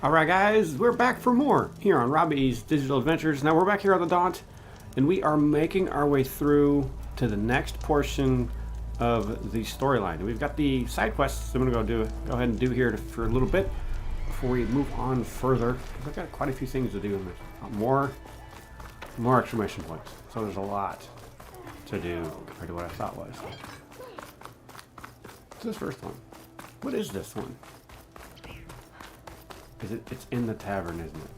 Alright guys, we're back for more here on Robbie's Digital Adventures. Now we're back here on the Daunt, and we are making our way through to the next portion of the storyline. We've got the side quests I'm going to go ahead and do here for a little bit before we move on further. We've got quite a few things to do in this. More exclamation points. So there's a lot to do compared to what I thought was. What's this first one? What is this one? It's in the tavern, isn't it?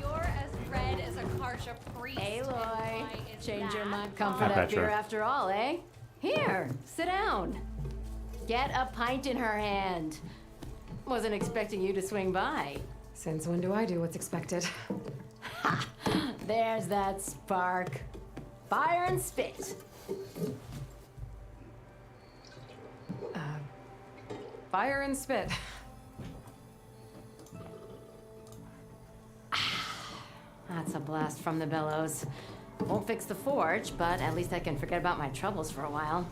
You're as red as a Karsha priest. Aloy, change your mind, comfort up beer after all, eh? Here, sit down. Get a pint in her hand. Wasn't expecting you to swing by. Since when do I do what's expected? Ha! There's that spark. Fire and spit. Fire and spit. That's a blast from the bellows. Won't fix the forge, but at least I can forget about my troubles for a while.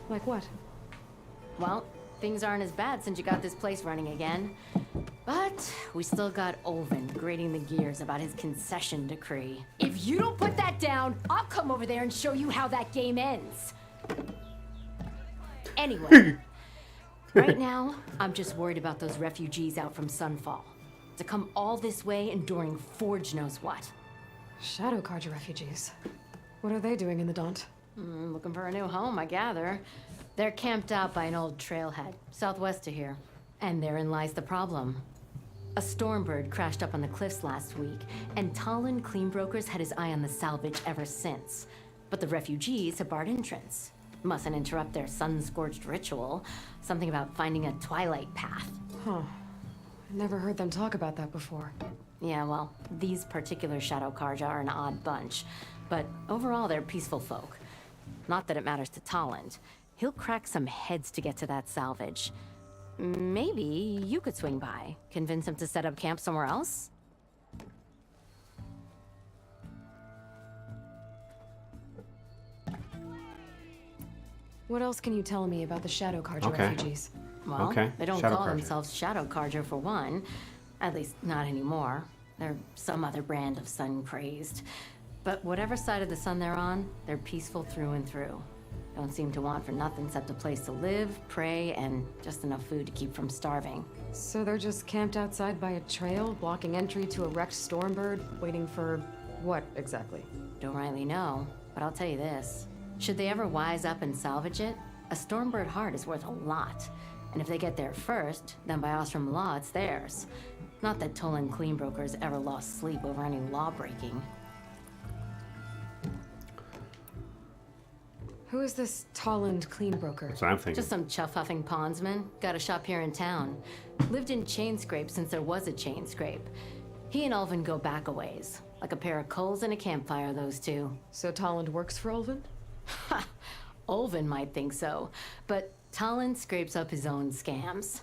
Like what? Well, things aren't as bad since you got this place running again. But we still got Olvin grating the gears about his concession decree. If you don't put that down, I'll come over there and show you how that game ends. Anyway, right now, I'm just worried about those refugees out from Sunfall. To come all this way enduring Forge knows what. Shadow Carja refugees. What are they doing in the Daunt? Looking for a new home, I gather. They're camped out by an old trailhead, southwest of here. And therein lies the problem. A Stormbird crashed up on the cliffs last week, and Talon Cleanbrokers had his eye on the salvage ever since. But the refugees have barred entrance. Mustn't interrupt their sun-scorched ritual. Something about finding a twilight path. Huh. I never heard them talk about that before. Yeah, well, these particular Shadow Carja are an odd bunch. But overall, they're peaceful folk. Not that it matters to Talon. He'll crack some heads to get to that salvage. Maybe you could swing by, convince him to set up camp somewhere else? What else can you tell me about the Shadow Carja refugees? Well, they don't call themselves Shadow Carja for one. At least not anymore. They're some other brand of sun-crazed. But whatever side of the sun they're on, they're peaceful through and through. Don't seem to want for nothing except a place to live, pray, and just enough food to keep from starving. So they're just camped outside by a trail, blocking entry to a wrecked Stormbird, waiting for what exactly? Don't rightly know, but I'll tell you this. Should they ever wise up and salvage it, a Stormbird heart is worth a lot. And if they get there first, then by Ostrom law, it's theirs. Not that Tolan Cleanbrokers ever lost sleep over any law-breaking. Who is this Talland Cleanbroker? That's what I'm thinking. Just some chuff-huffing pondsman. Got a shop here in town. Lived in Chainscrape since there was a Chainscrape. He and Ulvin go back a ways. Like a pair of coals and a campfire, those two. So Talland works for Ulvin? Ha! Ulvin might think so, but Talon scrapes up his own scams.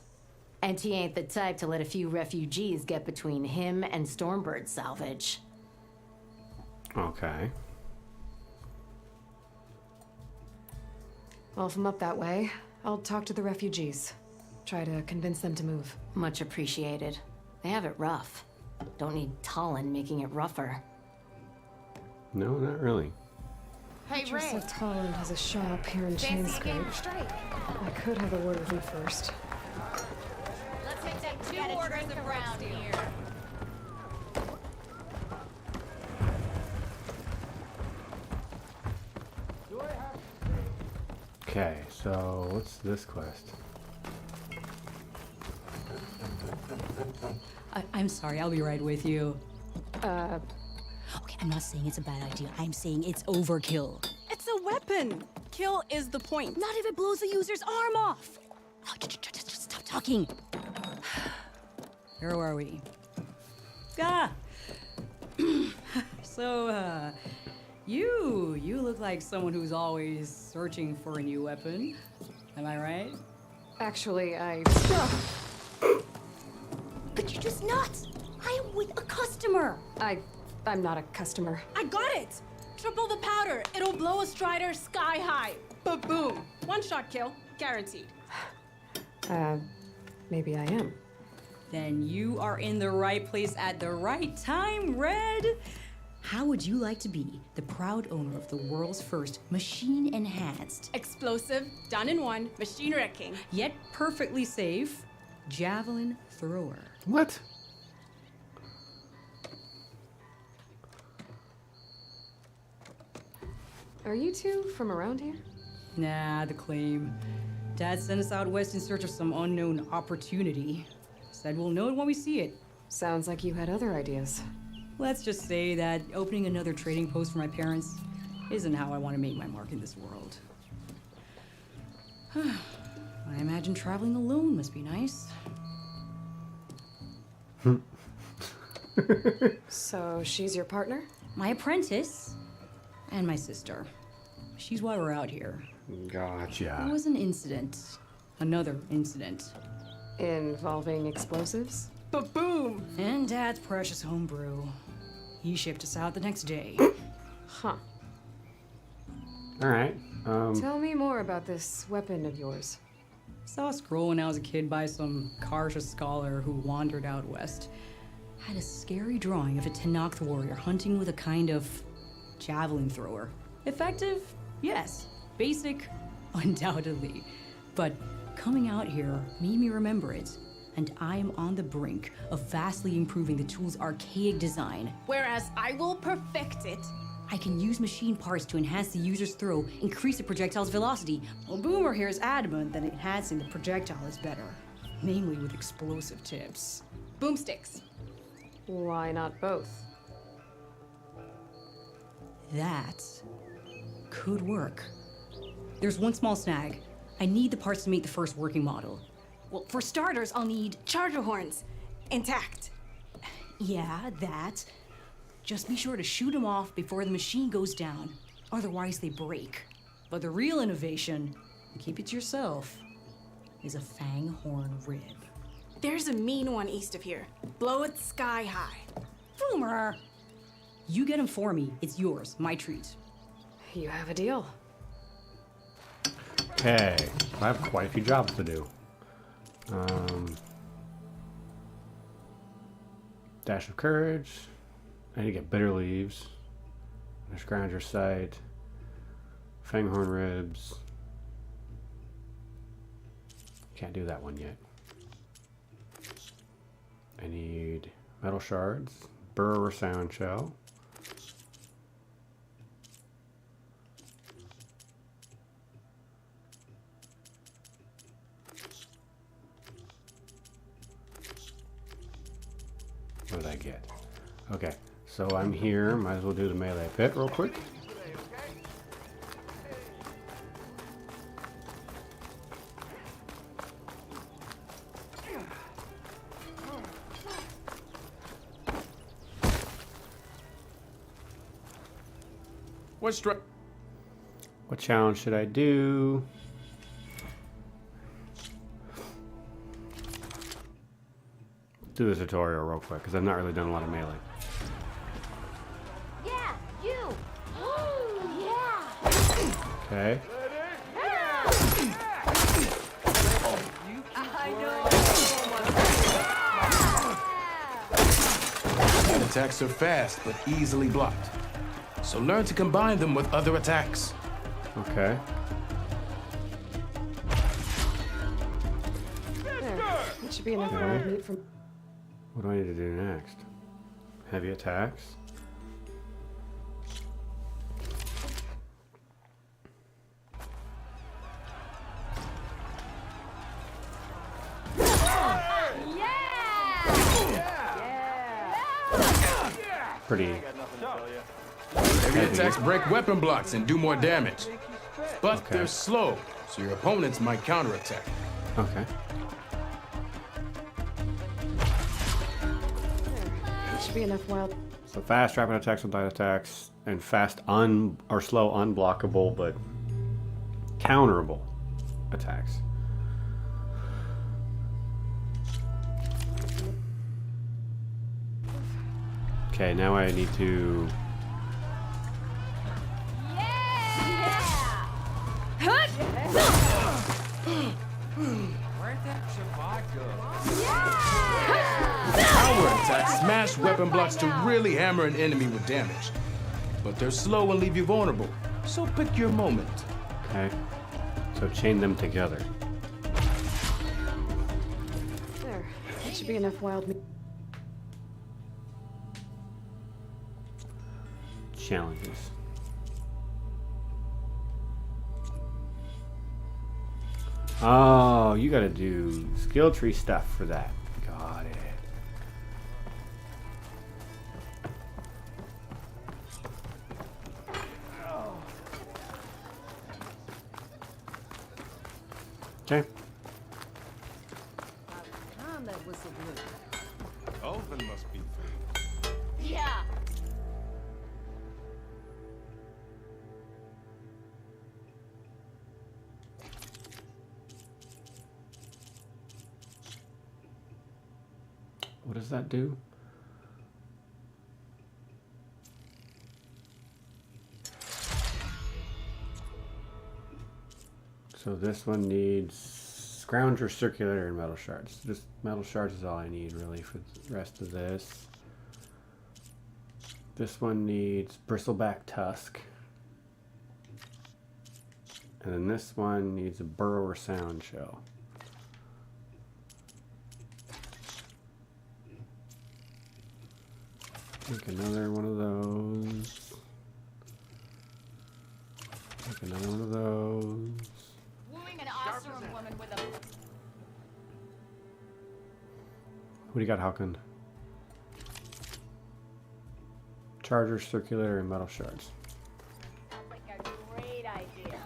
And he ain't the type to let a few refugees get between him and Stormbird salvage. Okay. Well, if I'm up that way, I'll talk to the refugees. Try to convince them to move. Much appreciated. They have it rough. Don't need Talon making it rougher. No, not really. Hey, Ray. Said Talland has a shop here in Chainscrape. I could have a word with him first. Let's hit that 2 orders of round here. Okay, so what's this quest? I'm sorry, I'll be right with you. Uh, Okay, I'm not saying it's a bad idea. I'm saying it's overkill. It's a weapon. kill is the point. Not if it blows the user's arm off. Oh, just stop talking. Where are we? Ah. So, you look like someone who's always searching for a new weapon. Am I right? Actually, But you're just nuts. I am with a customer. I'm not a customer. I got it! Triple the powder. It'll blow a Strider sky high. Ba-boom. One shot kill. Guaranteed. Maybe I am. Then you are in the right place at the right time, Red. How would you like to be the proud owner of the world's first machine-enhanced, Explosive, done in one, machine wrecking. yet perfectly safe, javelin thrower? What? Are you two from around here? Nah, the claim. Dad sent us out west in search of some unknown opportunity. Said we'll know it when we see it. Sounds like you had other ideas. Let's just say that opening another trading post for my parents isn't how I want to make my mark in this world. I imagine traveling alone must be nice. So she's your partner? My apprentice and my sister. She's why we're out here. It Gotcha. was an incident. Another incident. Involving explosives? Ba-boom. And Dad's precious homebrew. He shipped us out the next day. Huh. All right. Tell me more about this weapon of yours. Saw a scroll when I was a kid by some Karsha scholar who wandered out west. Had a scary drawing of a Tenakth warrior hunting with a kind of javelin thrower. Effective? Yes. Basic? Undoubtedly. But coming out here made me remember it. And I am on the brink of vastly improving the tool's archaic design. Whereas I will perfect it. I can use machine parts to enhance the user's throw, increase the projectile's velocity. Well, Boomer here is adamant that enhancing the projectile is better. Namely with explosive tips. Boomsticks. Why not both? That could work. There's one small snag. I need the parts to make the first working model. Well, for starters, I'll need charger horns. Intact. Yeah, that. Just be sure to shoot them off before the machine goes down. Otherwise, they break. But the real innovation, and keep it to yourself, is a fang horn rib. There's a mean one east of here. Blow it sky high. Boomer! You get him for me. It's yours. My treat. You have a deal. Okay. I have quite a few jobs to do. Dash of courage. I need to get bitter leaves. Scrounger sight. Fanghorn ribs. Can't do that one yet. I need metal shards. Burrower sound shell. What did I get? Okay, so I'm here. Might as well do the melee pit real quick. What challenge should I do? Do the tutorial real quick because I've not really done a lot of melee. Yeah, you. Yeah. Okay. Attacks are fast but easily blocked. So learn to combine them with other attacks. Okay. There. That should be enough Okay. red meat from. What do I need to do next? Heavy attacks. Pretty Heavy attacks break weapon blocks and do more damage. But Okay. they're slow, so your opponents might counterattack. Okay. There should be enough wild. So fast rapid attacks with light attacks, and fast or slow unblockable but counterable attacks. Okay, now I need to. Power attacks smash weapon blocks to really hammer an enemy with damage. But they're slow and leave you vulnerable, so pick your moment. Okay. So chain them together. There. That should be enough wild. Challenges. Oh, you gotta do skill tree stuff for that. Got it. Okay. Elvin must be Yeah. What does that do? So this one needs Scrounger, Circulator, and Metal Shards. Just Metal Shards is all I need really for the rest of this. This one needs Bristleback Tusk. And then this one needs a Burrower Sound Shell. Make another one of those. Make another one of those. Wooing an awesome woman with a What do you got, Halcon? Charger, Circulator, and Metal Shards. sounds like a great idea.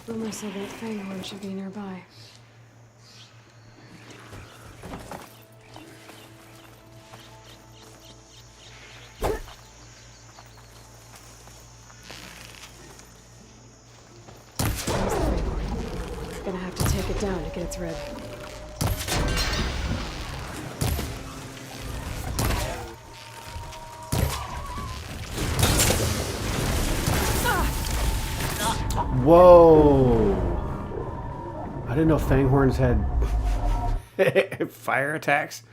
Boomer said that Fanghorn should be nearby. There's the Fanghorn. Gonna have to take it down to get its red. Whoa! I didn't know Fanghorns had fire attacks.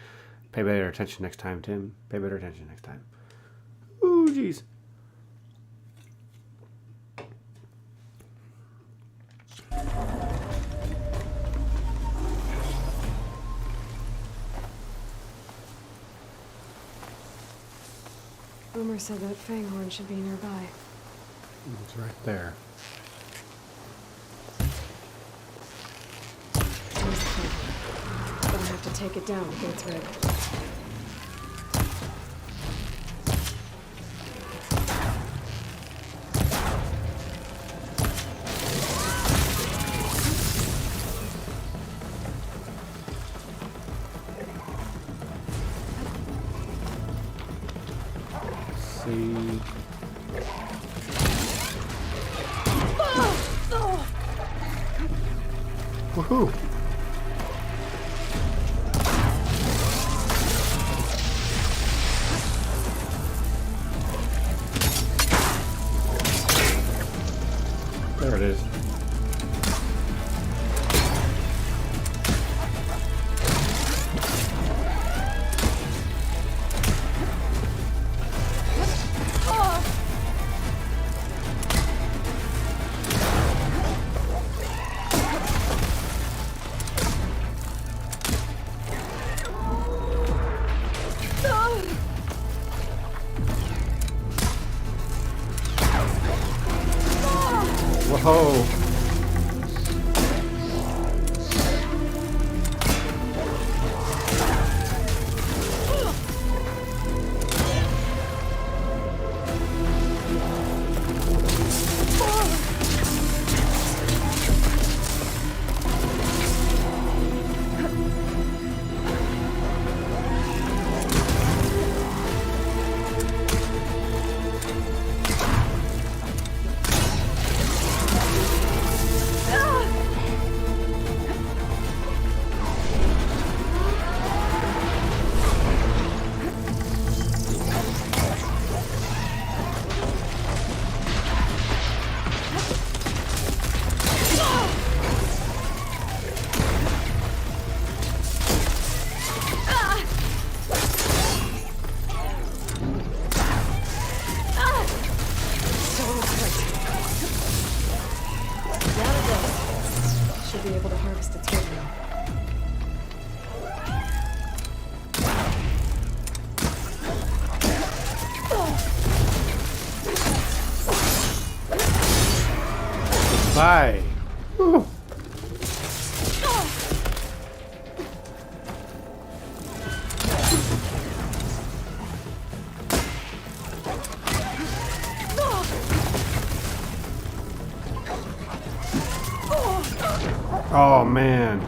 Pay better attention next time, Tim. Pay better attention next time. Ooh, jeez. Boomer said that Fanghorn should be nearby. It's right there. There's the Fanghorn. Gonna have to take it down to get its red. See. Woohoo! There it is. Should be able to harvest its wood now. Bye. Whew. Oh man.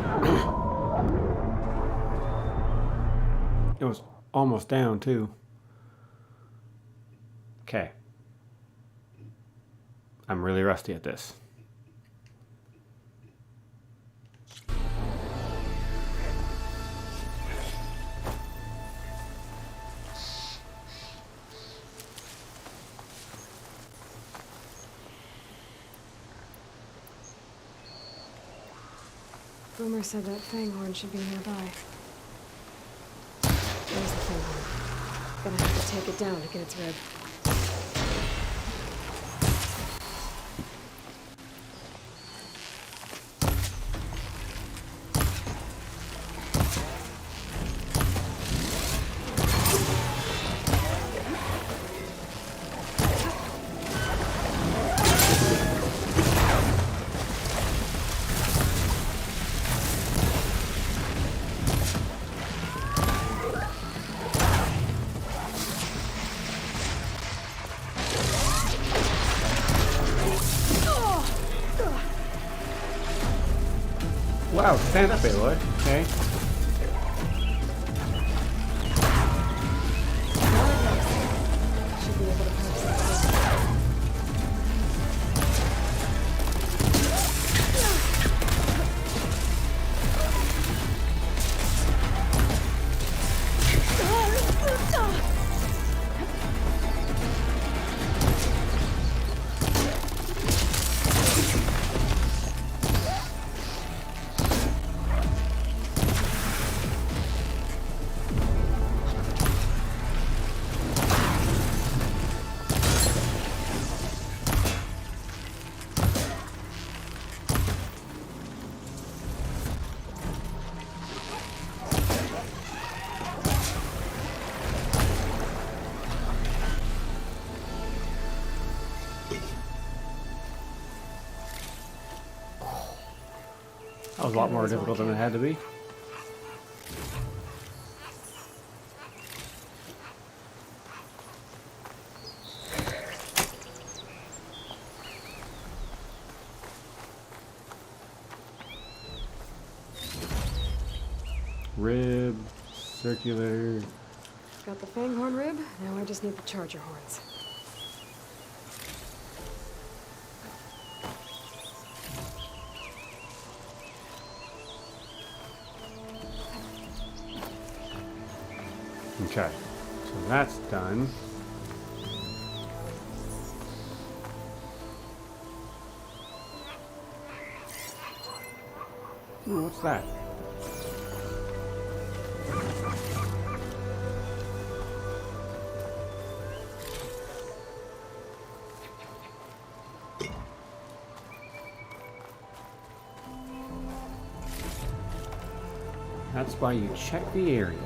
It was almost down too. Okay. I'm really rusty at this. Boomer said that fanghorn should be nearby. There's the fanghorn. Gonna have to take it down to get its rib. Wow, stand up, Aloy. Okay. Should be able to harvest its wood. That was a lot more difficult than it had to be. Rib, circular. Got the fanghorn rib, now I just need the charger horns. Okay, so that's done. Ooh, what's that? That's why you check the area.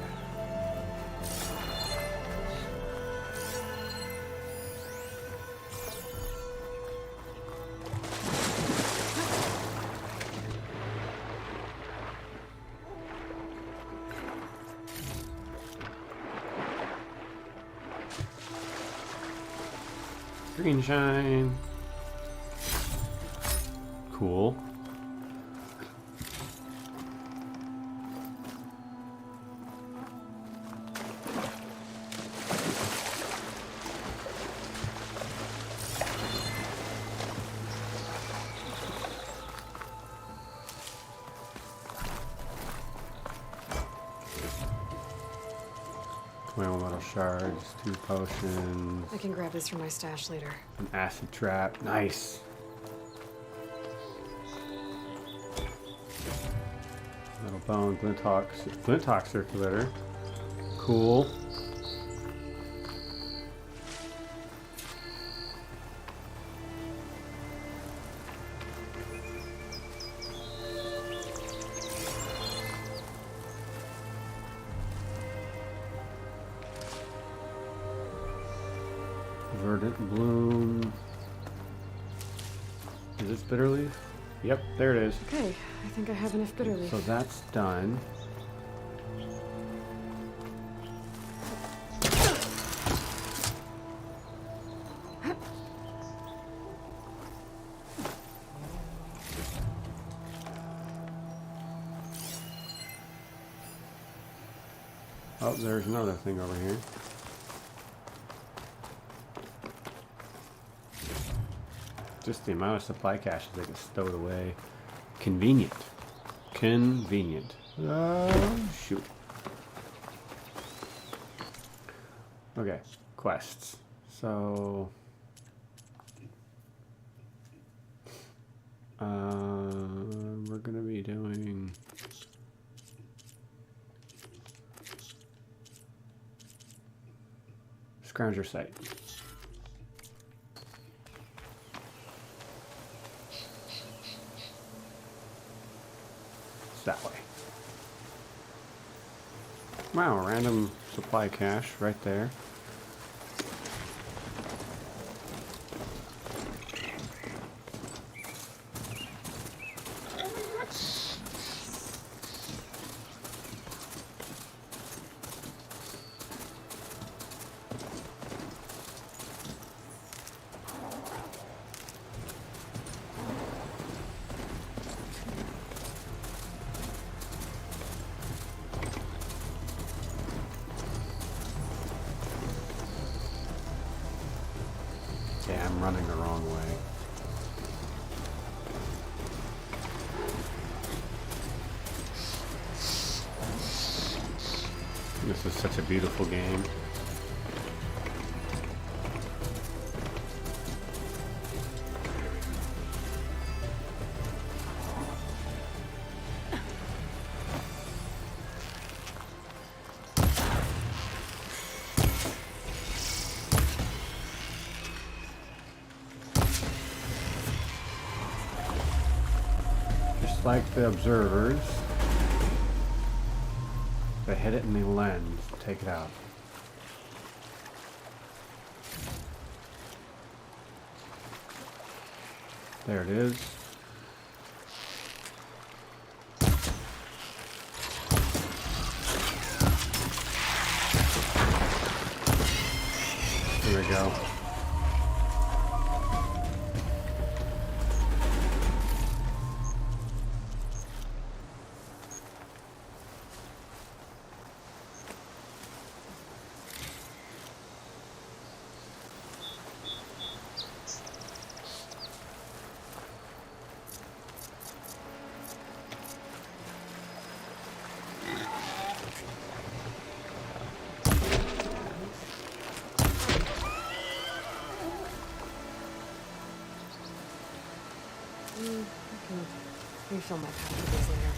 Green shine. Cool. Metal shards, 2 potions, I can grab this from my stash later. an acid trap. Nice. Metal bone, Glintox circulator. Cool. Bloom. Is this bitter leaf? Yep, there it is. Okay, I think I have enough bitter leaf. So that's done. Oh, there's another thing over here. Just the amount of supply caches they get stowed away. Convenient. Convenient. Oh, shoot. Okay, quests. So... we're gonna be doing... Scrounger site. It's that way. Wow, random supply cache right there. Yeah, I'm running the wrong way. This is such a beautiful game. Just like the observers, if I hit it in the lens, take it out. There it is. Here we go. I can refill my packages later.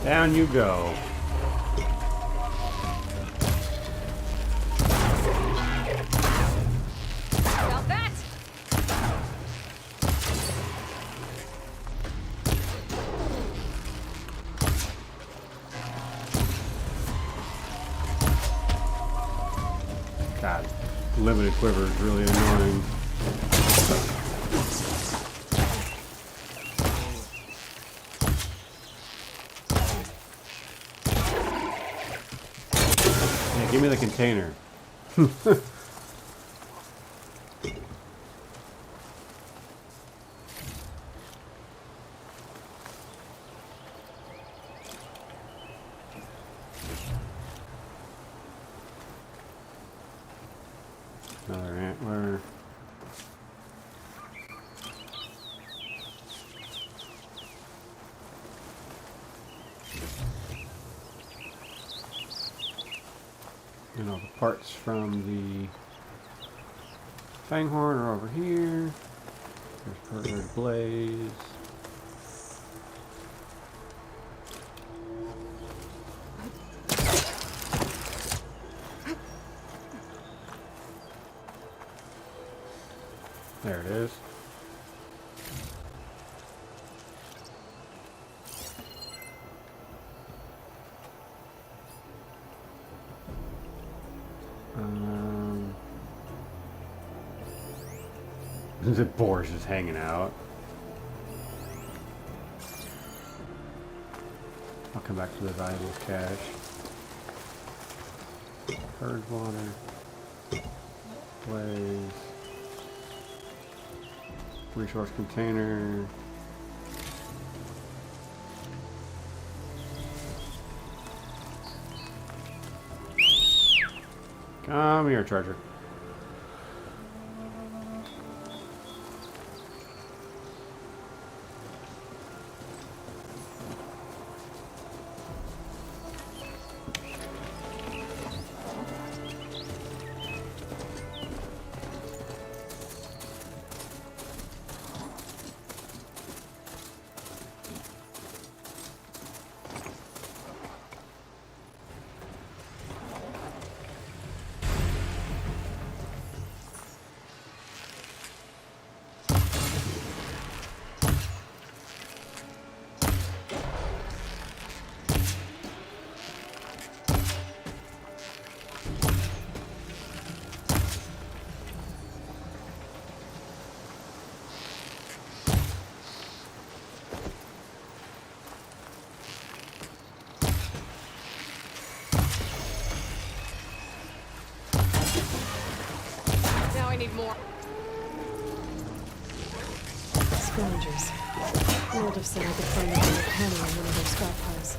Down you go. Got that? God, limited quiver is really annoying. Yeah, give me the container. Another antler. And all the parts from the Fanghorn are over here. There's Blaze. There it is. The boar's just hanging out. I'll come back to the valuable cache. Purge water. Blaze. Resource container. Come here, Charger. Now I need more. Scavengers. I would have said I could find a penny on one of their scrap piles.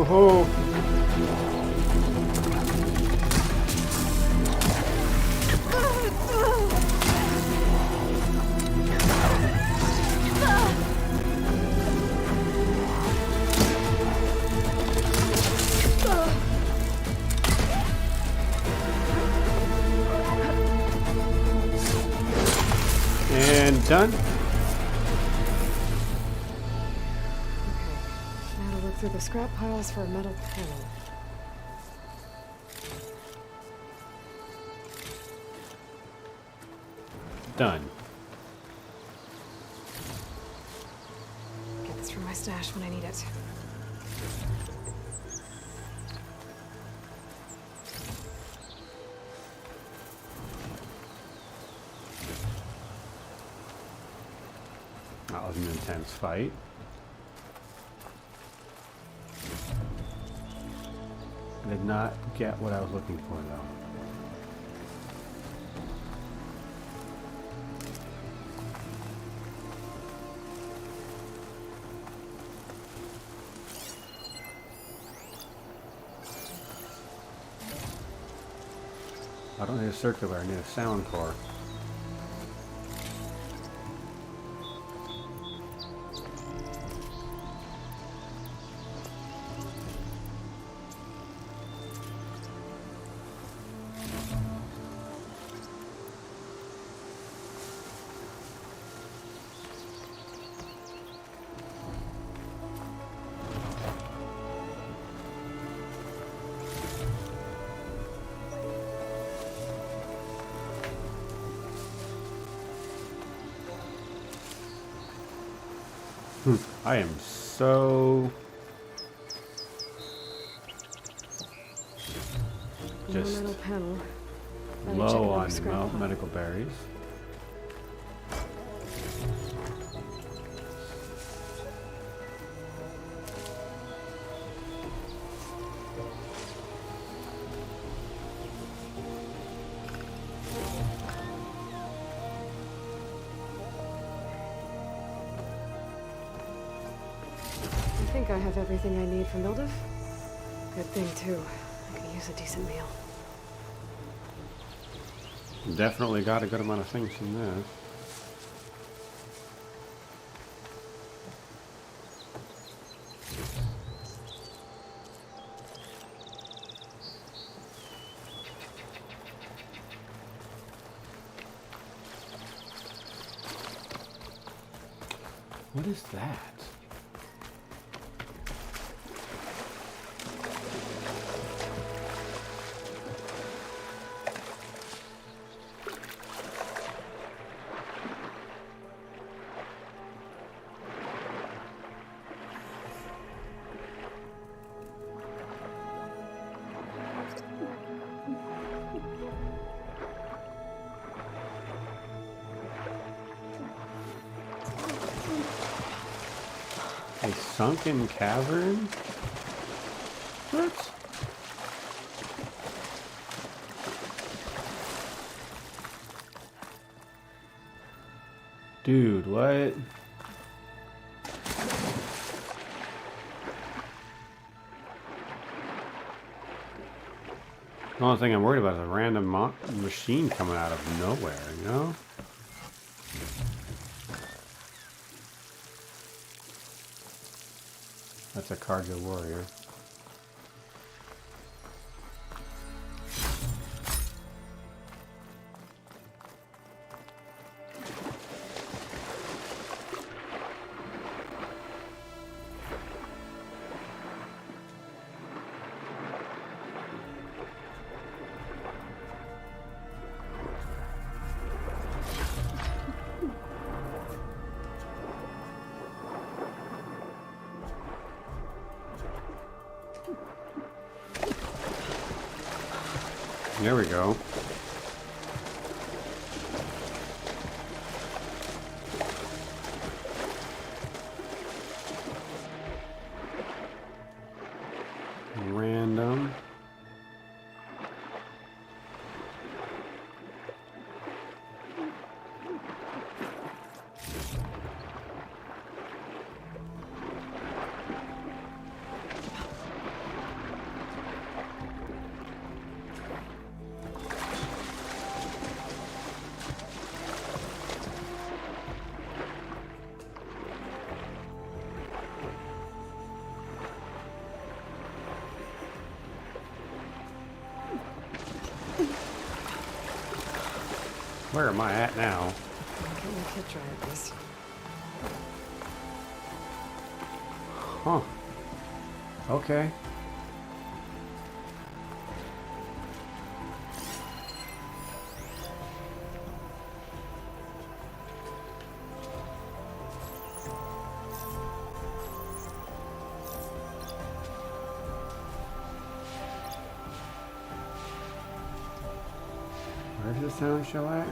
Oh, and done. Now to look through the scrap piles for a metal panel. Done. Get this from my stash when I need it. That was an intense fight. I did not get what I was looking for, though. I don't need a circular, I need a sound core. I am so just No metal panel. Better check it low over on scrap pile. medical berries. I think I have everything I need for Mildev. Good thing, too. I could use a decent meal. Definitely got a good amount of things from this. What is that? A sunken cavern? What? Dude, what? The only thing I'm worried about is a random machine coming out of nowhere, you know? That's a cargo warrior. There we go. Random. Where am I at now? Get my kit dry at least. Huh. Okay. Where's the sound show at?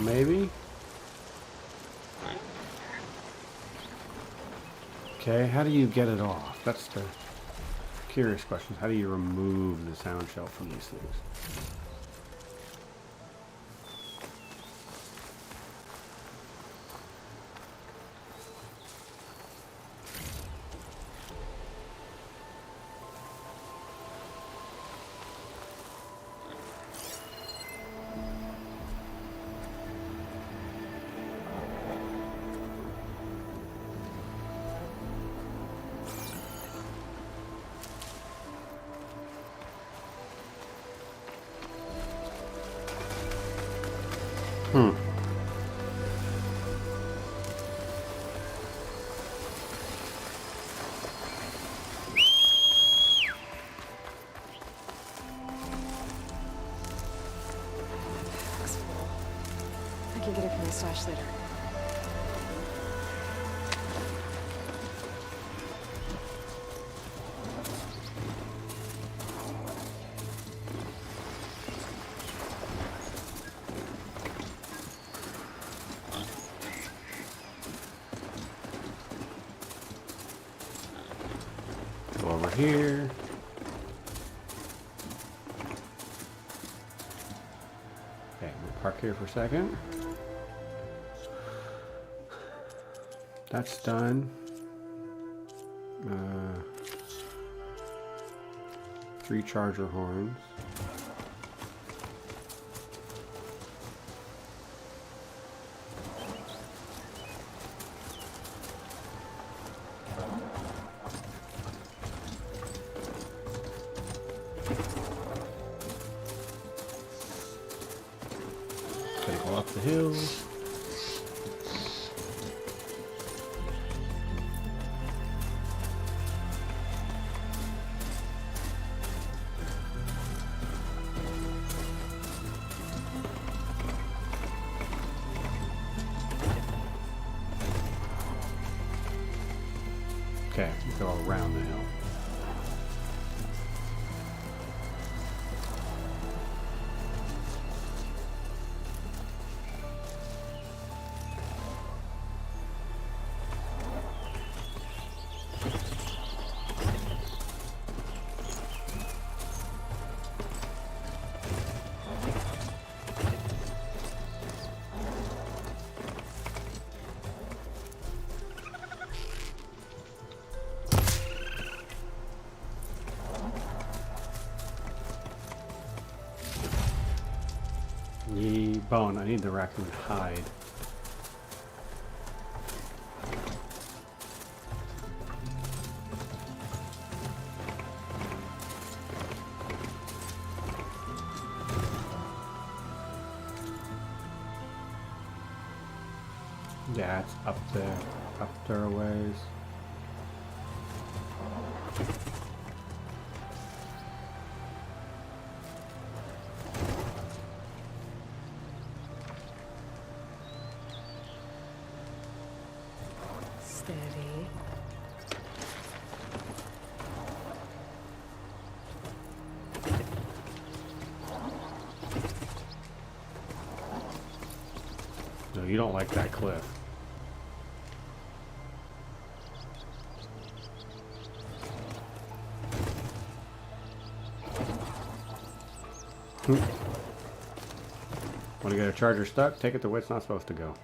Maybe? Okay, how do you get it off? That's the curious question. How do you remove the sound shell from these things? Hmm. Looks full. I can get it from the stash later. Go over here. Okay, we'll park here for a second. That's done. 3 charger horns. Gotta go up the hill. Okay, go around the hill. Yee, bone. I need the raccoon hide. Yeah, it's up there a ways. Steady. No, you don't like that cliff. Want to get a charger stuck? Take it to where it's not supposed to go.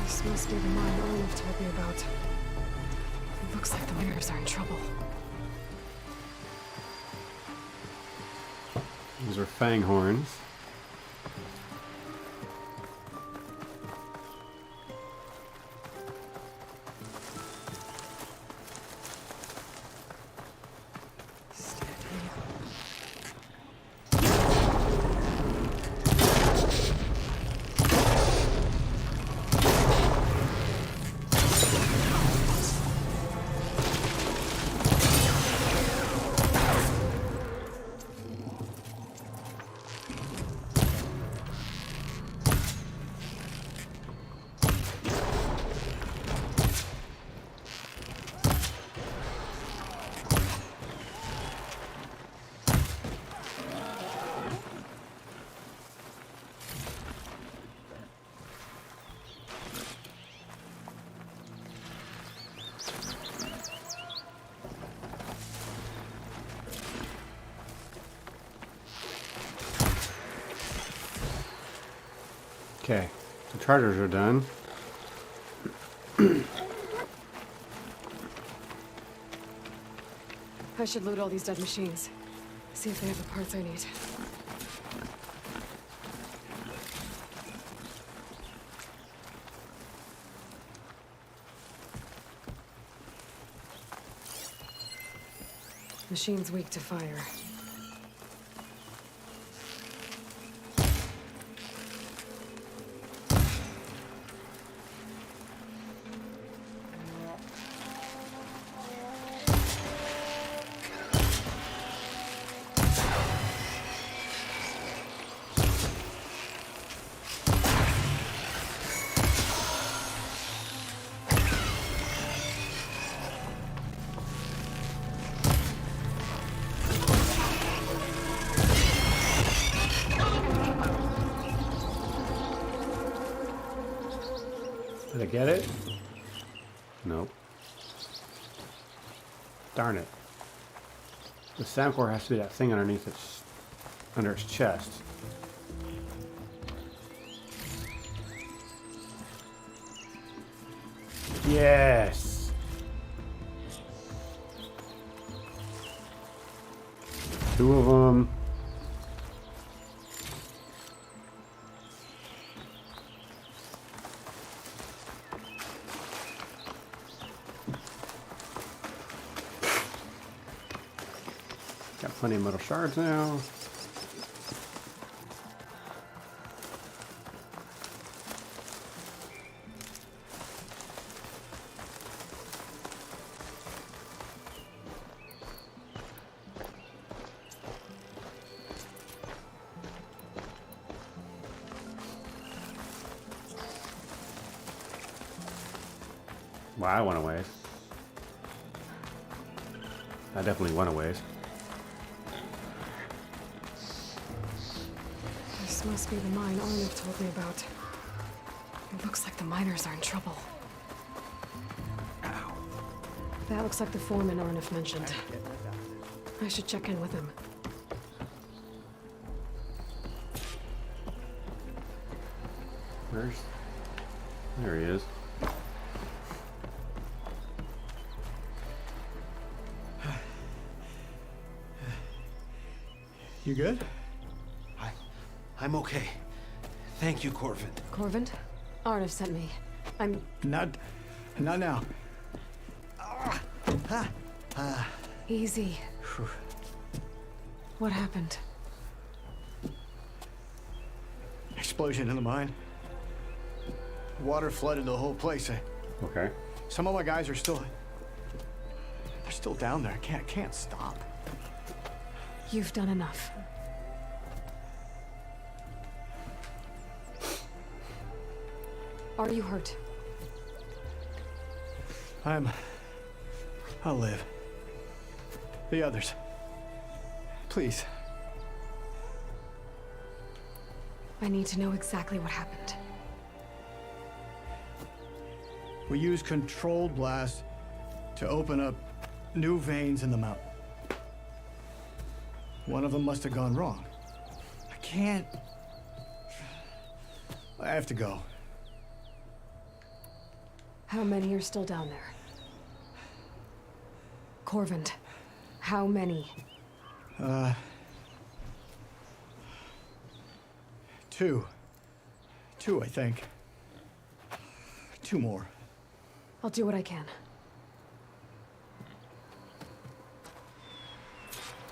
This must be the mine Olive told me about. It looks like the miners are in trouble. These are fang horns. Okay, the chargers are done. I should loot all these dead machines. See if they have the parts I need. Machine's weak to fire. Did I get it? Nope. Darn it. The sound core has to be that thing underneath its, under its chest. Yes! Two of them. Got plenty of metal shards now. Well, I went a ways. I definitely went a ways. This must be the mine Arnav told me about. It looks like the miners are in trouble. Ow. That looks like the foreman Arnav mentioned. I should check in with him. Where's... There he is. You good? I'm okay. Thank you, Corvin. Corvin? Arnav sent me. I'm... Not now. Easy. What happened? Explosion in the mine. Water flooded the whole place. Okay. Some of my guys are still... They're still down there. Can't stop. You've done enough. Are you hurt? I'll live. The others. Please. I need to know exactly what happened. We used controlled blast to open up new veins in the mountain. One of them must have gone wrong. I have to go. How many are still down there? Corvin, how many? Two. Two, I think. Two more. I'll do what I can.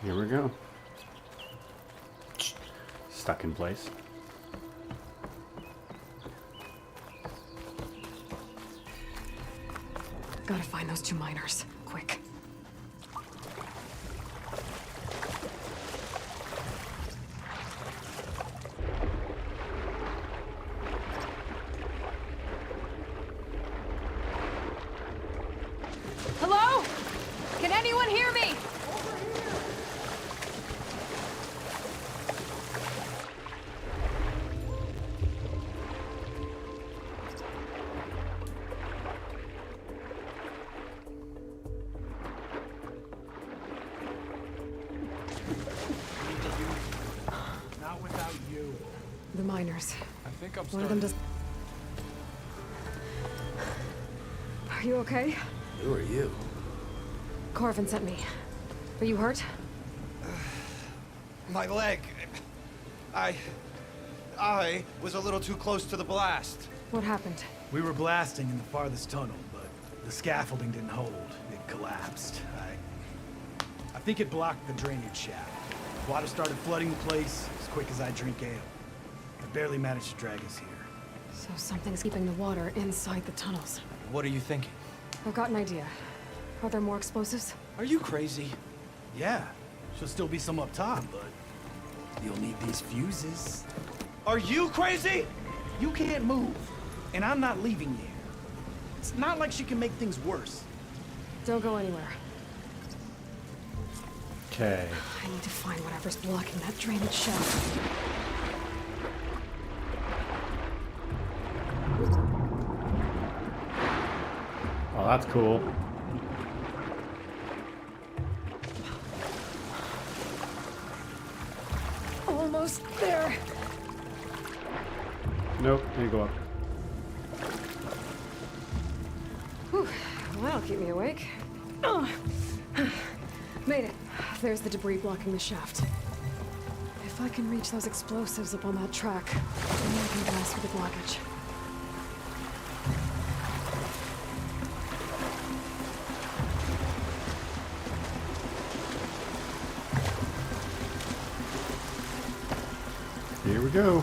Here we go. Stuck in place. Gotta find those two miners. Quick. Hello? Can anyone hear me? Not without you. The miners. think I'm One of them starting. does. Are you okay? Who are you? Corvin sent me. Are you hurt? My leg. I was a little too close to the blast. What happened? We were blasting in the farthest tunnel, but the scaffolding didn't hold. It collapsed. I think it blocked the drainage shaft. Water started flooding the place as quick as I drink ale. It barely managed to drag us here. So something's keeping the water inside the tunnels. What are you thinking? I've got an idea. Are there more explosives? Are you crazy? Yeah, should still be some up top, but you'll need these fuses. Are you crazy? You can't move, and I'm not leaving you. It's not like she can make things worse. Don't go anywhere. Okay. I need to find whatever's blocking that drainage shaft. Oh, that's cool. Almost there. Nope, need to go up. Whew. Well, that'll keep me awake. Oh. Made it. There's the debris blocking the shaft. If I can reach those explosives up on that track, then I can blast through the blockage. Here we go.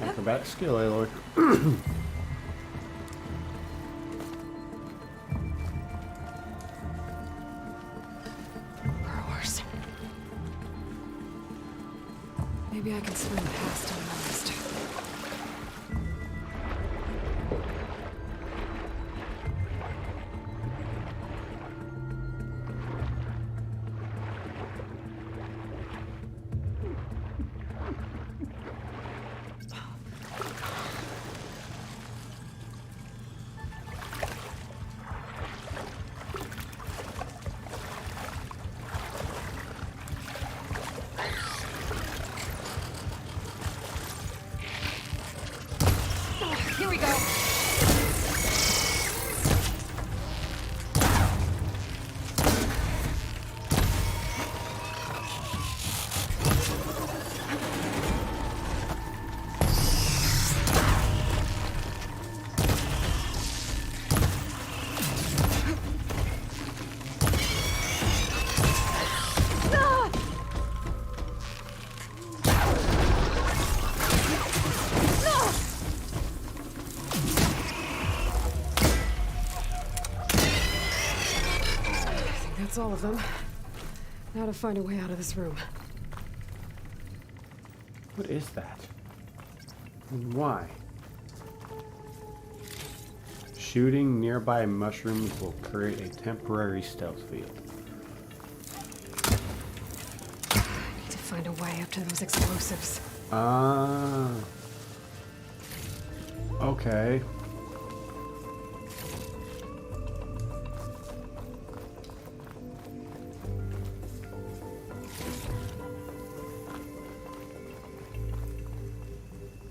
Acrobatic skill, Aloy. Burrows. Maybe I can swim past unnoticed. Here we go. That's all of them. Now to find a way out of this room. What is that? And why? Shooting nearby mushrooms will create a temporary stealth field. I need to find a way up to those explosives. Ah. Okay.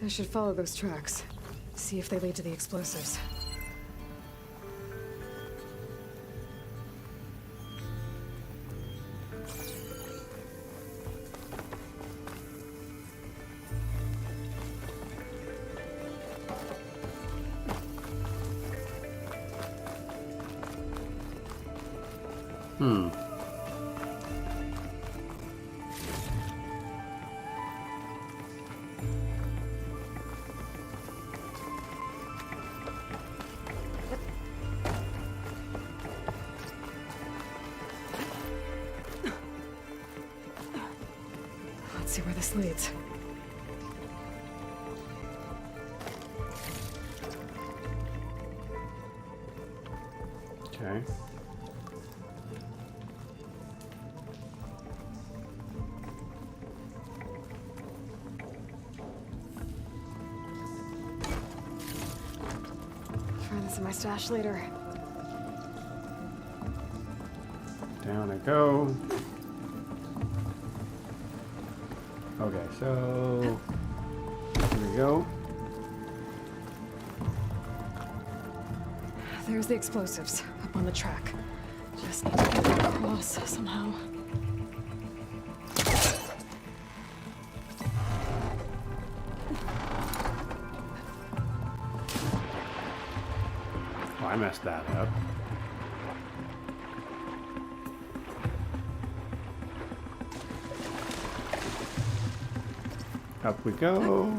I should follow those tracks. See if they lead to the explosives. Let's see where this leads. Okay. Find this in my stash later. Down I go. Okay, so here we go. There's the explosives up on the track. Just need to get them across somehow. Oh, I messed that up. Up we go.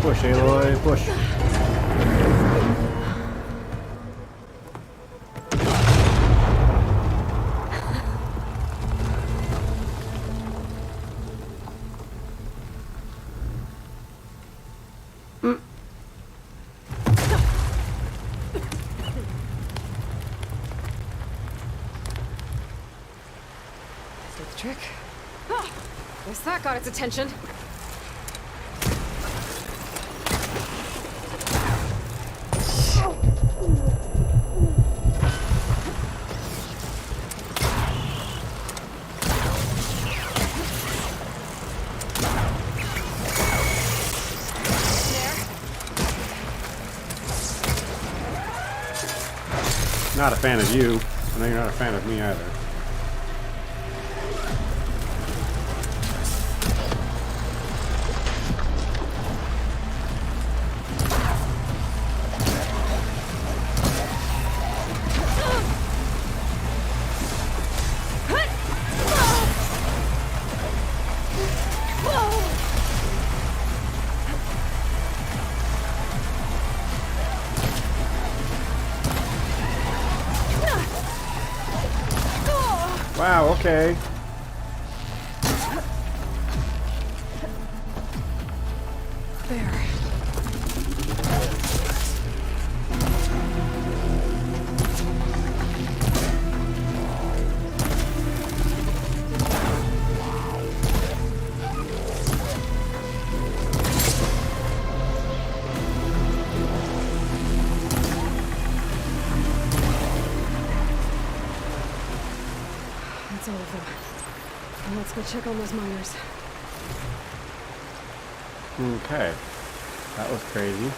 Push, Aloy, push. Did the trick. Ah, guess that got its attention. Not a fan of you. I know you're not a fan of me either. Wow, okay. There. That's all of them. Now let's go check on those miners. Okay. That was crazy.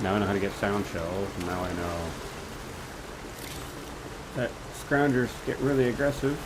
Now I know how to get sound shells, and now I know that scroungers get really aggressive.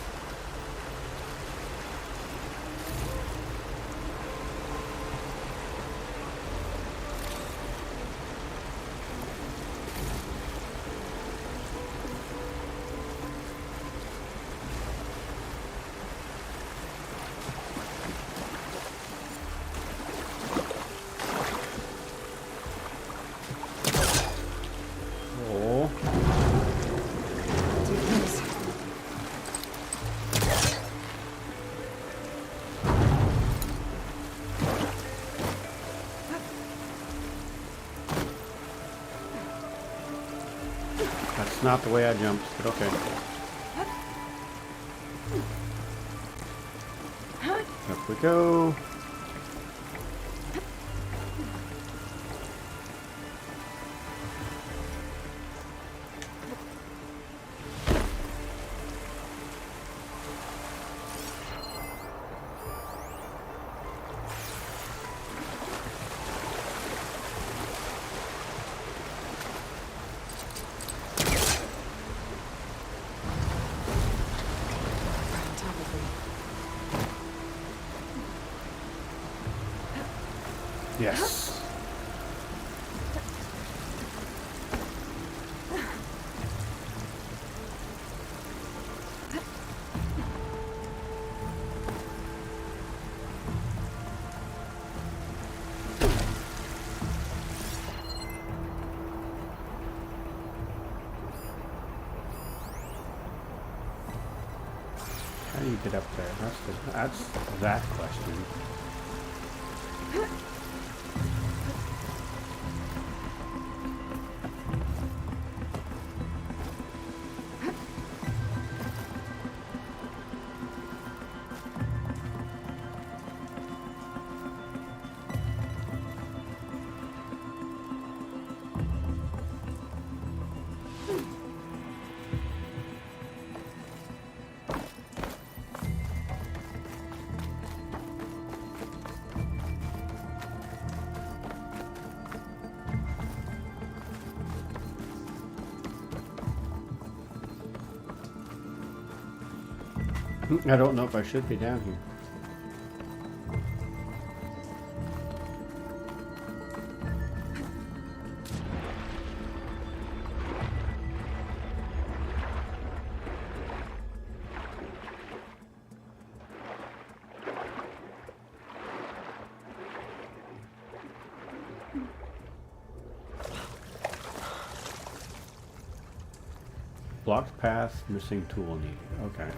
That's not the way I jumped, but okay. Up we go. On top of me. Yes. How do you get up there? That's that question. I don't know if I should be down here. Blocked path, missing tool needed. Okay.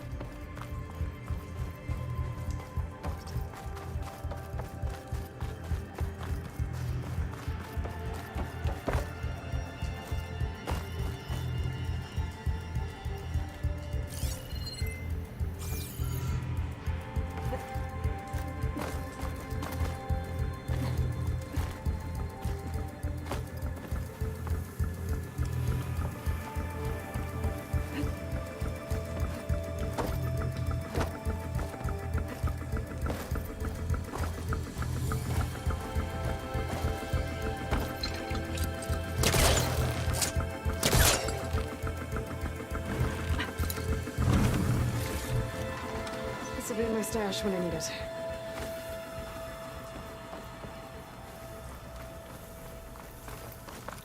This will be in my stash when I need it.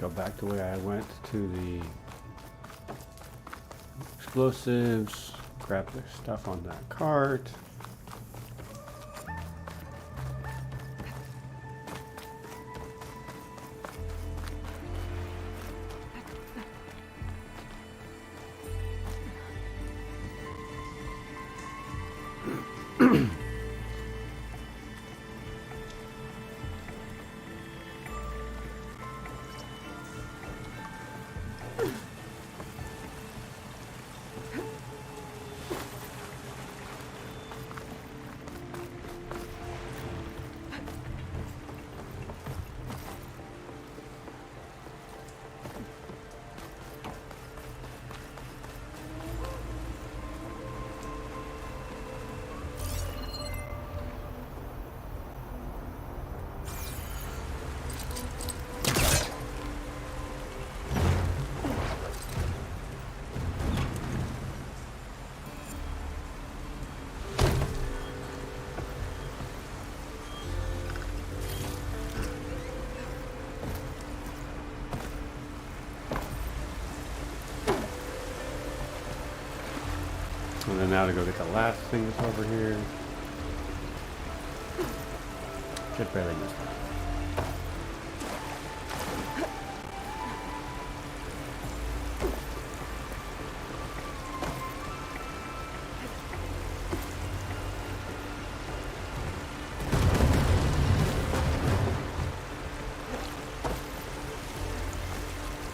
Go back the way I went to the explosives, grab the stuff on that cart. And then now to go get the last thing that's over here. Should barely miss that.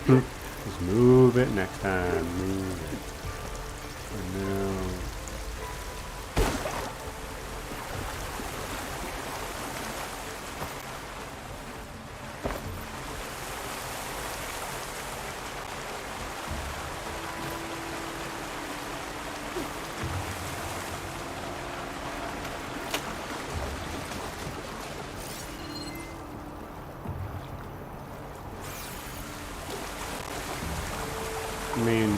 Just move it next time. Move it. And now. I mean,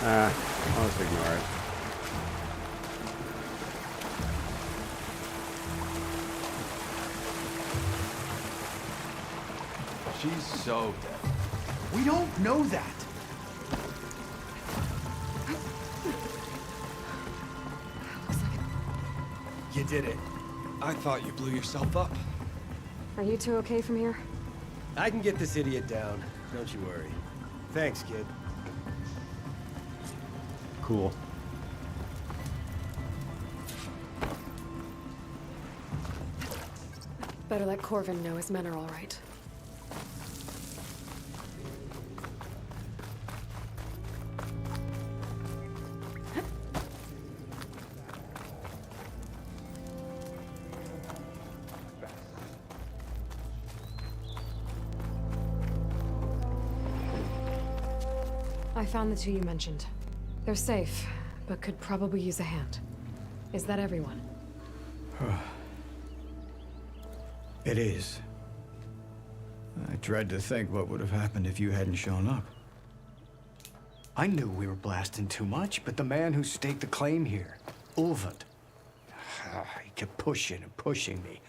I'll just ignore it. She's so dead. We don't know that. You did it. I thought you blew yourself up. Are you two okay from here? I can get this idiot down. Don't you worry. Thanks, kid. Cool. Better let Corvin know his men are all right. I found the two you mentioned. They're safe, but could probably use a hand. Is that everyone? It is. I dread to think what would have happened if you hadn't shown up. I knew we were blasting too much, but the man who staked the claim here, Ulvund, he kept pushing and pushing me.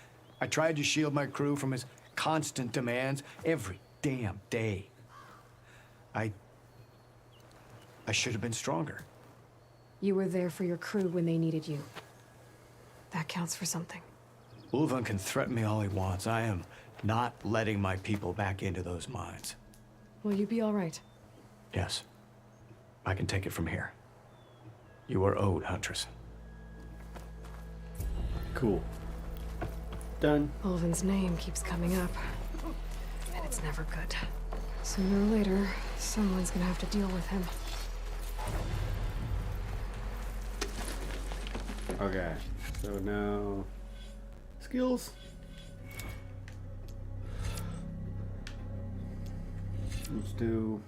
I tried to shield my crew from his constant demands every damn day. I should have been stronger. You were there for your crew when they needed you. That counts for something. Ulvund can threaten me all he wants. I am not letting my people back into those mines. Will you be all right? Yes. I can take it from here. You are owed, Huntress. Cool. Done. Ulvund's name keeps coming up. And it's never good. Sooner or later, someone's gonna have to deal with him. Okay, so now skills. Let's do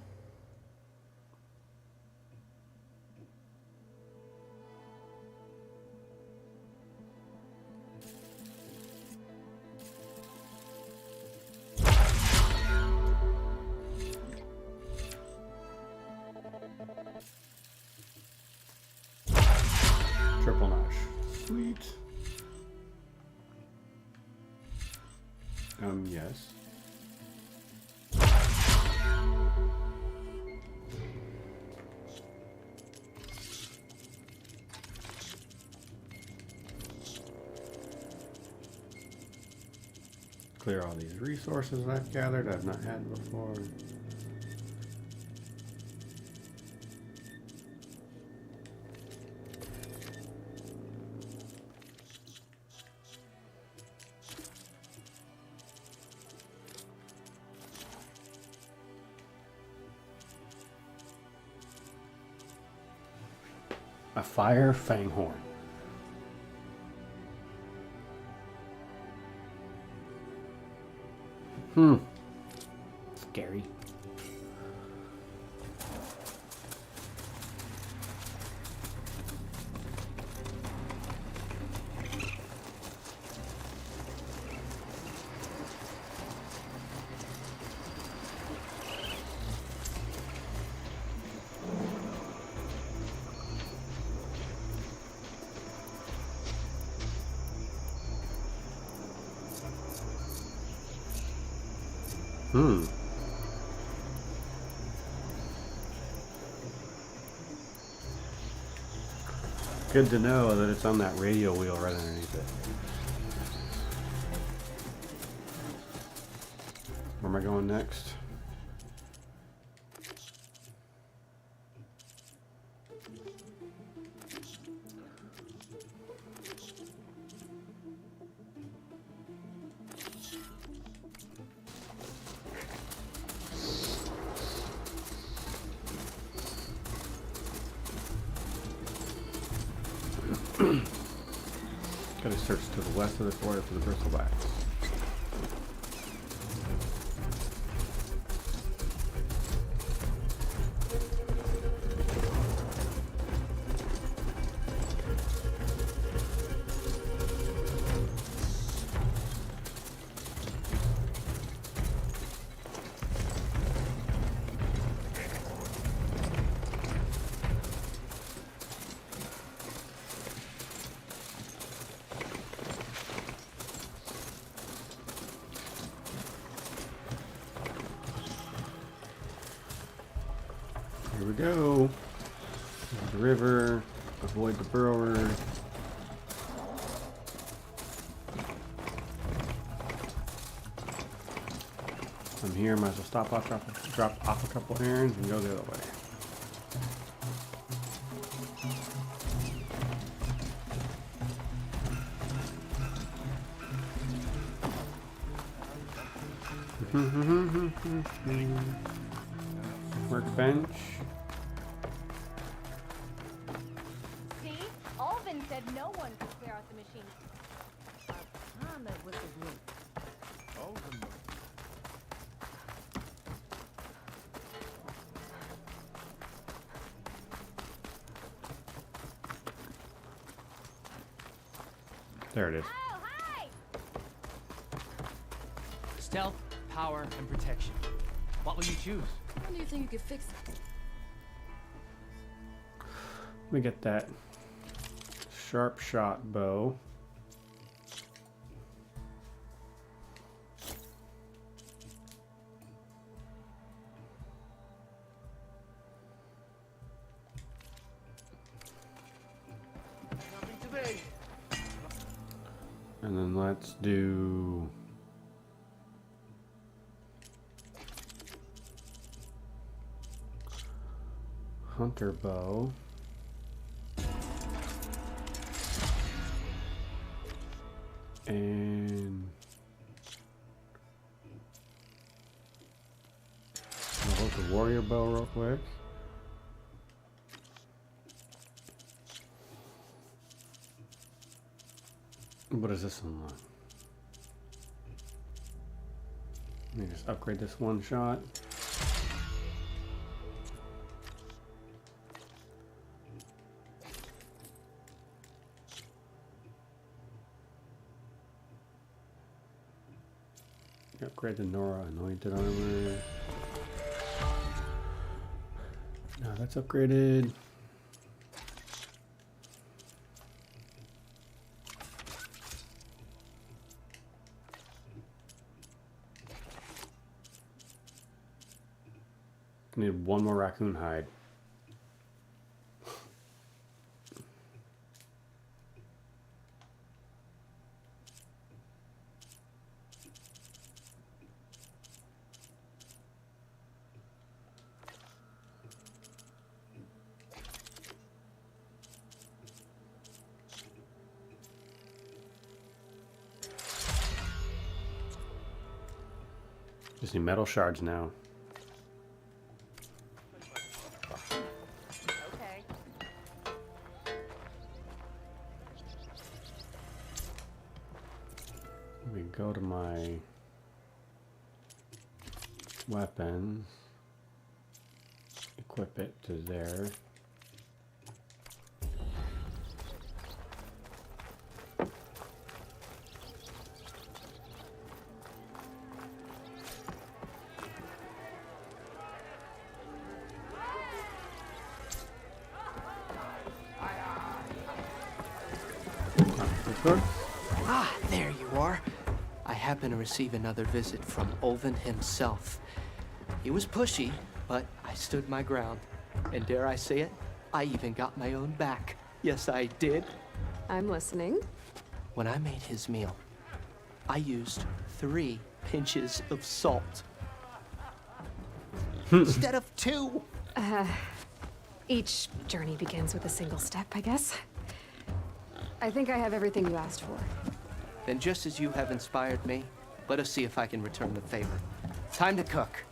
triple notch. Sweet. Yes. Clear all these resources I've gathered I've not had before. A fire fanghorn. Scary. Good to know that it's on that radio wheel right underneath it. Where am I going next? Gotta search to the west of the border for the bristlebacks. Here we go. The river. Avoid the burrower. I'm here. Might as well stop off, drop off a couple errands and go the other way. Workbench. See? Alvin said no one could clear out the machine. There it is. Oh, hi! Stealth, power, and protection. What will you choose? When do you think you could fix it? Let me get that sharp shot bow. And then let's do hunter bow. And I'll look at warrior bow real quick. What does this unlock? Let me just upgrade this one shot. Upgrade the Nora anointed armor. No, that's upgraded. Need one more raccoon hide. Just need metal shards now. Okay. We go to my weapons, equip it to there. Ah, there you are. I happen to receive another visit from Olvin himself. He was pushy, but I stood my ground. And dare I say it, I even got my own back. Yes, I did. I'm listening. When I made his meal, I used 3 pinches of salt. Instead of 2. Each journey begins with a single step, I guess. I think I have everything you asked for. Then just as you have inspired me, let us see if I can return the favor. Time to cook.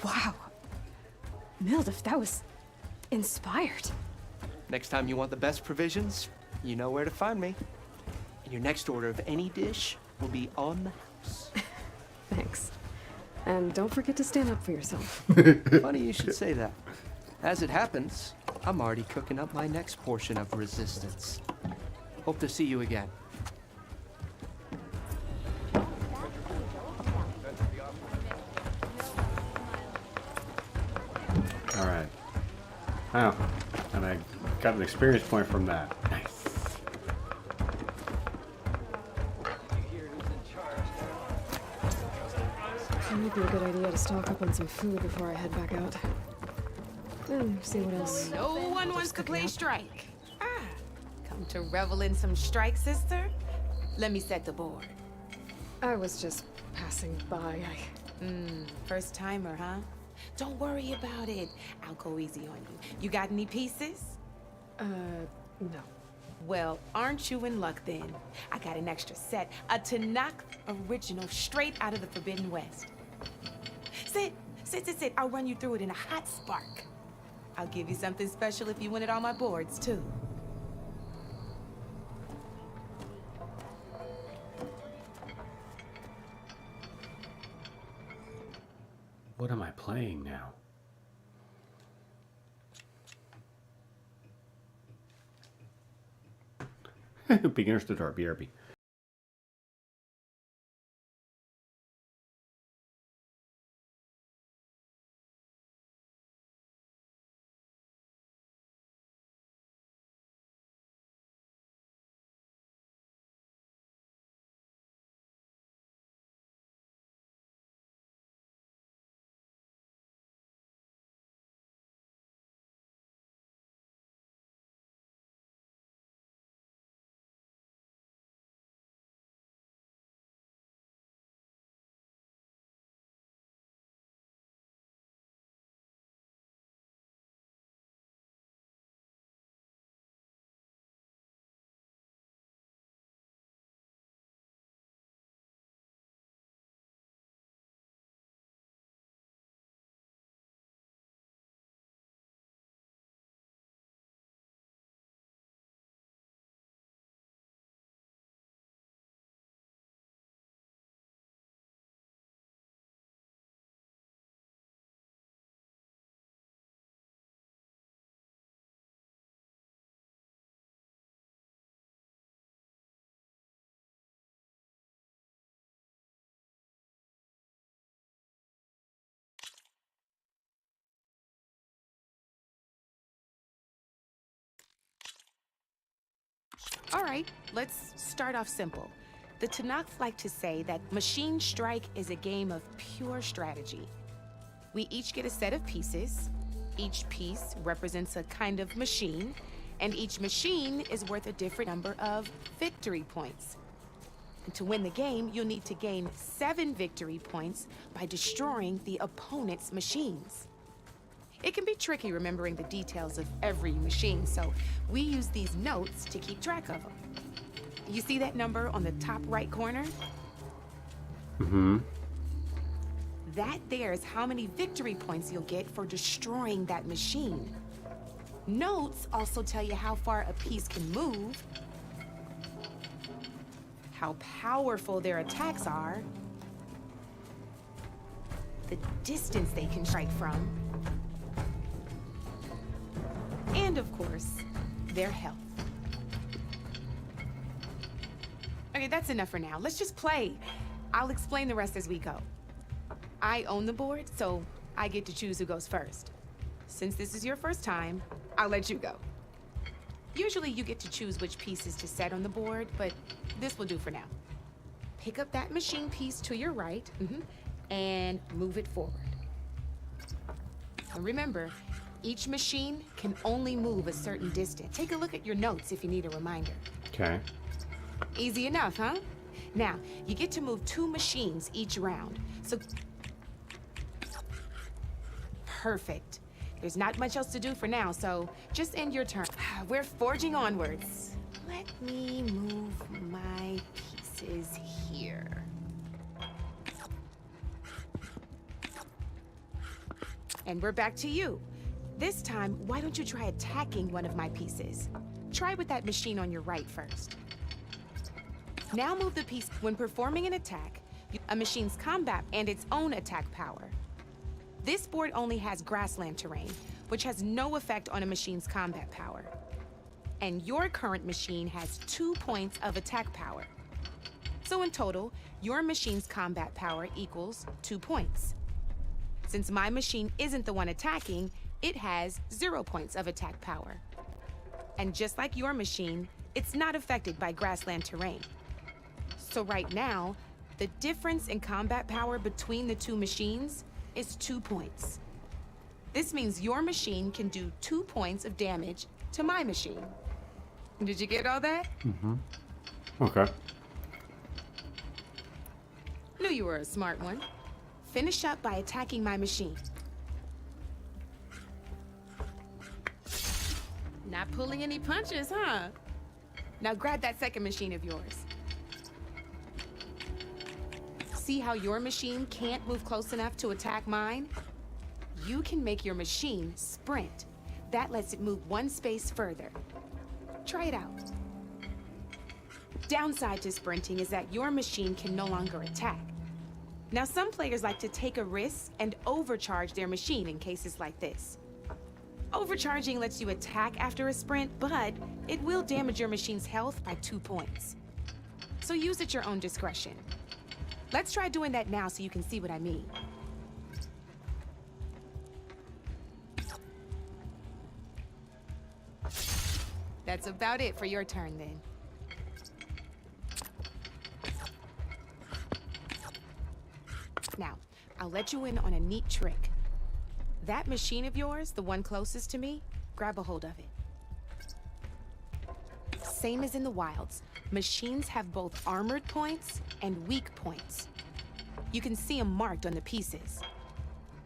Wow. Mildif, that was inspired. Next time you want the best provisions, you know where to find me. And your next order of any dish will be on the house. Thanks. And don't forget to stand up for yourself. Funny you should say that. As it happens, I'm already cooking up my next portion of resistance. Hope to see you again. All right. Oh, and I got an experience point from that. Nice. It might be a good idea to stock up on some food before I head back out. And see what else. No one wants to play strike. Ah, come to revel in some strike, sister? Let me set the board. I was just passing by. First timer, huh? Don't worry about it. I'll go easy on you. You got any pieces? No. Well, aren't you in luck then? I got an extra set, a Tanakh original straight out of the Forbidden West. Sit. I'll run you through it in a hot spark. I'll give you something special if you win it on my boards, too. What am I playing now? Beginner's tutorial, BRB. All right, let's start off simple. The Tanakh like to say that Machine Strike is a game of pure strategy. We each get a set of pieces. Each piece represents a kind of machine, and each machine is worth a different number of victory points. And to win the game, you'll need to gain 7 victory points by destroying the opponent's machines. It can be tricky remembering the details of every machine, so we use these notes to keep track of them. You see that number on the top right corner? That there is how many victory points you'll get for destroying that machine. Notes also tell you how far a piece can move, how powerful their attacks are, the distance they can strike from, and of course, their health. Okay, that's enough for now. Let's just play. I'll explain the rest as we go. I own the board, so I get to choose who goes first. Since this is your first time, I'll let you go. Usually you get to choose which pieces to set on the board, but this will do for now. Pick up that machine piece to your right, and move it forward. And remember, each machine can only move a certain distance. Take a look at your notes if you need a reminder. Okay. Easy enough, huh? Now, you get to move 2 machines each round, so... Perfect. There's not much else to do for now, so just end your turn. We're forging onwards. Let me move my pieces here. And we're back to you. This time, why don't you try attacking one of my pieces? Try with that machine on your right first. Now move the piece. When performing an attack, a machine's combat and its own attack power. This board only has grassland terrain, which has no effect on a machine's combat power. And your current machine has 2 points of attack power. So in total, your machine's combat power equals 2 points. Since my machine isn't the one attacking, it has 0 points of attack power. And just like your machine, it's not affected by grassland terrain. So right now, the difference in combat power between the 2 machines is 2 points. This means your machine can do 2 points of damage to my machine. Did you get all that? Okay. Knew you were a smart one. Finish up by attacking my machine. Not pulling any punches, huh? Now grab that second machine of yours. See how your machine can't move close enough to attack mine? You can make your machine sprint. That lets it move one space further. Try it out. Downside to sprinting is that your machine can no longer attack. Now, some players like to take a risk and overcharge their machine in cases like this. Overcharging lets you attack after a sprint, but it will damage your machine's health by 2 points. So use at your own discretion. Let's try doing that now so you can see what I mean. That's about it for your turn, then. Now, I'll let you in on a neat trick. That machine of yours, the one closest to me, grab a hold of it. Same as in the wilds, machines have both armored points and weak points. You can see them marked on the pieces.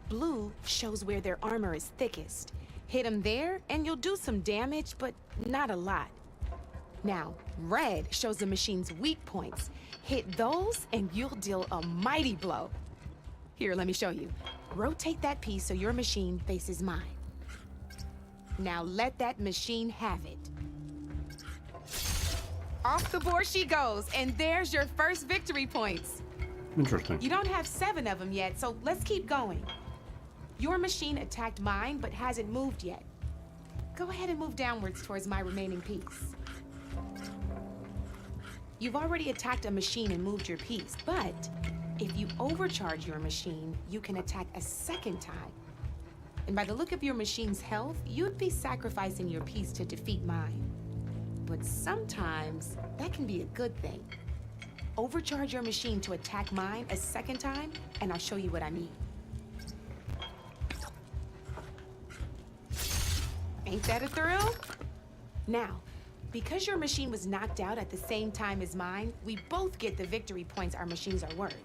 Blue shows where their armor is thickest. Hit them there, and you'll do some damage, but not a lot. Now, red shows the machine's weak points. Hit those, and you'll deal a mighty blow. Here, let me show you. Rotate that piece so your machine faces mine. Now let that machine have it. Off the board she goes, and there's your first victory points. Interesting. You don't have 7 of them yet, so let's keep going. Your machine attacked mine, but hasn't moved yet. Go ahead and move downwards towards my remaining piece. You've already attacked a machine and moved your piece, but if you overcharge your machine, you can attack a second time. And by the look of your machine's health, you'd be sacrificing your piece to defeat mine. But sometimes, that can be a good thing. Overcharge your machine to attack mine a second time, and I'll show you what I mean. Ain't that a thrill? Now, because your machine was knocked out at the same time as mine, we both get the victory points our machines are worth.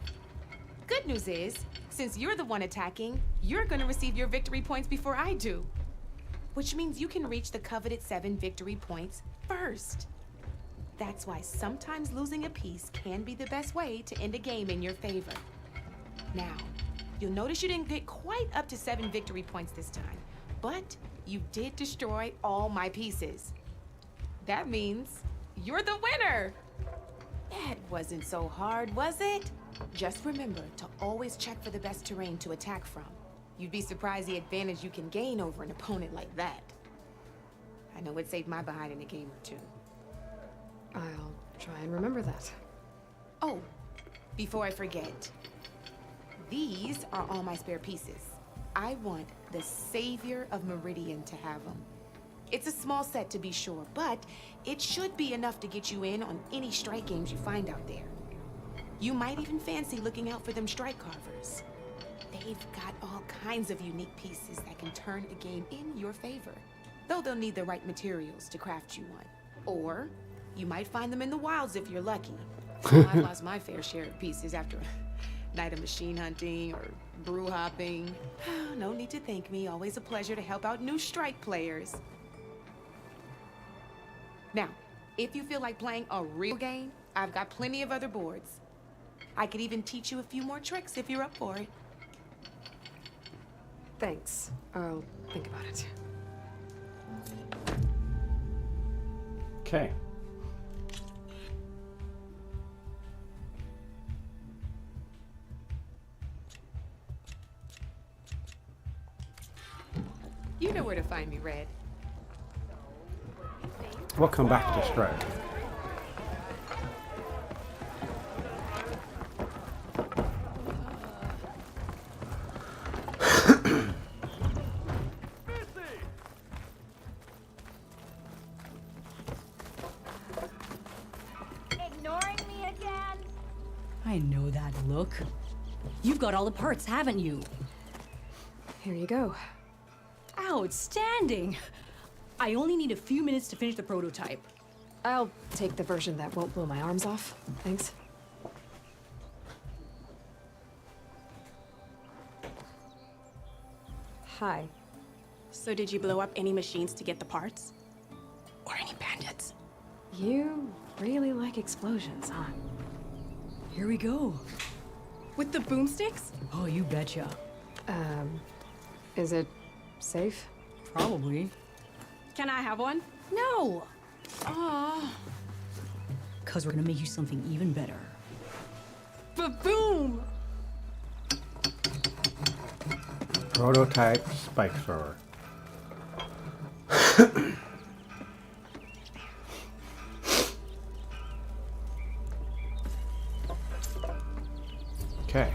Good news is, since you're the one attacking, you're gonna receive your victory points before I do. Which means you can reach the coveted 7 victory points first. That's why sometimes losing a piece can be the best way to end a game in your favor. Now, you'll notice you didn't get quite up to 7 victory points this time, but you did destroy all my pieces. That means you're the winner! That wasn't so hard, was it? Just remember to always check for the best terrain to attack from. You'd be surprised the advantage you can gain over an opponent like that. I know it saved my behind in a game or 2. I'll try and remember that. Oh, before I forget, these are all my spare pieces. I want the Savior of Meridian to have them. It's a small set to be sure, but it should be enough to get you in on any strike games you find out there. You might even fancy looking out for them strike carvers. They've got all kinds of unique pieces that can turn a game in your favor, though they'll need the right materials to craft you one. Or you might find them in the wilds if you're lucky. I've lost my fair share of pieces after a night of machine hunting or brew hopping. No need to thank me. Always a pleasure to help out new strike players. Now, if you feel like playing a real game, I've got plenty of other boards. I could even teach you a few more tricks if you're up for it. Thanks. I'll think about it. Okay. You know where to find me, Red. Welcome back to Strike. Ignoring me again? I know that look. You've got all the parts, haven't you? Here you go. Outstanding! I only need a few minutes to finish the prototype. I'll take the version that won't blow my arms off. Thanks. Hi. So did you blow up any machines to get the parts? Or any bandits? You really like explosions, huh? Here we go. With the boomsticks? Oh, you betcha. Is it safe? Probably. Can I have one? No. Aw. Cause we're gonna make you something even better. Ba-boom! Prototype spike thrower. Okay.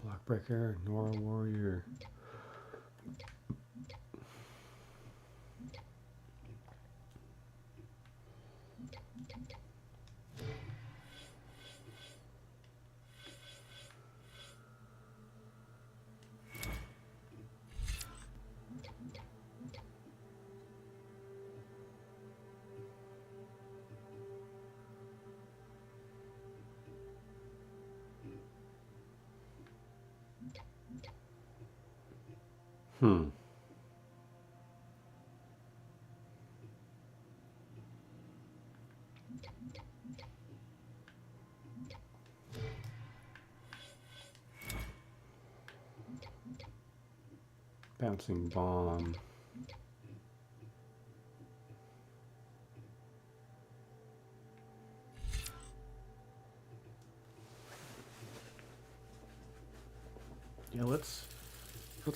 Blockbreaker, Nora Warrior. Hmm. Bouncing bomb. Yeah, let's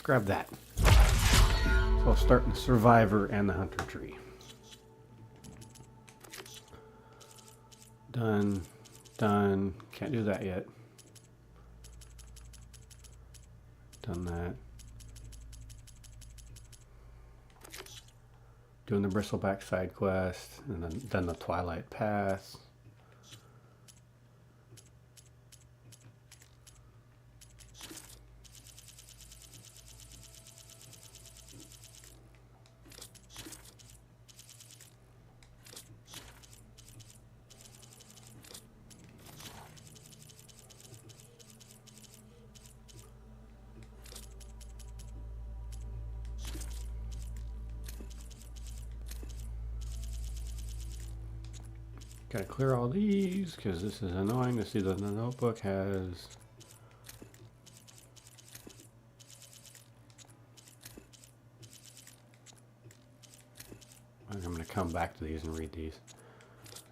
grab that. So I'll start in the Survivor and the Hunter tree. Done. Done. Can't do that yet. Done that. Doing the Bristleback side quest, and then done the Twilight Pass. Gotta clear all these because this is annoying to see that the notebook has. I'm gonna come back to these and read these.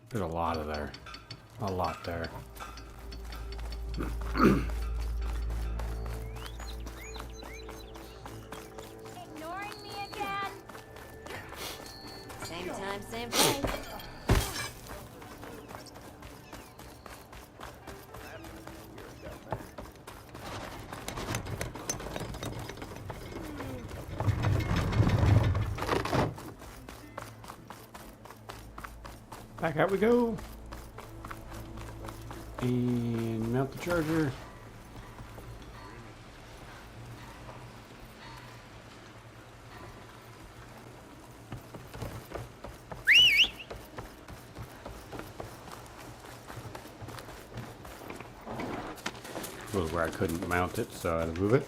There's a lot of there. A lot there. Ignoring me again? Same time, same place. Back out we go. And mount the charger. Was where I couldn't mount it, so I had to move it.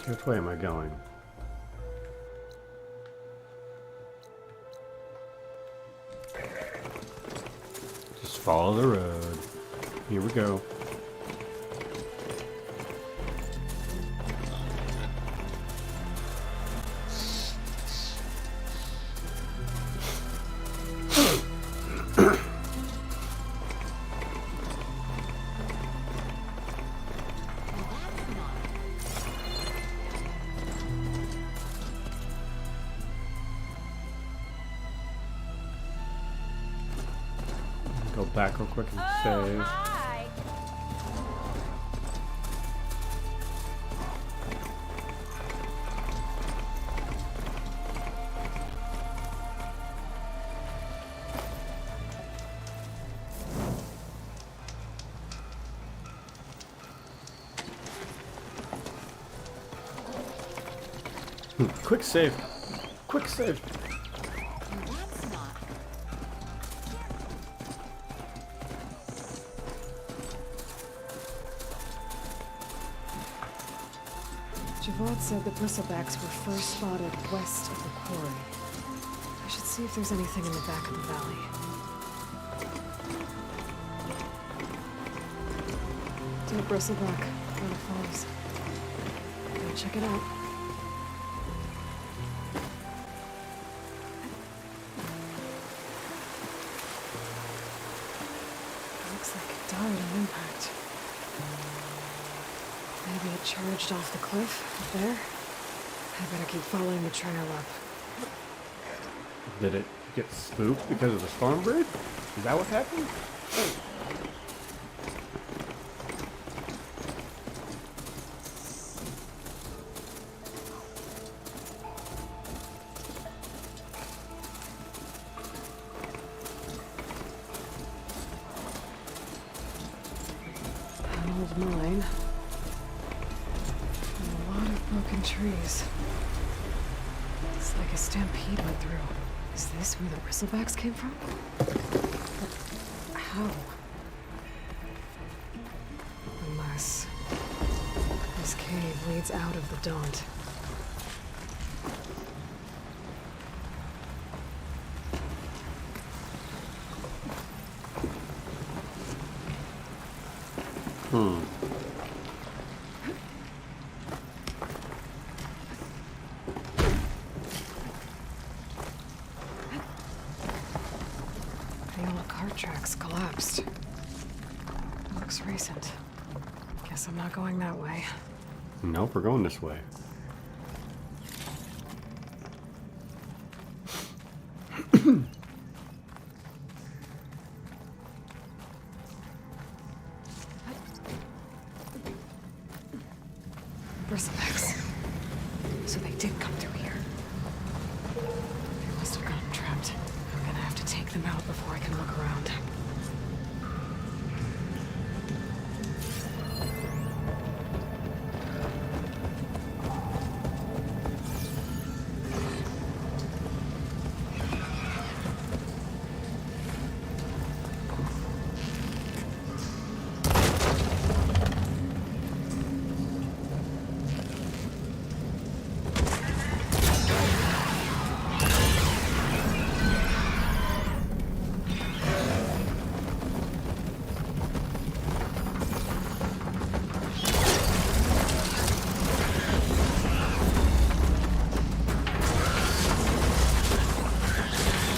Which way am I going? Just follow the road. Here we go. Go back real quick and save. Hi. Quick save. Quick save. Javad said the bristlebacks were first spotted west of the quarry. I should see if there's anything in the back of the valley. To a bristleback, Water Falls. Go check it out. Looks like it died on impact. Maybe it charged off the cliff up there. I better keep following the trail up. Did it get spooked because of the storm bridge? Is that what happened? An old mine. And a lot of broken trees. It's like a stampede went through. Is this where the bristlebacks came from? But how? Unless this cave leads out of the Daunt. The old cart tracks collapsed. Looks recent. Guess I'm not going that way. Nope, we're going this way. Bristlebacks. So they did come through here. They must have gotten trapped. I'm gonna have to take them out before I can look around.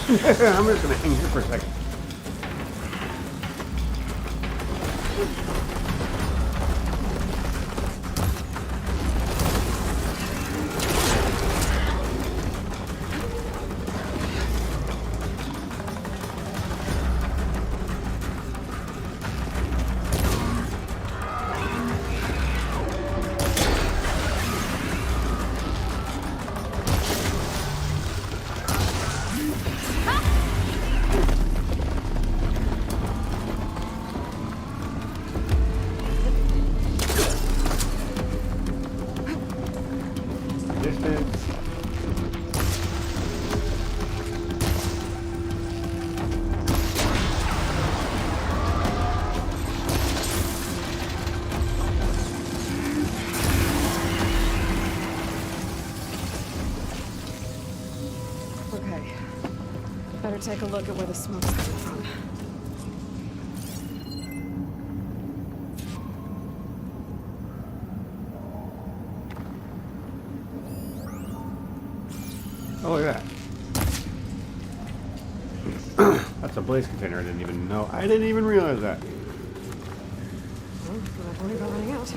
I'm just gonna hang here for a second. Okay. Better take a look at where the smoke's coming from. Oh, look at that. That's a blaze container. I didn't even know. I didn't even realize that. Well, not worry about running out.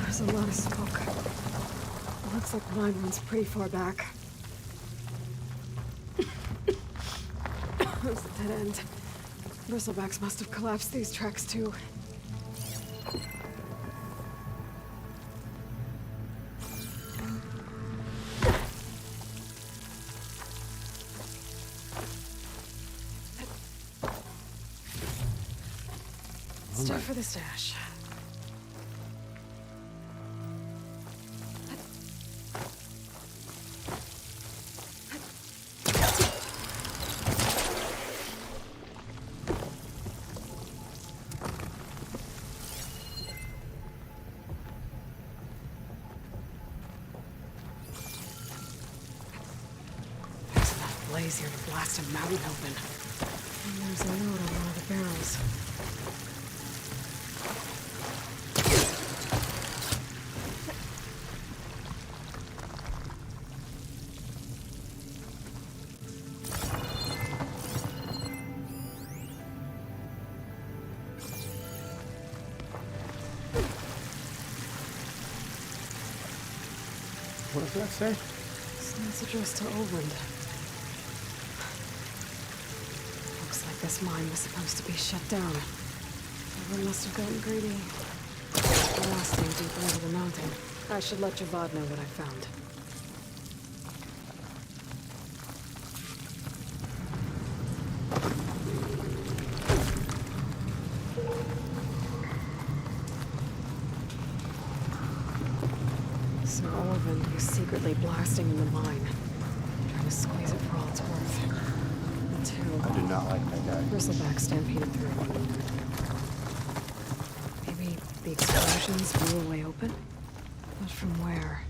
There's a lot of smoke. It looks like the mine runs pretty far back. There's a dead end. Bristlebacks must have collapsed these tracks too. Stay for the stash. There's enough blaze here to blast a mountain open. And there's a note on one of the barrels. What does that say? This note's addressed to Oland. Looks like this mine was supposed to be shut down. Someone must have gotten greedy. Blasting deeper into the mountain. I should let Javad know what I found. So Oland was secretly blasting in the mine, trying to squeeze it for all it's worth. Until I do not like that guy. Bristleback stampeded through. Maybe the explosions blew a way open? But from where?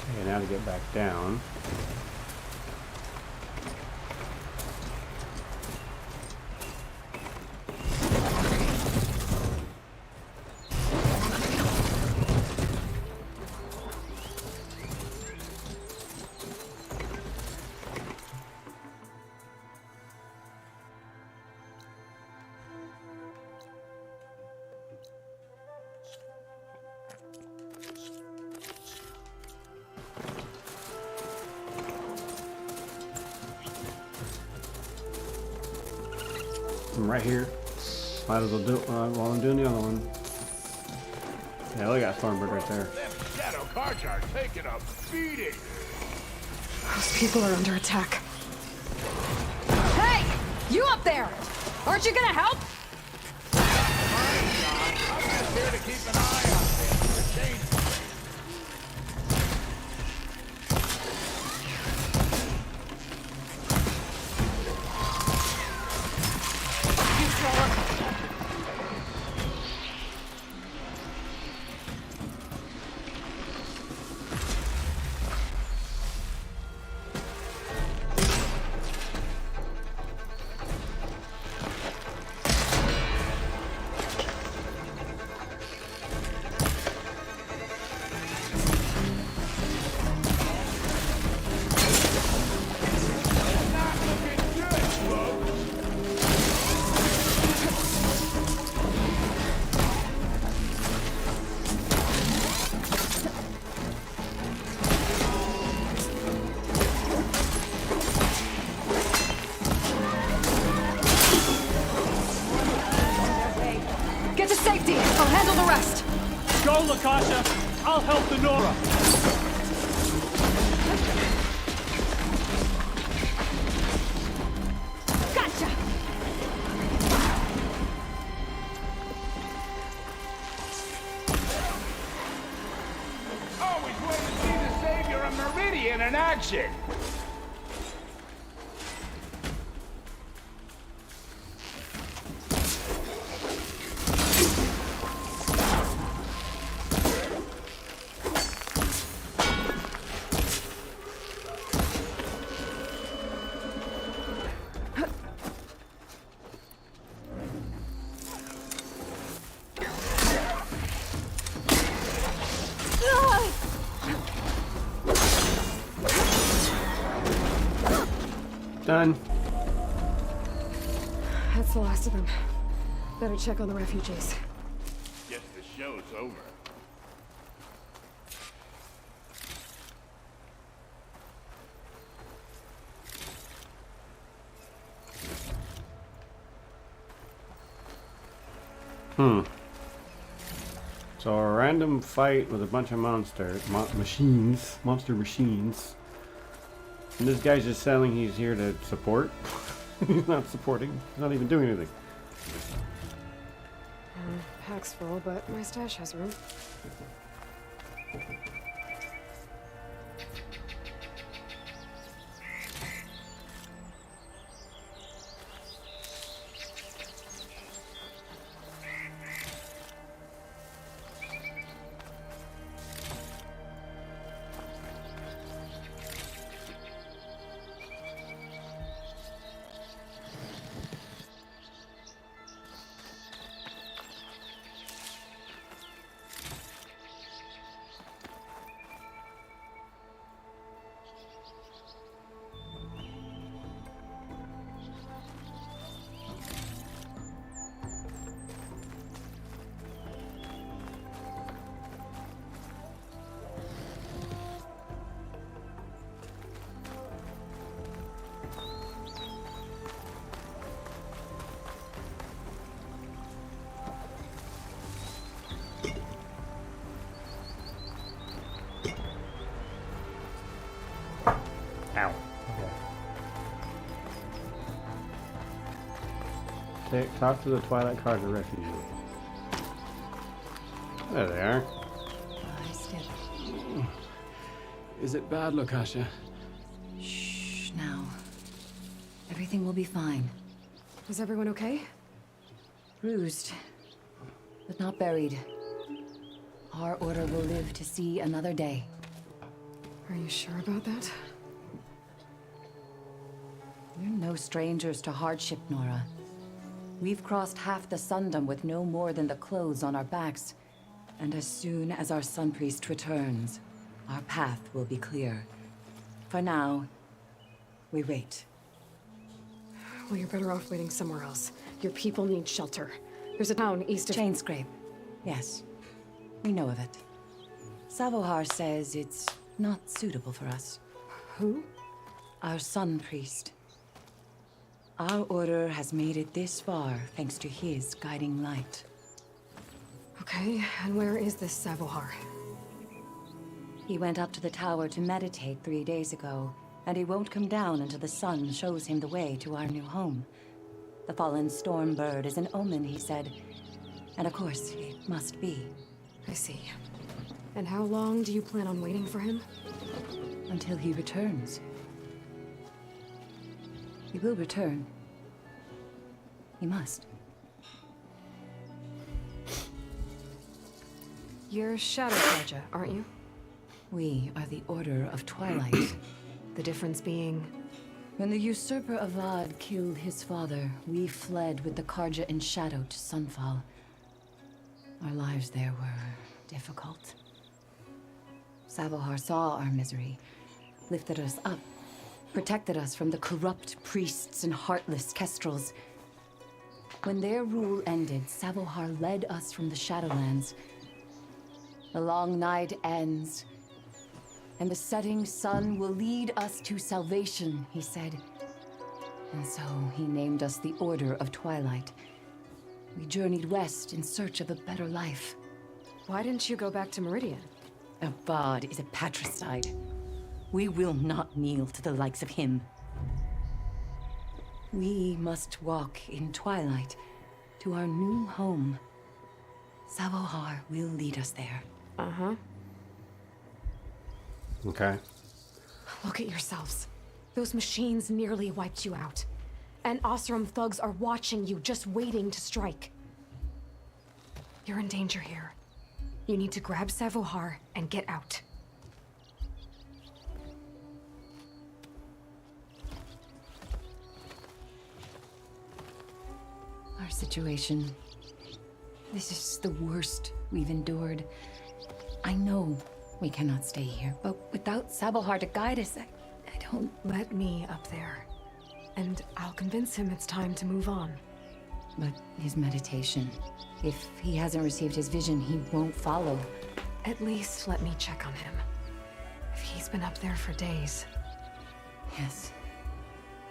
Okay, now to get back down. I'm right here. Might as well do it while I'm doing the other one. Yeah, look at that Stormbird right there. Shadow cards are taking a beating. Those people are under attack. Hey! You up there! Aren't you gonna help? I'm just here to keep an eye on things. Change. Go, Lakasha! I'll help the Nora! Gotcha! Always wanted to see the savior of Meridian in action! Done. That's the last of them. Better check on the refugees. Guess the show's over. So a random fight with a bunch of monster machines. And this guy's just selling he's here to support. He's not supporting. He's not even doing anything. Pack's full, but my stash has room. Ow. Okay. Talk to the Twilight Carja refugee. There they are. Is it bad, Lakasha? Shh, now. Everything will be fine. Is everyone okay? Bruised, but not buried. Our order will live to see another day. Are you sure about that? We're no strangers to hardship, Nora. We've crossed half the Sundom with no more than the clothes on our backs. And as soon as our Sun Priest returns, our path will be clear. For now, we wait. Well, you're better off waiting somewhere else. Your people need shelter. There's a town east of... Chainscrape. Yes. We know of it. Savohar says it's not suitable for us. Who? Our Sun Priest. Our order has made it this far thanks to his guiding light. Okay, and where is this Savohar? He went up to the tower to meditate 3 days ago, and he won't come down until the sun shows him the way to our new home. The fallen storm bird is an omen, he said. And of course, it must be. I see. And how long do you plan on waiting for him? Until he returns. He will return. He must. You're Shadow Carja, aren't you? We are the Order of Twilight. The difference being... When the usurper Avad killed his father, we fled with the Carja in shadow to Sunfall. Our lives there were difficult. Savohar saw our misery, lifted us up, protected us from the corrupt priests and heartless kestrels. When their rule ended, Savohar led us from the Shadowlands. The long night ends, and the setting sun will lead us to salvation, he said. And so he named us the Order of Twilight. We journeyed west in search of a better life. Why didn't you go back to Meridian? A bard is a patricide. We will not kneel to the likes of him. We must walk in twilight to our new home. Savohar will lead us there. Uh-huh. Okay. Look at yourselves. Those machines nearly wiped you out. And Osram thugs are watching you, just waiting to strike. You're in danger here. You need to grab Savohar and get out. Our situation. This is the worst we've endured. I know we cannot stay here, but without Savohar to guide us, I don't... Let me up there. And I'll convince him it's time to move on. But his meditation... If he hasn't received his vision, he won't follow. At least let me check on him. If he's been up there for days. Yes.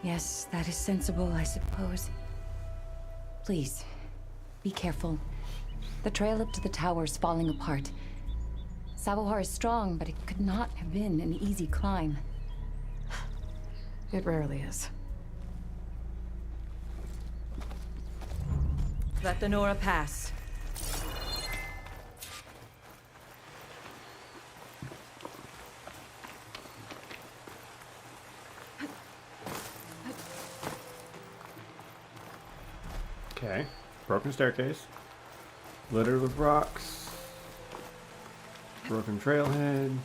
Yes, that is sensible, I suppose. Please, be careful. The trail up to the tower is falling apart. Savohar is strong, but it could not have been an easy climb. It rarely is. Let the Nora pass. Okay. Broken staircase. Littered with rocks. Broken trailhead.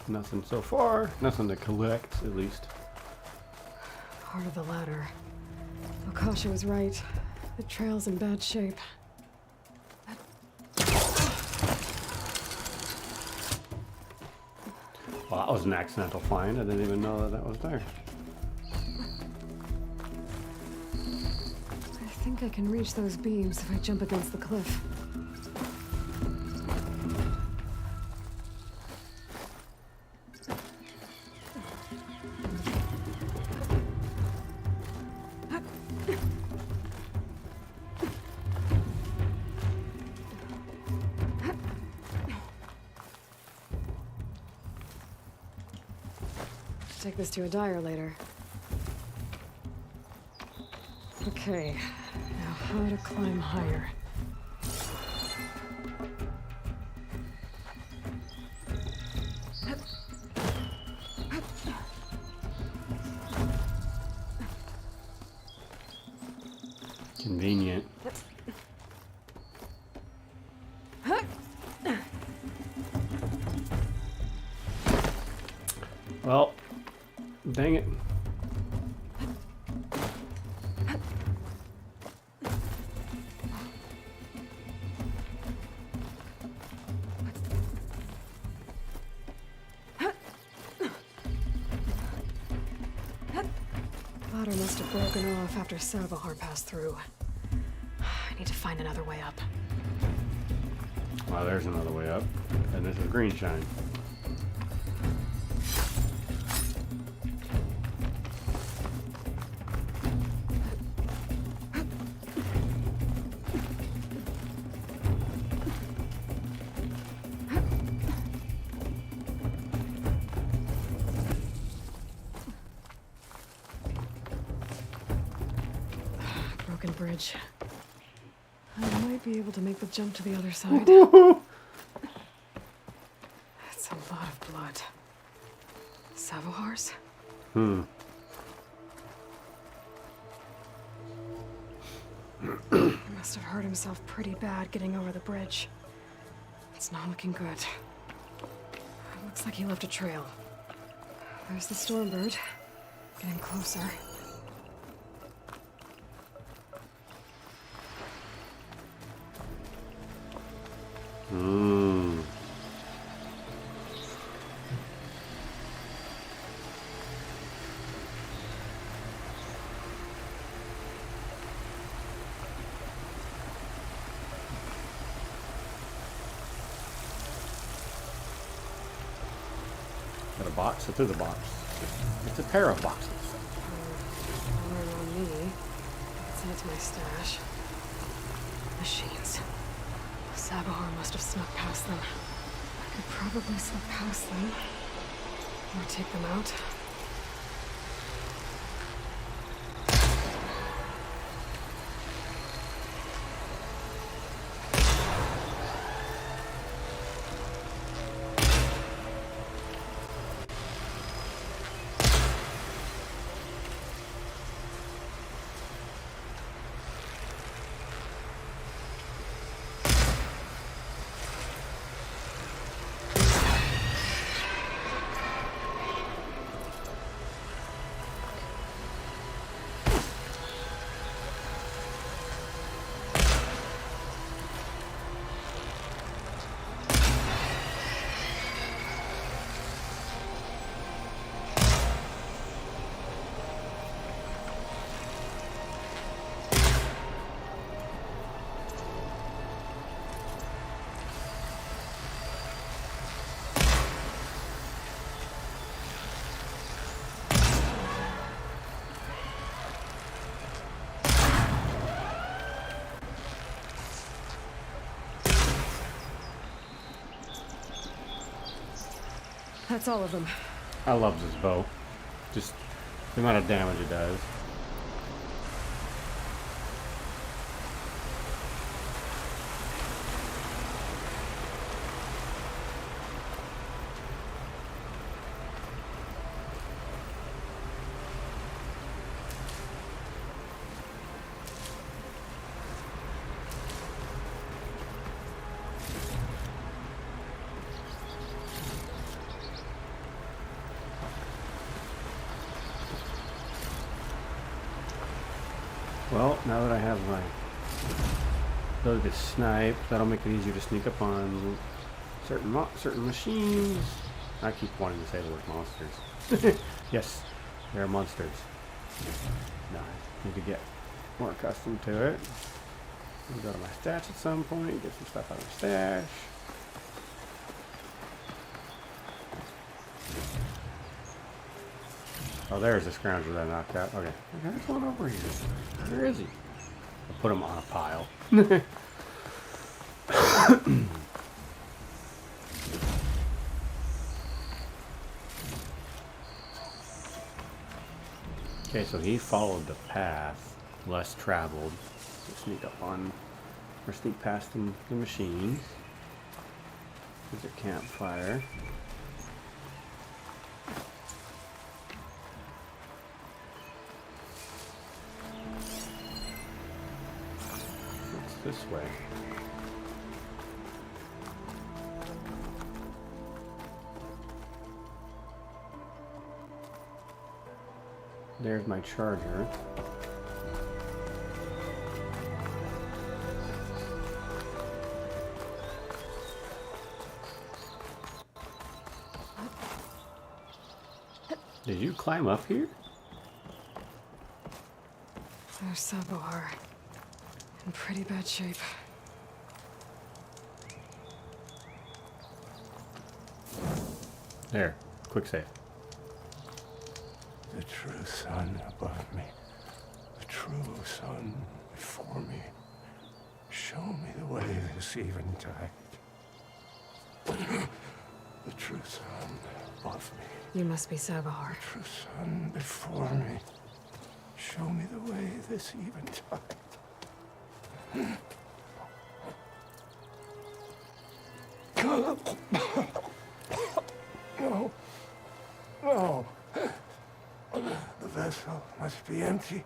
Nothing so far. Nothing to collect, at least. Part of the ladder. Okasha was right. The trail's in bad shape. Well, that was an accidental find. I didn't even know that that was there. I think I can reach those beams if I jump against the cliff. Take this to a dyer later. Okay, now how to climb higher. Convenient. Well, dang it. Ladder must have broken off after Savohar passed through. I need to find another way up. Well, there's another way up. And this is green shine. Broken bridge. I might be able to make the jump to the other side. That's a lot of blood. Savohar's? He must have hurt himself pretty bad getting over the bridge. It's not looking good. It looks like he left a trail. There's the Stormbird. Getting closer. Got a box? It is a box. It's a pair of boxes. Iron on me. Send it to my stash. Machines. Sabahar must have snuck past them. I could probably slip past them. Or take them out. That's all of them. I love this bow. Just the amount of damage it does. Well, now that I have my ability to snipe, that'll make it easier to sneak up on certain machines. I keep wanting to say the word monsters. Yes, they're monsters. No, I need to get more accustomed to it. I'll go to my stash at some point, get some stuff out of my stash. Oh, there's the scrounger that I knocked out. Okay. There's one over here. Where is he? I'll put him on a pile. Okay, so he followed the path less traveled to sneak up on, or sneak past the machines. There's a campfire. This way. There's my charger. Did you climb up here? There's Sabahar. In pretty bad shape. There. Quick save. The true sun above me. The true sun before me. Show me the way this eventide. The true sun above me. You must be Sabahar. The true sun before me. Show me the way this eventide. No. No. The vessel must be empty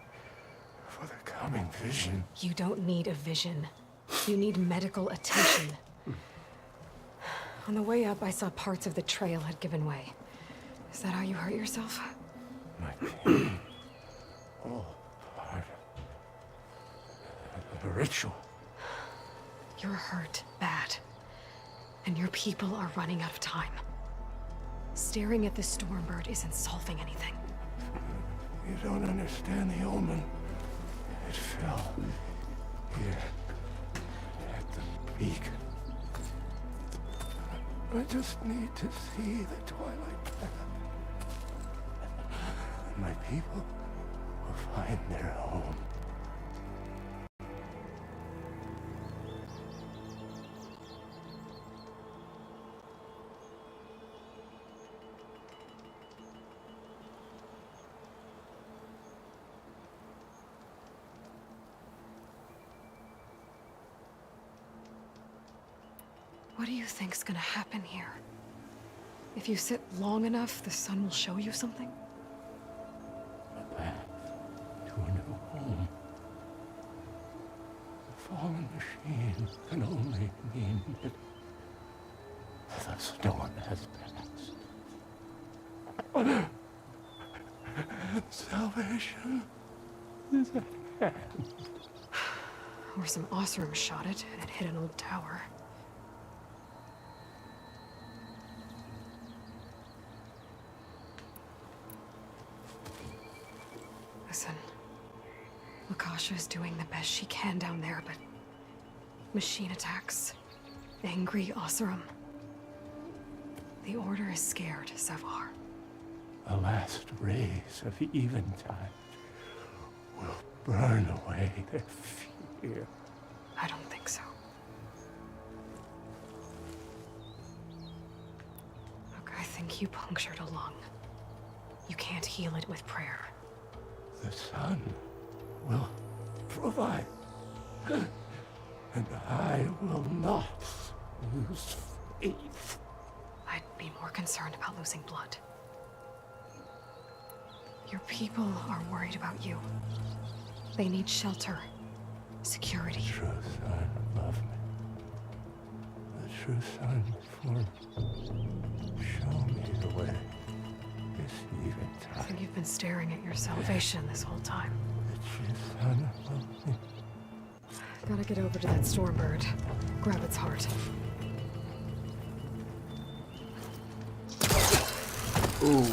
for the coming vision. You don't need a vision. You need medical attention. On the way up, I saw parts of the trail had given way. Is that how you hurt yourself? My pain. All part of the ritual. You're hurt bad. And your people are running out of time. Staring at the Stormbird isn't solving anything. You don't understand the omen. It fell here at the beacon. I just need to see the twilight path. people will find their home. What do you think's gonna happen here? If you sit long enough, the sun will show you something? A path to a new home. The fallen machine can only mean that the storm has passed. Salvation is at hand. Or some Osram shot it, and it hit an old tower. Listen, Lakasha is doing the best she can down there, but machine attacks, angry Osram. The Order is scared, Savar. The last rays of eventide will burn away their fear. I don't think so. Look, I think you punctured a lung. You can't heal it with prayer. The sun will provide, and I will not lose faith. I'd be more concerned about losing blood. Your people are worried about you. They need shelter, security. The true sun above me. The true sun before me. Show me the way. This eventide. I think you've been staring at your salvation this whole time. The true sun above me. Gotta get over to that Stormbird. Grab its heart. Ooh.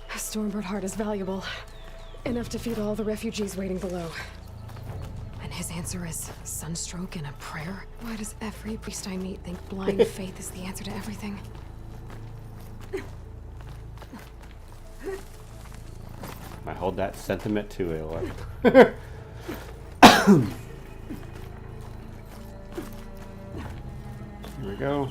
A Stormbird heart is valuable. Enough to feed all the refugees waiting below. And his answer is sunstroke and a prayer? Why does every priest I meet think blind faith is the answer to everything? I hold that sentiment too, Ayla. Here we go.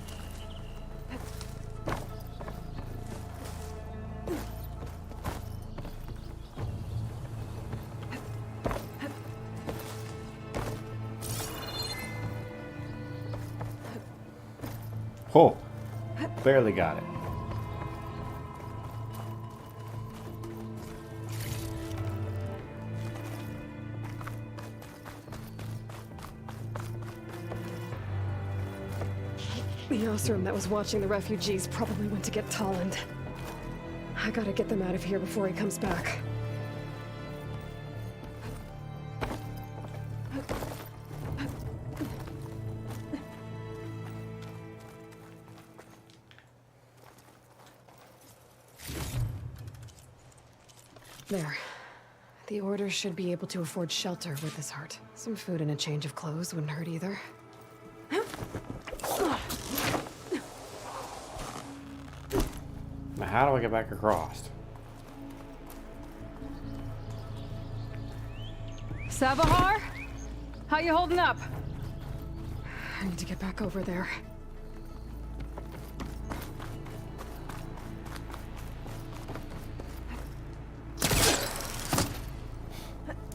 Oh, barely got it. The Osram that was watching the refugees probably went to get Tolland. I gotta get them out of here before he comes back. There. The Order should be able to afford shelter with this heart. Some food and a change of clothes wouldn't hurt either. Now, how do I get back across? Savahar? How you holding up? I need to get back over there.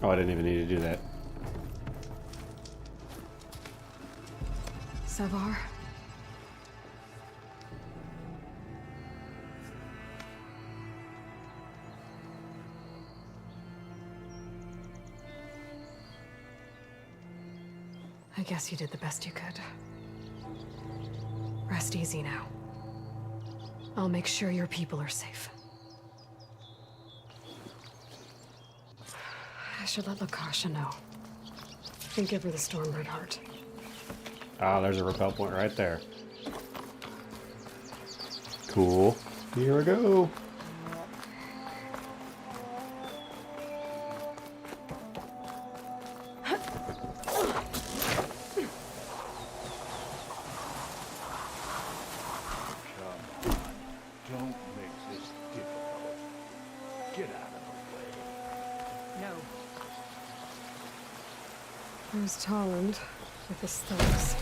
Oh, I didn't even need to do that. Savar? I guess you did the best you could. Rest easy now. I'll make sure your people are safe. I should let Lakasha know. And give her the Stormbird heart. Ah, there's a rappel point right there. Cool. Here we go. goes Tolland with his thugs.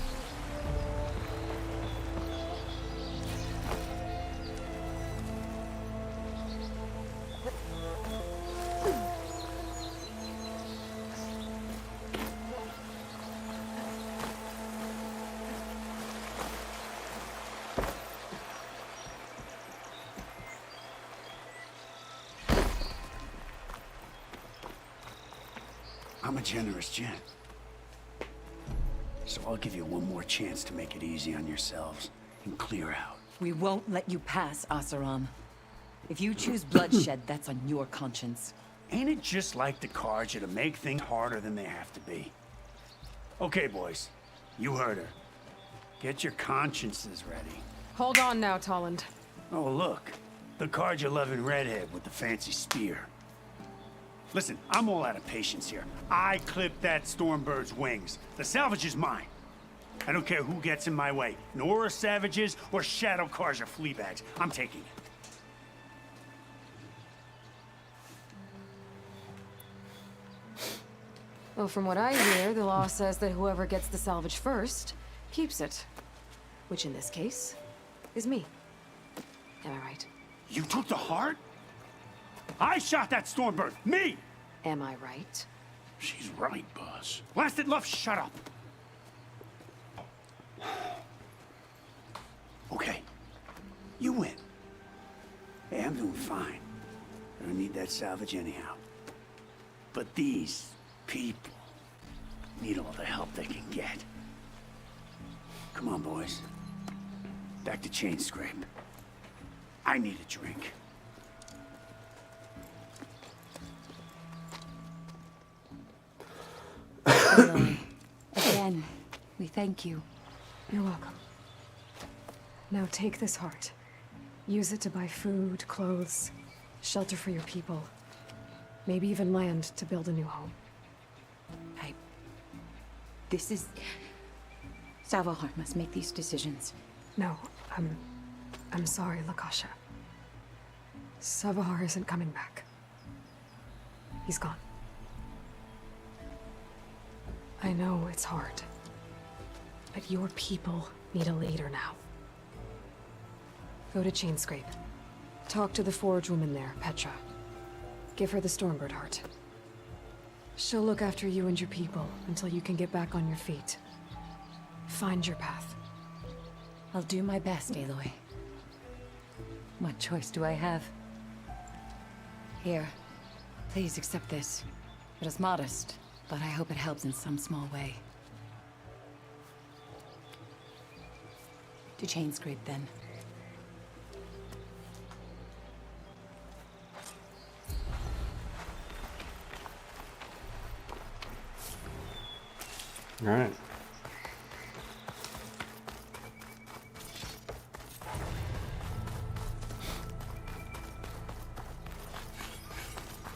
I'm a generous gent. So I'll give you one more chance to make it easy on yourselves and clear out. We won't let you pass, Asaram. If you choose bloodshed, that's on your conscience. Ain't it just like the Carja to make things harder than they have to be? Okay, boys. You heard her. Get your consciences ready. Hold on now, Tolland. Oh, look. The Carja-loving redhead with the fancy spear. Listen, I'm all out of patience here. I clipped that Stormbird's wings. The salvage is mine. I don't care who gets in my way. Nora savages or shadow cars or flea bags. I'm taking it. Well, from what I hear, the law says that whoever gets the salvage first keeps it. Which in this case is me. Am I right? You took the heart? I shot that Stormbird! Me! Am I right? She's right, boss. Blasted love, shut up! Okay. You win. Hey, I'm doing fine. I don't need that salvage anyhow. But these people need all the help they can get. Come on, boys. Back to Chain Scrape. I need a drink. Again, we thank you. You're welcome. Now take this heart. Use it to buy food, clothes, shelter for your people. Maybe even land to build a new home. This is... Savahar must make these decisions. No, I'm sorry, Lakasha. Savahar isn't coming back. He's gone. I know it's hard, but your people need a leader now. Go to Chainscrape. Talk to the forge woman there, Petra. Give her the Stormbird heart. She'll look after you and your people until you can get back on your feet. Find your path. I'll do my best, Aloy. What choice do I have? Here, please accept this. It is modest, but I hope it helps in some small way. To Chainscrape, then. All right.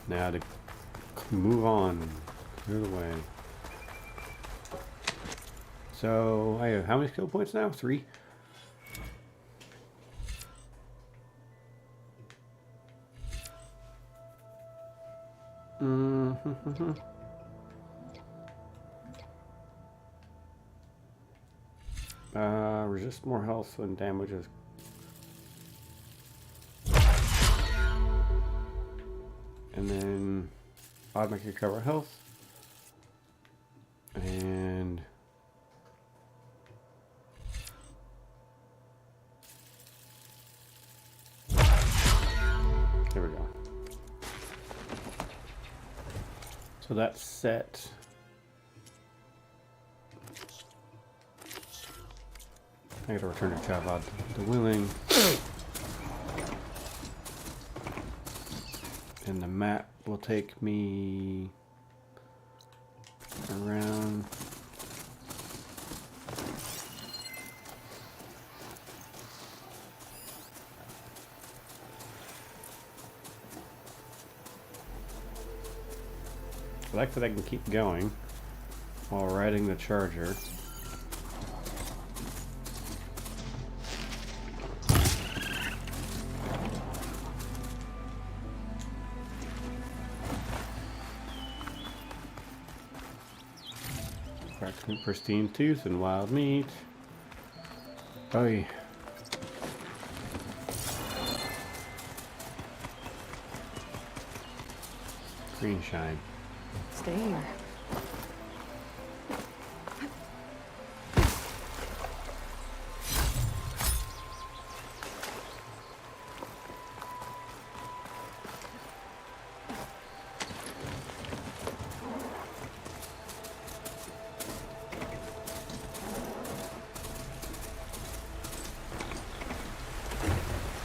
Now to move on, clear the way. So I have how many skill points now? 3. Mm-hmm. Resist more health when damage is. And then automatically recover health. And there we go. So that's set. I gotta return to Chavad the Willing. And the map will take me around. I like that I can keep going while riding the charger. got pristine tooth and wild meat. Oh yeah. Green shine. Stay here.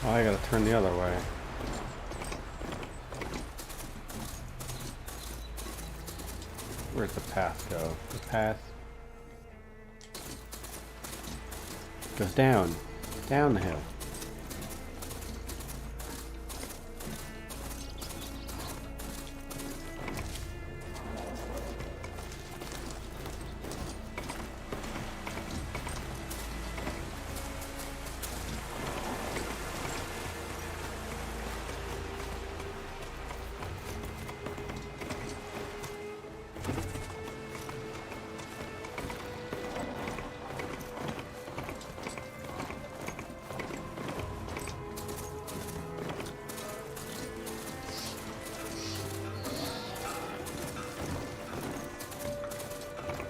Oh, I gotta turn the other way. Where'd the path go? The path goes down the hill.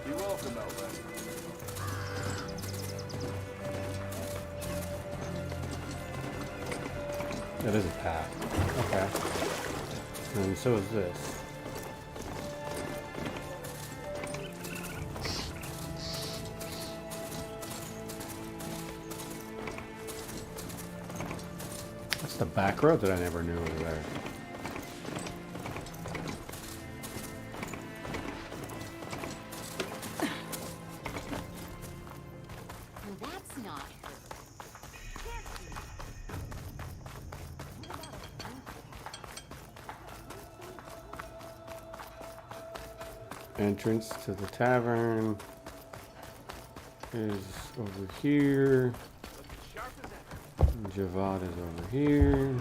You're welcome, Elvin. That is a path. Okay. And so is this. That's the back road that I never knew was there. That's not her. Entrance to the tavern is over here. Javad is over here.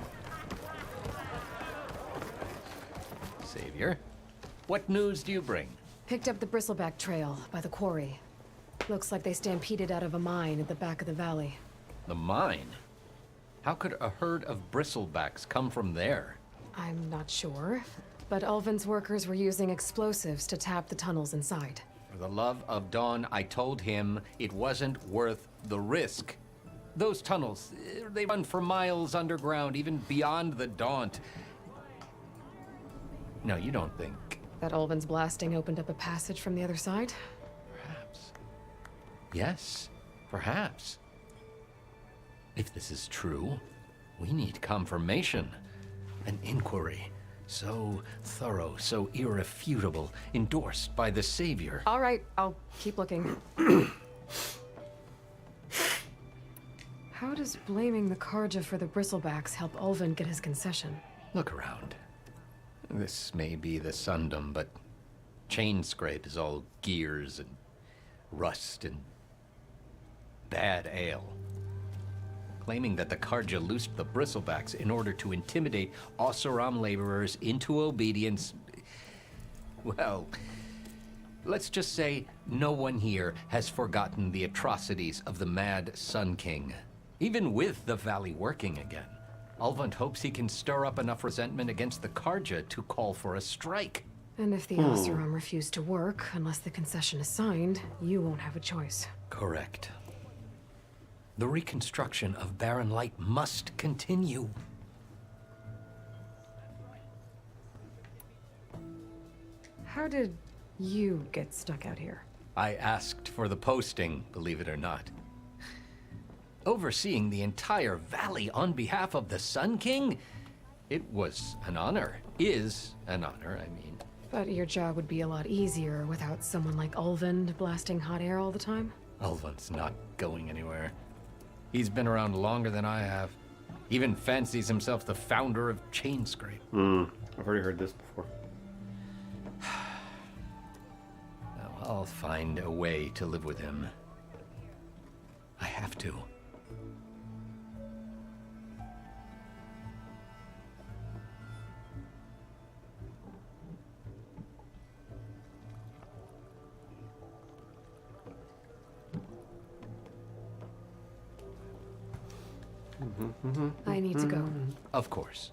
Savior, what news do you bring? Picked up the bristleback trail by the quarry. Looks like they stampeded out of a mine at the back of the valley. The mine? How could a herd of bristlebacks come from there? I'm not sure, but Ulvin's workers were using explosives to tap the tunnels inside. For the love of Dawn, I told him it wasn't worth the risk. Those tunnels, they run for miles underground, even beyond the Daunt. No, you don't think... That Ulvin's blasting opened up a passage from the other side? Perhaps. Yes, perhaps. If this is true, we need confirmation. An inquiry. So thorough, so irrefutable, endorsed by the Savior. All right, I'll keep looking. How does blaming the Karja for the bristlebacks help Ulvin get his concession? Look around. This may be the Sundom, but Chainscrape is all gears and rust and bad ale. Claiming that the Karja loosed the bristlebacks in order to intimidate Oseram laborers into obedience. Well, let's just say no one here has forgotten the atrocities of the Mad Sun King. Even with the valley working again, Ulvund hopes he can stir up enough resentment against the Karja to call for a strike. And if the Oseram refuse to work, unless the concession is signed, you won't have a choice. Correct. The reconstruction of Barren Light must continue. How did you get stuck out here? I asked for the posting, believe it or not. Overseeing the entire valley on behalf of the Sun King? It was an honor. Is an honor, I mean. But your job would be a lot easier without someone like Ulvund blasting hot air all the time? Ulvund's not going anywhere. He's been around longer than I have. Even fancies himself the founder of Chainscrape. I've already heard this before. Now, I'll find a way to live with him. I have to. I need to go. Of course.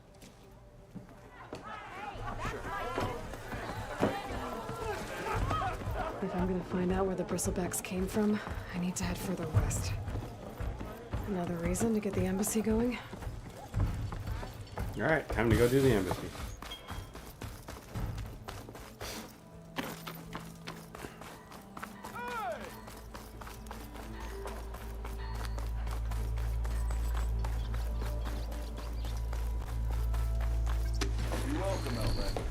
If I'm gonna find out where the bristlebacks came from, I need to head further west. Another reason to get the embassy going? Alright, time to go do the embassy. You're welcome, Outlander.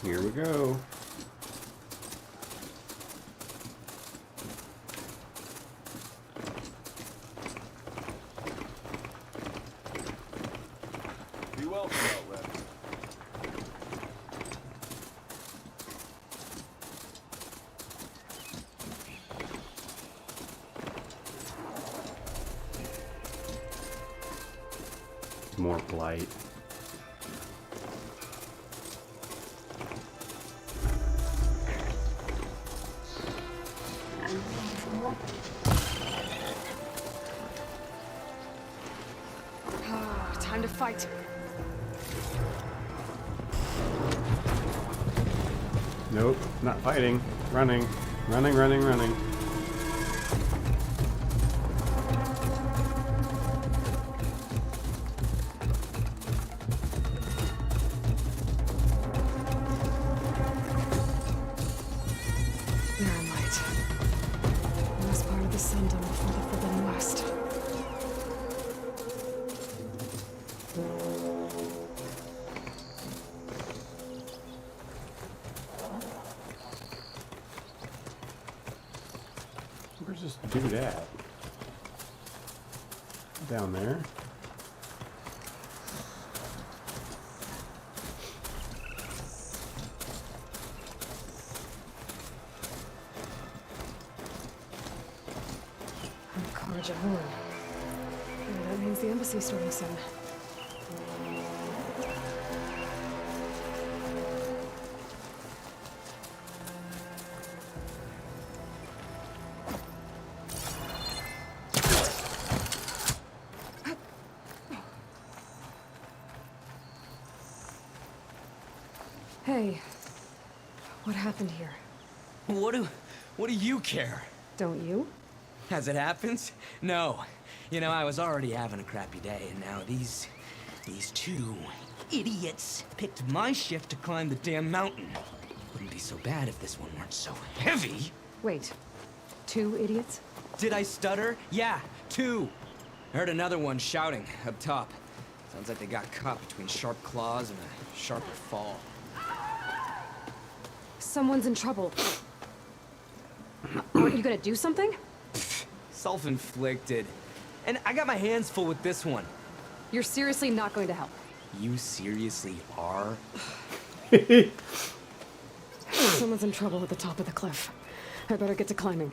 Here we go. Be welcome, Outlander. More blight. Time to fight. Nope, not fighting. Running. Running, running, running. Mirror light. Last part of the Sundom before the Forbidden West. Where's this dude at? Down there. Carjahor. That means the embassy's starting soon. Hey, what happened here? What do you care? Don't you? As it happens? No. You know, I was already having a crappy day, and now these two idiots picked my shift to climb the damn mountain. Wouldn't be so bad if this one weren't so heavy. Wait, 2 idiots? Did I stutter? Yeah, 2. I heard another one shouting up top. Sounds like they got caught between sharp claws and a sharper fall. Someone's in trouble. Aren't you gonna do something? Self-inflicted. And I got my hands full with this one. You're seriously not going to help. You seriously are? Someone's in trouble at the top of the cliff. I better get to climbing.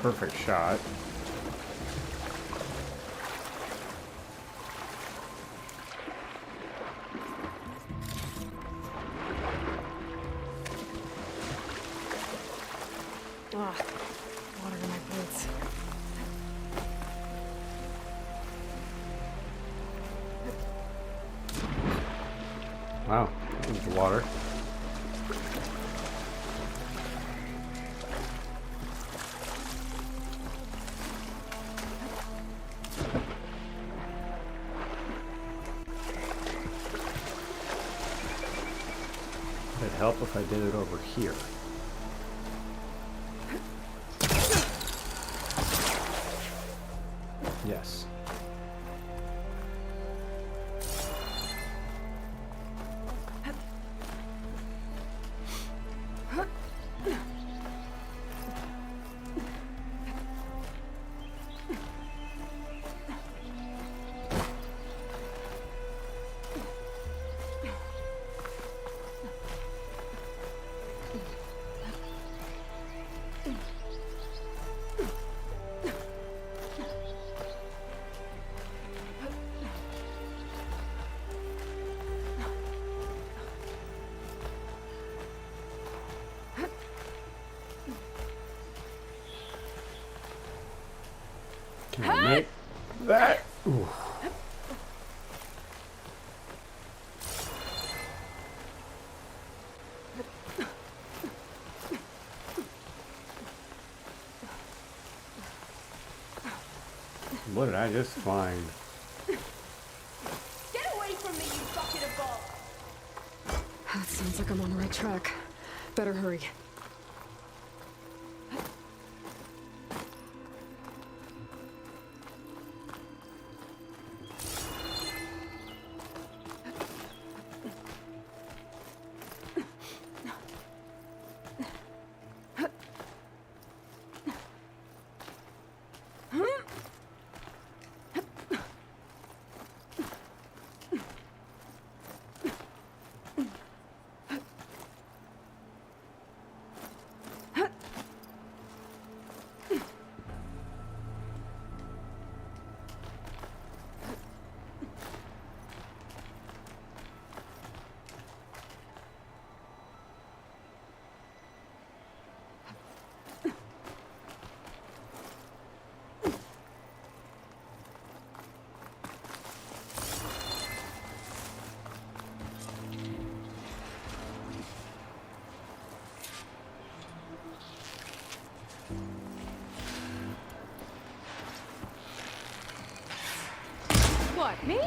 Perfect shot. Ah, water in my boots. Wow, there's the water. It'd help if I did it over here. Yes. Can I make that? Ooh. What did I just find? Get away from me, you bucket of balls! That sounds like I'm on the right track. Better hurry. What, me?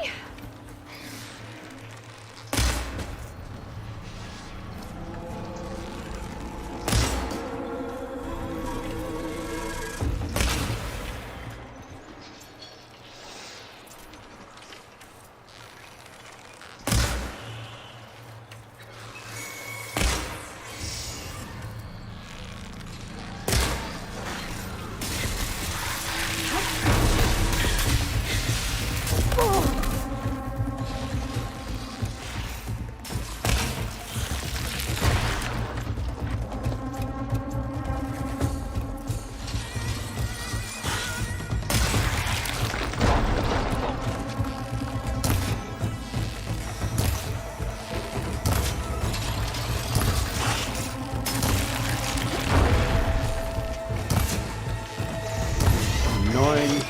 Annoying.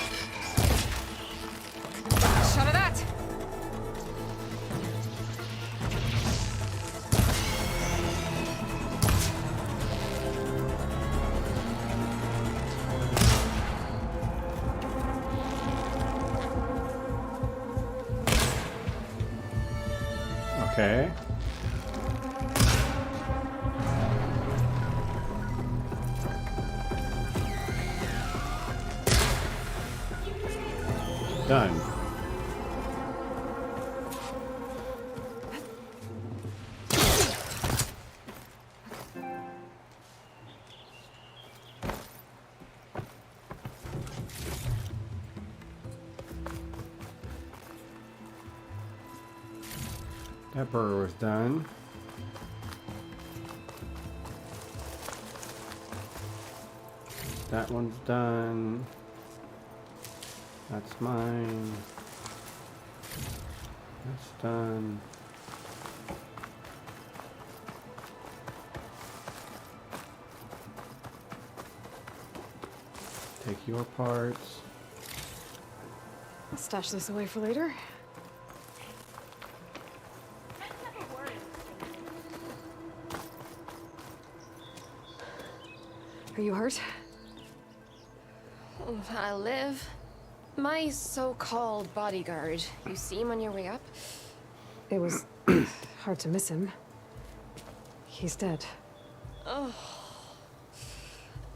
Shut of that! Okay. Done. That burger was done. That one's done. That's mine. That's done. Take your parts. I'll stash this away for later. Are you hurt? I'll live. My so-called bodyguard. You see him on your way up? It was hard to miss him. He's dead. Oh.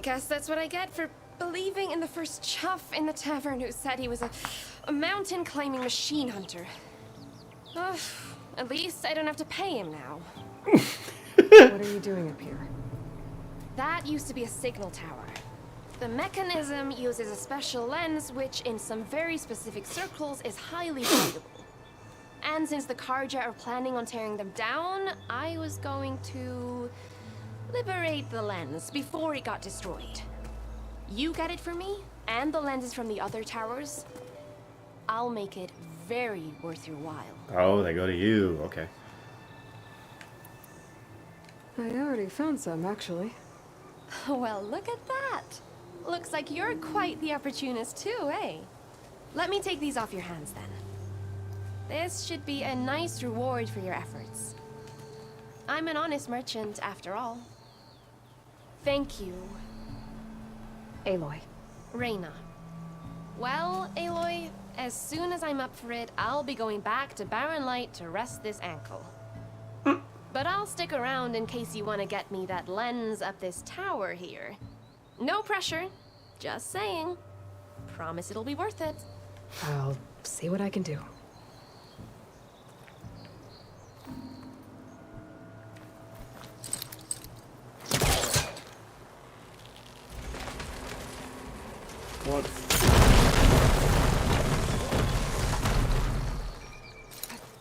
Guess that's what I get for believing in the first chuff in the tavern who said he was a mountain-climbing machine hunter. At least I don't have to pay him now. What are you doing up here? That used to be a signal tower. The mechanism uses a special lens which, in some very specific circles, is highly valuable. And since the Karja are planning on tearing them down, I was going to liberate the lens before it got destroyed. You get it for me, and the lenses from the other towers. I'll make it very worth your while. Oh, they go to you. Okay. I already found some, actually. Well, look at that. Looks like you're quite the opportunist too, eh? Let me take these off your hands then. This should be a nice reward for your efforts. I'm an honest merchant after all. Thank you. Aloy. Reyna. Well, Aloy, as soon as I'm up for it, I'll be going back to Barren Light to rest this ankle. But I'll stick around in case you want to get me that lens up this tower here. No pressure, just saying. Promise it'll be worth it. I'll see what I can do. What?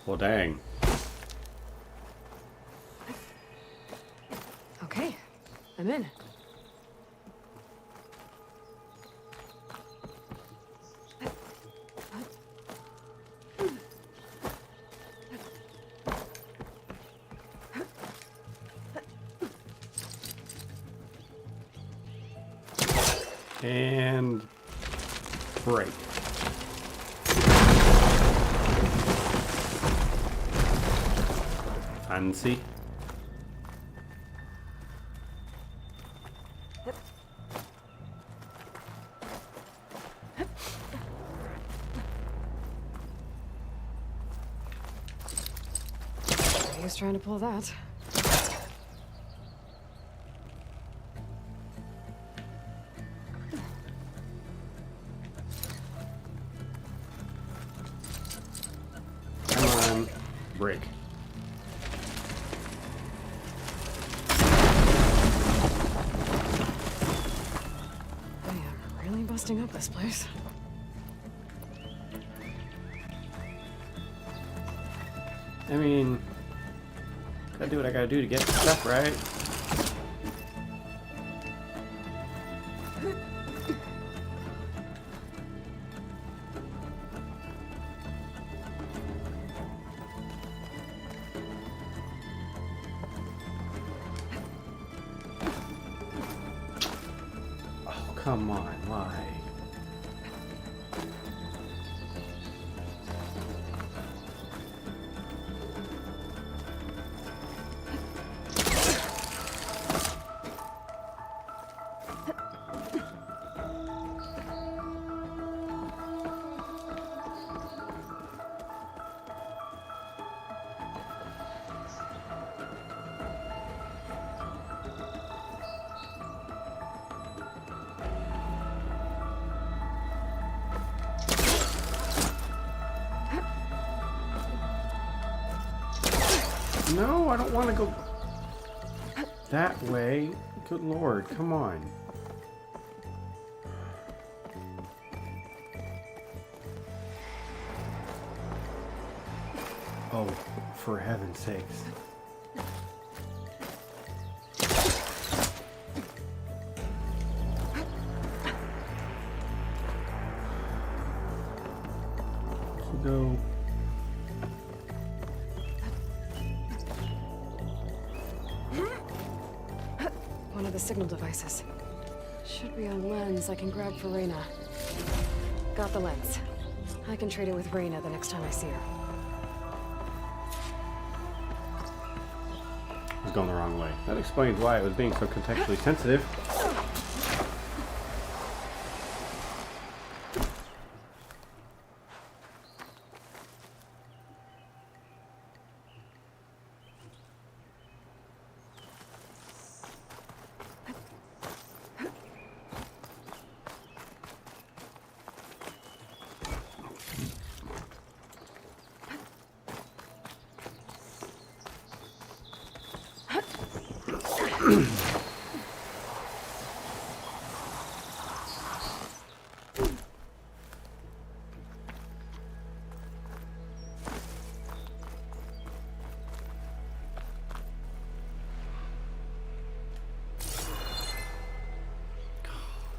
Well, dang. Okay, I'm in. And break. Fancy. He was trying to pull that. Come on. Break. I am really busting up this place. I mean, gotta do what I gotta do to get the stuff right. Oh, come on, why? No, I don't want to go that way. Good Lord, come on. Oh, for heaven's sakes. So go. One of the signal devices. Should be a lens I can grab for Reyna. Got the lens. I can trade it with Reyna the next time I see her. I was going the wrong way. That explains why it was being so contextually sensitive.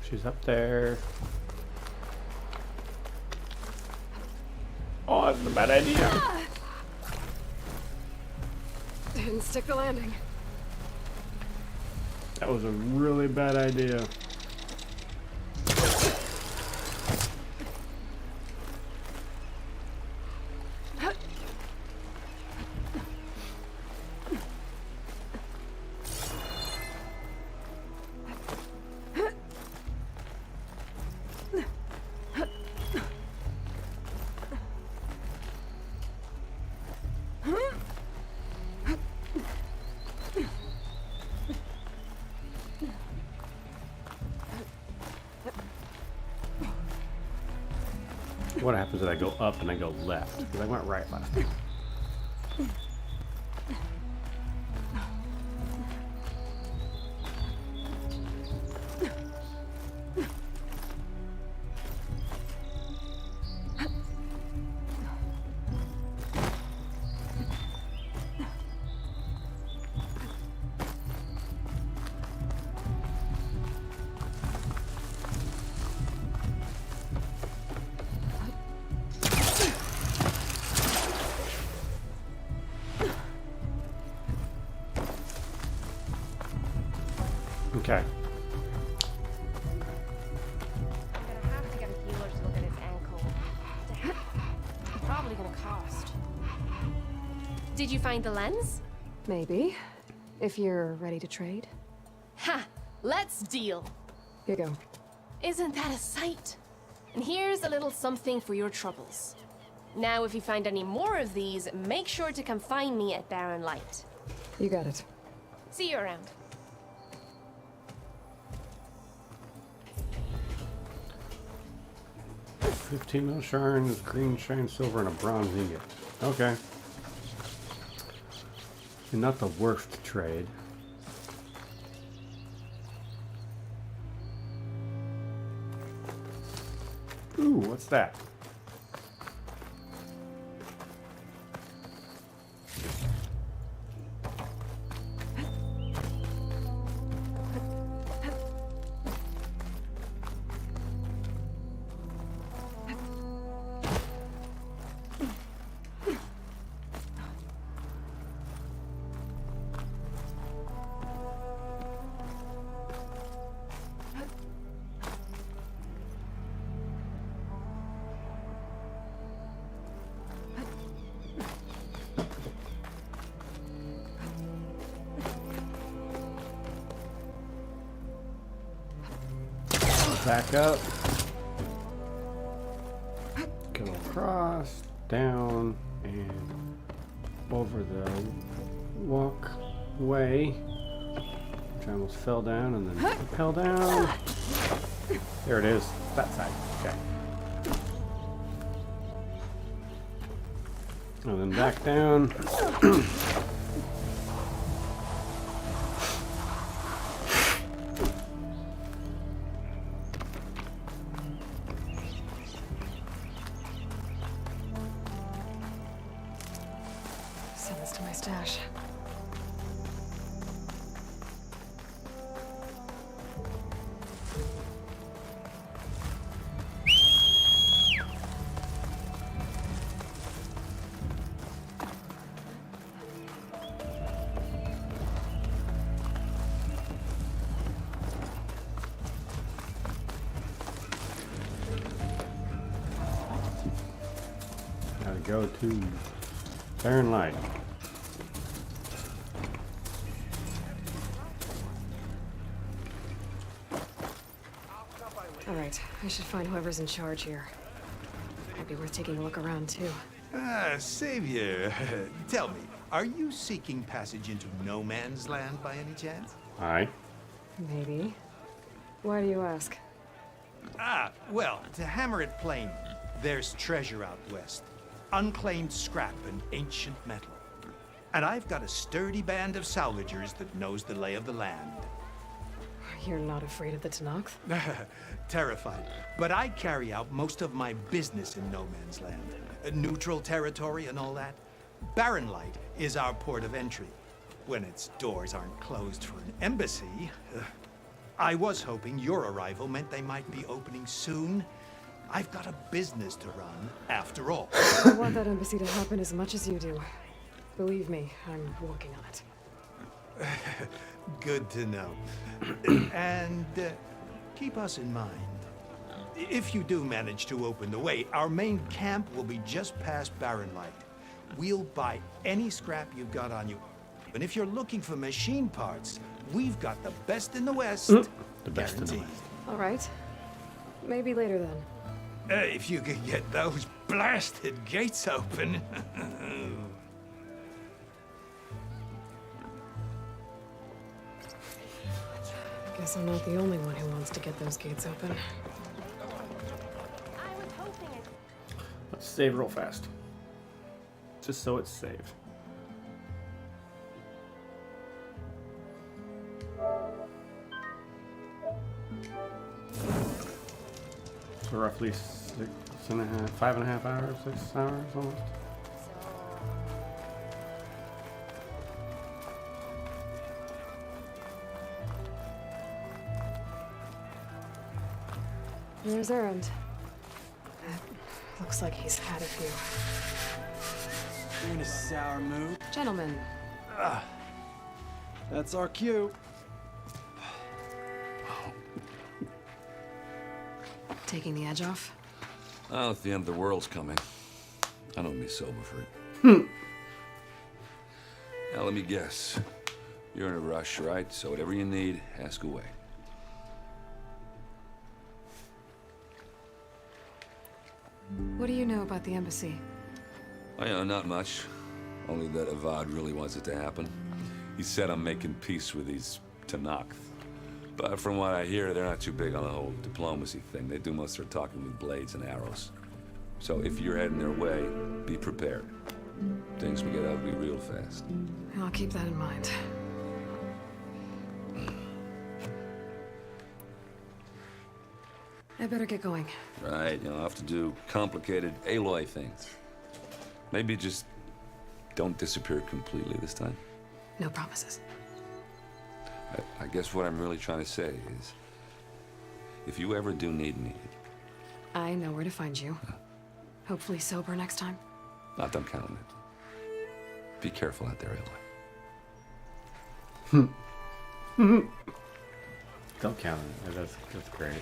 She's up there. Oh, that's a bad idea. Didn't stick the landing. That was a really bad idea. What happens if I go up and I go left? Because I went right last time. Okay. I'm gonna have to get a healer to look at his ankle. Damn. It's probably gonna cost. Did you find the lens? Maybe. If you're ready to trade. Ha! Let's deal. Here you go. Isn't that a sight? And here's a little something for your troubles. Now, if you find any more of these, make sure to come find me at Barren Light. You got it. See you around. $15 mil shards, green shine silver, and a bronze ingot. Okay. And not the worst trade. Ooh, what's that? Back up. Go across, down, and over the walkway. Which I almost fell down and then fell down. There it is. That side. Okay. And then back down. Send this to my stash. Gotta go to Barren Light. All right, I should find whoever's in charge here. Might be worth taking a look around too. Ah, Savior, tell me, are you seeking passage into no man's land by any chance? Aye. Maybe. Why do you ask? Ah, well, to hammer it plain, there's treasure out west. Unclaimed scrap and ancient metal. And I've got a sturdy band of salvagers that knows the lay of the land. You're not afraid of the Tenakth? Terrified. But I carry out most of my business in no man's land. Neutral territory and all that. Barren Light is our port of entry. When its doors aren't closed for an embassy. I was hoping your arrival meant they might be opening soon. I've got a business to run, after all. I want that embassy to happen as much as you do. Believe me, I'm working on it. Good to know. And keep us in mind. If you do manage to open the way, our main camp will be just past Barren Light. We'll buy any scrap you've got on you. And if you're looking for machine parts, we've got the best in the West. The best in the West. All right. Maybe later then. If you could get those blasted gates open. Guess I'm not the only one who wants to get those gates open. Let's save real fast. Just so it's saved. So roughly 6.5, 5.5 hours, 6 hours almost. There's Errand. Looks like he's had a few. You're in a sour mood. Gentlemen. That's our cue. Taking the edge off? Oh, if the end of the world's coming, I don't be sober for it. Now, let me guess. You're in a rush, right? So whatever you need, ask away. What do you know about the embassy? I know not much. Only that Avad really wants it to happen. He said I'm making peace with these Tenakth. But from what I hear, they're not too big on the whole diplomacy thing. They do most of their talking with blades and arrows. So if you're heading their way, be prepared. Things will get ugly real fast. I'll keep that in mind. I better get going. Right, I'll have to do complicated Aloy things. Maybe just don't disappear completely this time. No promises. I guess what I'm really trying to say is, if you ever do need me... I know where to find you. Hopefully sober next time. Not that I'm counting it. Be careful out there, Aloy. Don't count it. That's great.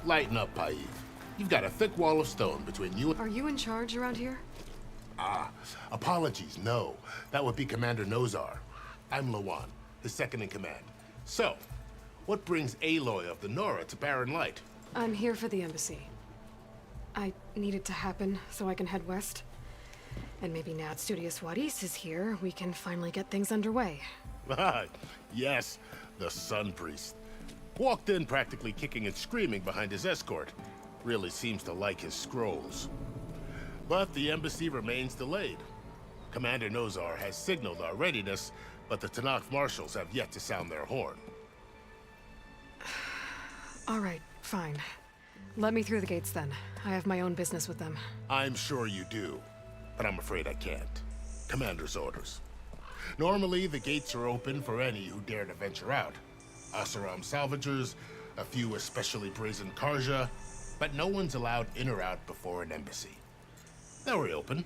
Lighten up, Paiv. You've got a thick wall of stone between you and... Are you in charge around here? Apologies, no. That would be Commander Nozar. I'm Lawan, his second in command. So, what brings Aloy of the Nora to Barren Light? I'm here for the embassy. I need it to happen so I can head west. And maybe now that Studious Wadis is here, we can finally get things underway. Yes, the Sun Priest. Walked in practically kicking and screaming behind his escort. Really seems to like his scrolls. But the embassy remains delayed. Commander Nozar has signaled our readiness, but the Tenakth marshals have yet to sound their horn. All right, fine. Let me through the gates then. I have my own business with them. I'm sure you do, but I'm afraid I can't. Commander's orders. Normally, the gates are open for any who dare to venture out. Asaram salvagers, a few especially brazen Karja, but no one's allowed in or out before an embassy. They'll reopen,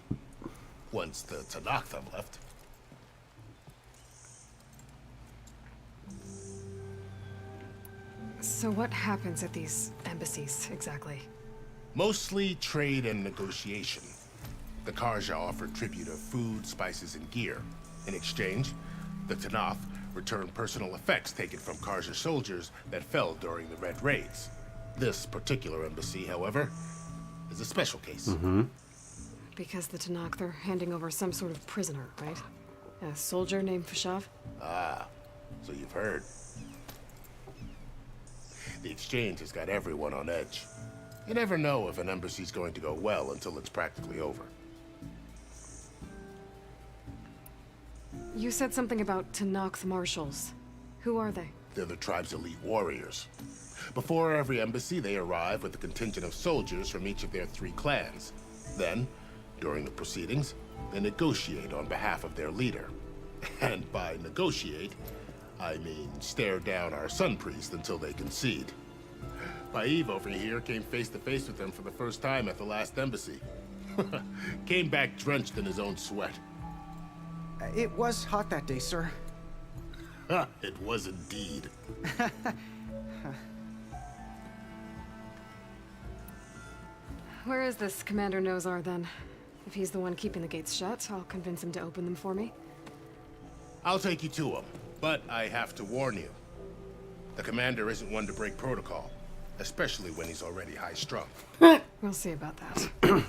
once the Tenakth have left. So what happens at these embassies, exactly? Mostly trade and negotiation. The Karja offer tribute of food, spices, and gear. In exchange, the Tenakth return personal effects taken from Karja soldiers that fell during the Red Raids. This particular embassy, however, is a special case. Because the Tenakth are handing over some sort of prisoner, right? A soldier named Fashav? Ah, so you've heard. The exchange has got everyone on edge. You never know if an embassy's going to go well until it's practically over. You said something about Tenakth marshals. Who are they? They're the tribe's elite warriors. Before every embassy, they arrive with a contingent of soldiers from each of their 3 clans. Then, during the proceedings, they negotiate on behalf of their leader. And by negotiate, I mean stare down our Sun Priest until they concede. Paiv over here came face to face with them for the first time at the last embassy. Came back drenched in his own sweat. It was hot that day, sir. It was indeed. Where is this Commander Nozar, then? If he's the one keeping the gates shut, I'll convince him to open them for me. I'll take you to him, but I have to warn you. The commander isn't one to break protocol, especially when he's already high-strung. We'll see about that.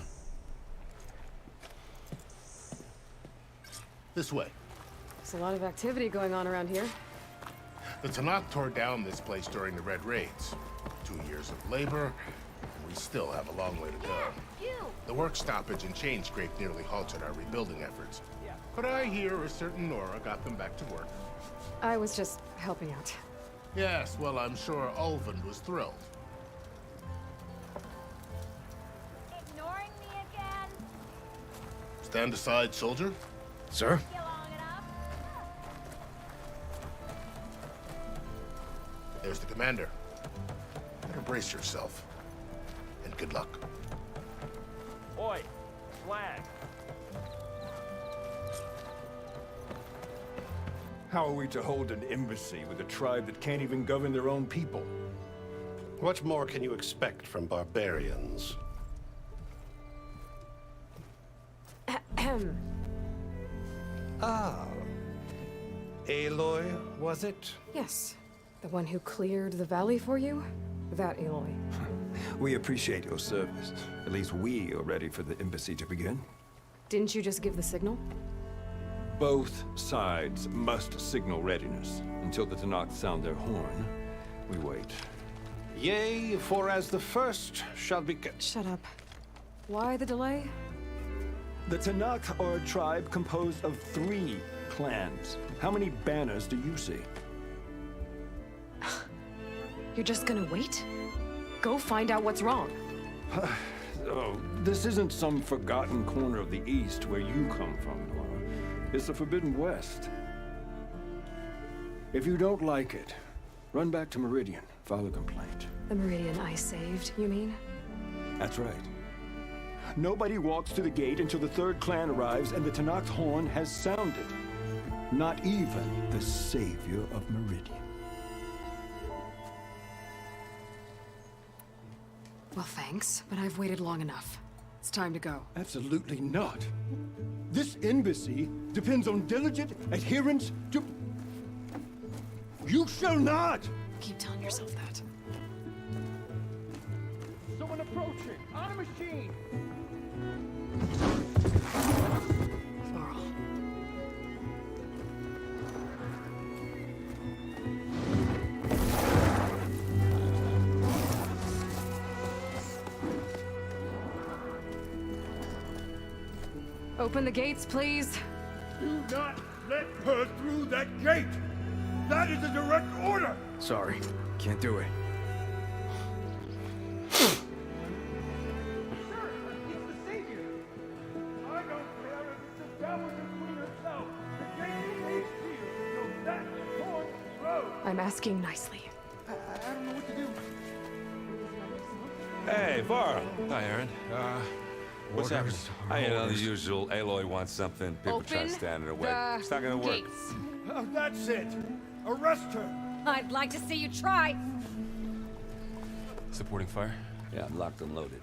This way. There's a lot of activity going on around here. The Tenakth tore down this place during the Red Raids. 2 years of labor, and we still have a long way to go. The work stoppage and chain scrape nearly halted our rebuilding efforts. But I hear a certain Nora got them back to work. I was just helping out. Yes, well, I'm sure Ulvin was thrilled. Ignoring me again? Stand aside, soldier. Sir? There's the commander. Better brace yourself. And good luck. Oi, flag. How are we to hold an embassy with a tribe that can't even govern their own people? What more can you expect from barbarians? Ah. Aloy, was it? Yes. The one who cleared the valley for you? That Aloy. We appreciate your service. At least we are ready for the embassy to begin. Didn't you just give the signal? Both sides must signal readiness. Until the Tenakth sound their horn, we wait. Yea, for as the first shall be... Shut up. Why the delay? The Tenakth are a tribe composed of 3 clans. How many banners do you see? You're just gonna wait? Go find out what's wrong. Oh, this isn't some forgotten corner of the East where you come from, Nora. It's the Forbidden West. If you don't like it, run back to Meridian, file a complaint. The Meridian I saved, you mean? That's right. Nobody walks to the gate until the 3rd clan arrives and the Tenakth horn has sounded. Not even the savior of Meridian. Well, thanks, but I've waited long enough. It's time to go. Absolutely not. This embassy depends on diligent adherence to... You shall not! Keep telling yourself that. Someone approaching! On a machine! Laurel. Open the gates, please. Do not let her through that gate! That is a direct order! Sorry, can't do it. I'm asking nicely. I don't know what to do. Hey, Varl. Hi, Aaron. What's happening? The usual. Aloy wants something. People try to stand in her way. It's not gonna work. Oh, that's it! Arrest her! I'd like to see you try. Supporting fire? Yeah, I'm locked and loaded.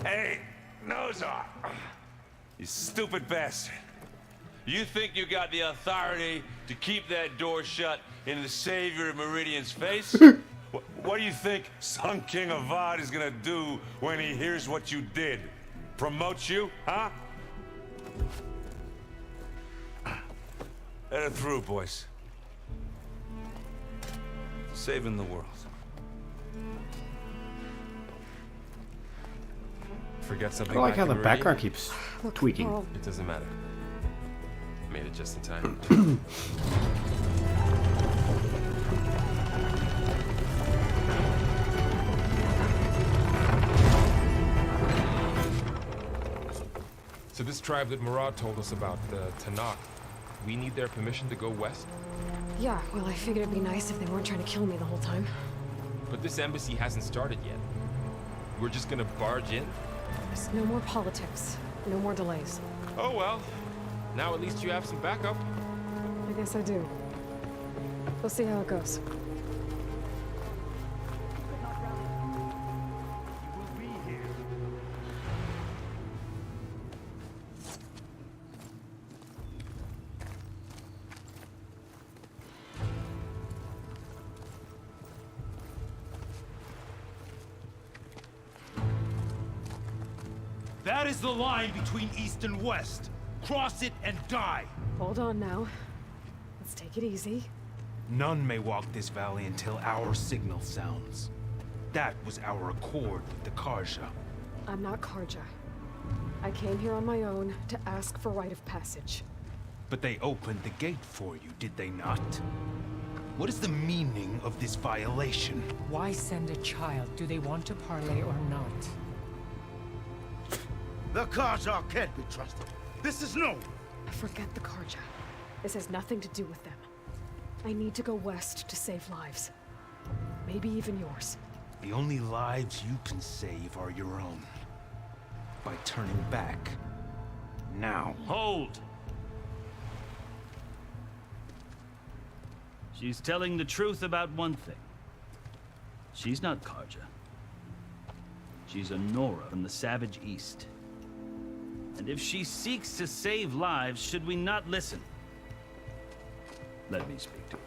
Hey, Nozar! You stupid bastard. You think you got the authority to keep that door shut in the savior of Meridian's face? What do you think Sun King Avad is gonna do when he hears what you did? Promote you, huh? Let it through, boys. Saving the world. Forget something. I like how the back in background Meridian? keeps tweaking. It doesn't matter. Made it just in time. So this tribe that Murad told us about, the Tenakth, we need their permission to go west? Yeah, well, I figured it'd be nice if they weren't trying to kill me the whole time. But this embassy hasn't started yet. We're just gonna barge in? Just no more politics. No more delays. Oh well. Now at least you have some backup. I guess I do. We'll see how it goes. That is the line between East and West. Cross it and die. Hold on now. Let's take it easy. None may walk this valley until our signal sounds. That was our accord with the Karja. I'm not Karja. I came here on my own to ask for rite of passage. But they opened the gate for you, did they not? What is the meaning of this violation? Why send a child? Do they want to parley or not? The Karja can't be trusted. This is no. Forget the Karja. This has nothing to do with them. I need to go west to save lives. Maybe even yours. The only lives you can save are your own. By turning back. Now. Hold! She's telling the truth about one thing. She's not Karja. She's a Nora from the Savage East. And if she seeks to save lives, should we not listen? Let me speak to her.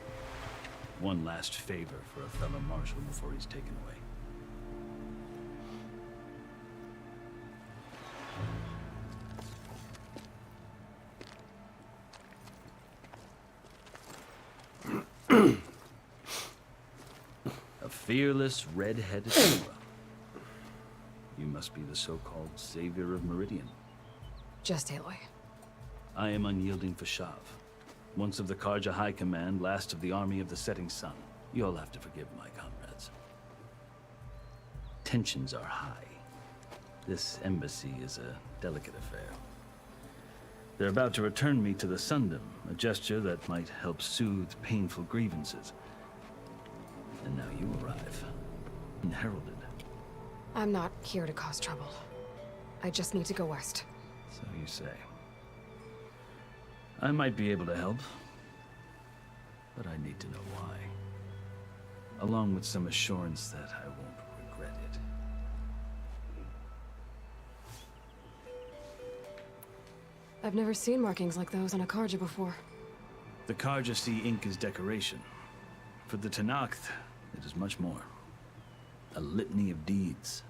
One last favor for a fellow marshal before he's taken away. A fearless, red-headed Nora. You must be the so-called savior of Meridian. Just Aloy. I am unyielding Fashav. Once of the Karja High Command, last of the army of the setting sun. You'll have to forgive my comrades. Tensions are high. This embassy is a delicate affair. They're about to return me to the Sundom, a gesture that might help soothe painful grievances. And now you arrive, unheralded. I'm not here to cause trouble. I just need to go west. So you say. I might be able to help, but I need to know why. Along with some assurance that I won't regret it. I've never seen markings like those on a Karja before. The Karja see ink as decoration. For the Tenakth, it is much more. A litany of deeds.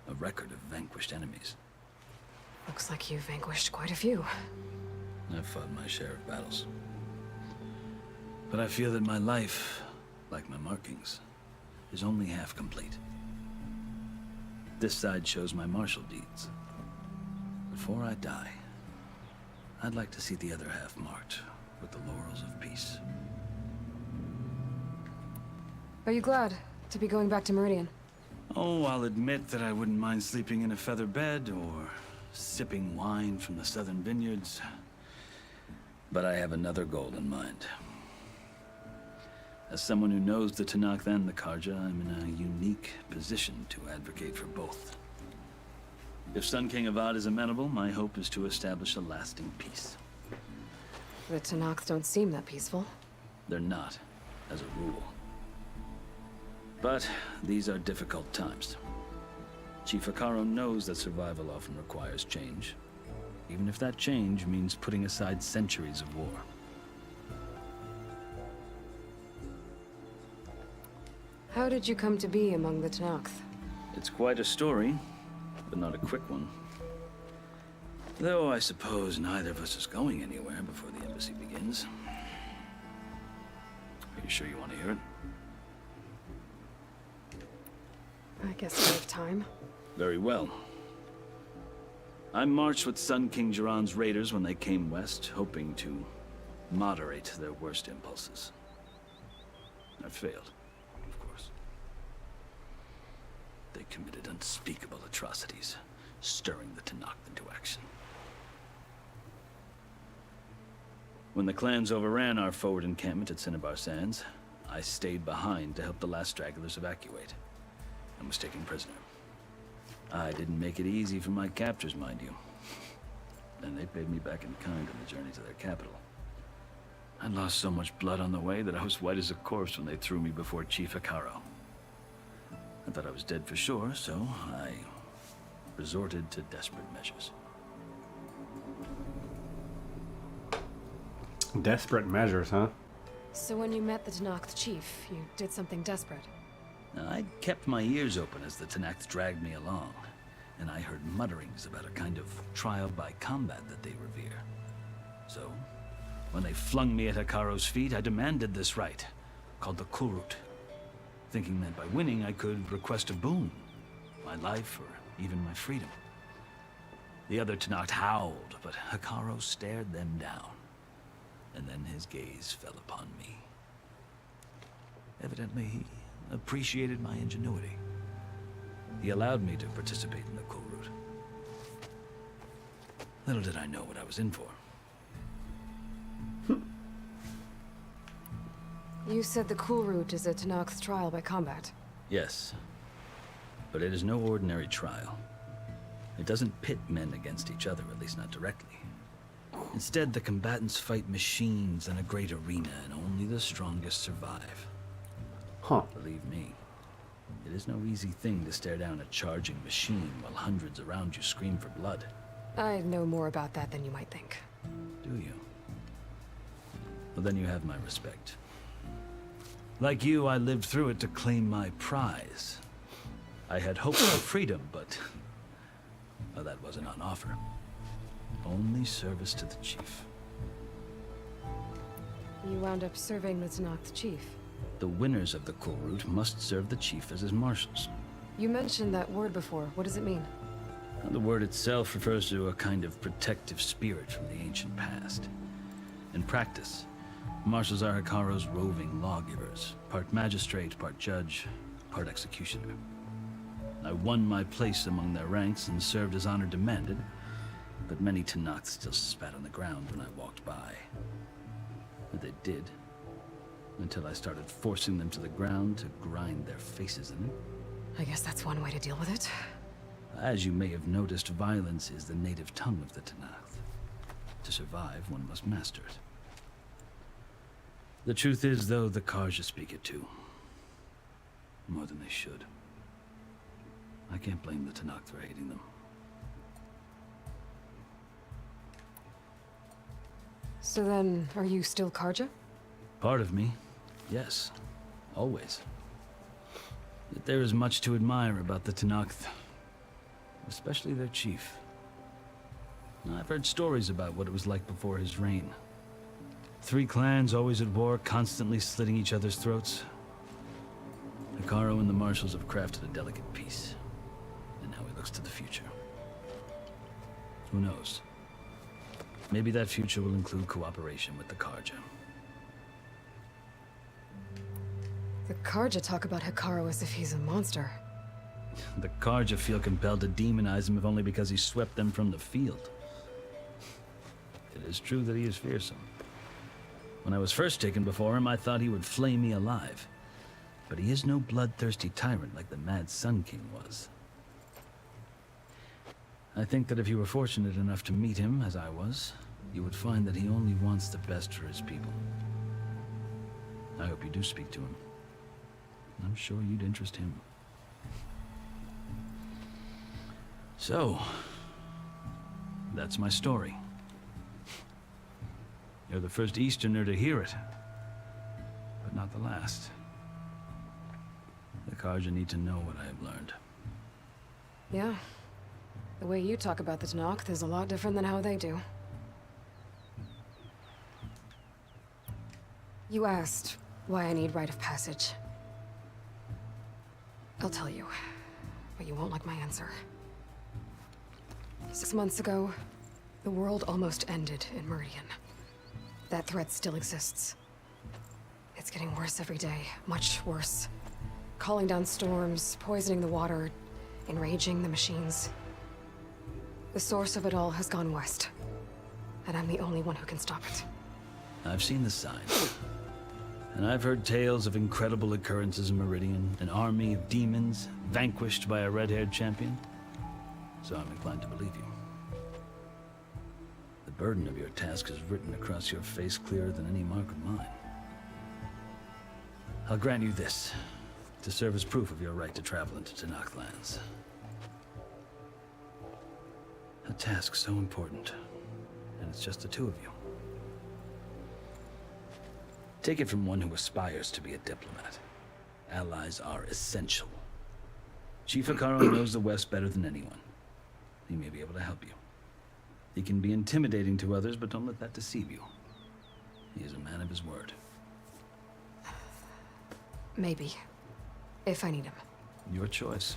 A record of vanquished enemies. Looks like you've vanquished quite a few. I've fought my share of battles. But I feel that my life, like my markings, is only half complete. This side shows my martial deeds. Before I die, I'd like to see the other half marked with the laurels of peace. Are you glad to be going back to Meridian? Oh, I'll admit that I wouldn't mind sleeping in a feather bed or sipping wine from the southern vineyards. But I have another goal in mind. As someone who knows the Tenakth and the Karja, I'm in a unique position to advocate for both. If Sun King Avad is amenable, my hope is to establish a lasting peace. The Tenakth don't seem that peaceful. They're not, as a rule. But these are difficult times. Chief Akaro knows that survival often requires change, even if that change means putting aside centuries of war. How did you come to be among the Tenakth? It's quite a story, but not a quick one. Though I suppose neither of us is going anywhere before the embassy begins. Are you sure you want to hear it? I guess we have time. Very well. I marched with Sun King Jiran's raiders when they came west, hoping to moderate their worst impulses. I failed, of course. They committed unspeakable atrocities, stirring the Tenakth into action. When the clans overran our forward encampment at Cinnabar Sands, I stayed behind to help the last stragglers evacuate, and was taken prisoner. I didn't make it easy for my captors, mind you. And they paid me back in kind on the journey to their capital. I lost so much blood on the way that I was white as a corpse when they threw me before Chief Akaro. I thought I was dead for sure, so I resorted to desperate measures. Desperate measures, huh? So when you met the Tenakth chief, you did something desperate? I kept my ears open as the Tenakth dragged me along, and I heard mutterings about a kind of trial by combat that they revere. So, when they flung me at Hikaro's feet, I demanded this rite, called the Kurut, thinking that by winning I could request a boon, my life or even my freedom. The other Tenakth howled, but Hikaru stared them down. And then his gaze fell upon me. Evidently, he appreciated my ingenuity. He allowed me to participate in the cool route. Little did I know what I was in for. You said the cool route is a Tenakth's trial by combat. Yes, but it is no ordinary trial. It doesn't pit men against each other, at least not directly. Instead, the combatants fight machines in a great arena, and only the strongest survive. Huh. Believe me, it is no easy thing to stare down a charging machine while hundreds around you scream for blood. I know more about that than you might think. Do you? Well, then you have my respect. Like you, I lived through it to claim my prize. I had hoped for freedom, but well, that wasn't on offer. Only service to the chief. You wound up serving the Tenakth chief. The winners of the cool route must serve the chief as his marshals. You mentioned that word before. What does it mean? Well, the word itself refers to a kind of protective spirit from the ancient past. In practice, marshals are Hikaru's roving lawgivers, part magistrate, part judge, part executioner. I won my place among their ranks and served as honor demanded, but many Tenakth still spat on the ground when I walked by. But they did, until I started forcing them to the ground to grind their faces in it. I guess that's one way to deal with it. As you may have noticed, violence is the native tongue of the Tenakth. To survive, one must master it. The truth is, though, the Karja speak it too. More than they should. I can't blame the Tenakth for hating them. So then, are you still Karja? Part of me, yes. Always. Yet there is much to admire about the Tenakth. Especially their chief. I've heard stories about what it was like before his reign. 3 clans always at war, constantly slitting each other's throats. Hikaru and the marshals have crafted a delicate peace. And now he looks to the future. Who knows? Maybe that future will include cooperation with the Karja. The Karja talk about Hikaru as if he's a monster. The Karja feel compelled to demonize him if only because he swept them from the field. It is true that he is fearsome. When I was first taken before him, I thought he would flay me alive. But he is no bloodthirsty tyrant like the Mad Sun King was. I think that if you were fortunate enough to meet him, as I was, you would find that he only wants the best for his people. I hope you do speak to him. I'm sure you'd interest him. So, that's my story. You're the first Easterner to hear it, but not the last. The Karja need to know what I have learned. Yeah. The way you talk about the Tenakth is a lot different than how they do. You asked why I need rite of passage. I'll tell you, but you won't like my answer. 6 months ago, the world almost ended in Meridian. That threat still exists. It's getting worse every day, much worse. Calling down storms, poisoning the water, enraging the machines. The source of it all has gone west, and I'm the only one who can stop it. I've seen the signs. And I've heard tales of incredible occurrences in Meridian, an army of demons vanquished by a red-haired champion. So I'm inclined to believe you. The burden of your task is written across your face clearer than any mark of mine. I'll grant you this, to serve as proof of your right to travel into Tenakth lands. A task so important, and it's just the 2 of you. Take it from one who aspires to be a diplomat. Allies are essential. Chief Hikaru knows the West better than anyone. He may be able to help you. He can be intimidating to others, but don't let that deceive you. He is a man of his word. Maybe. If I need him. Your choice.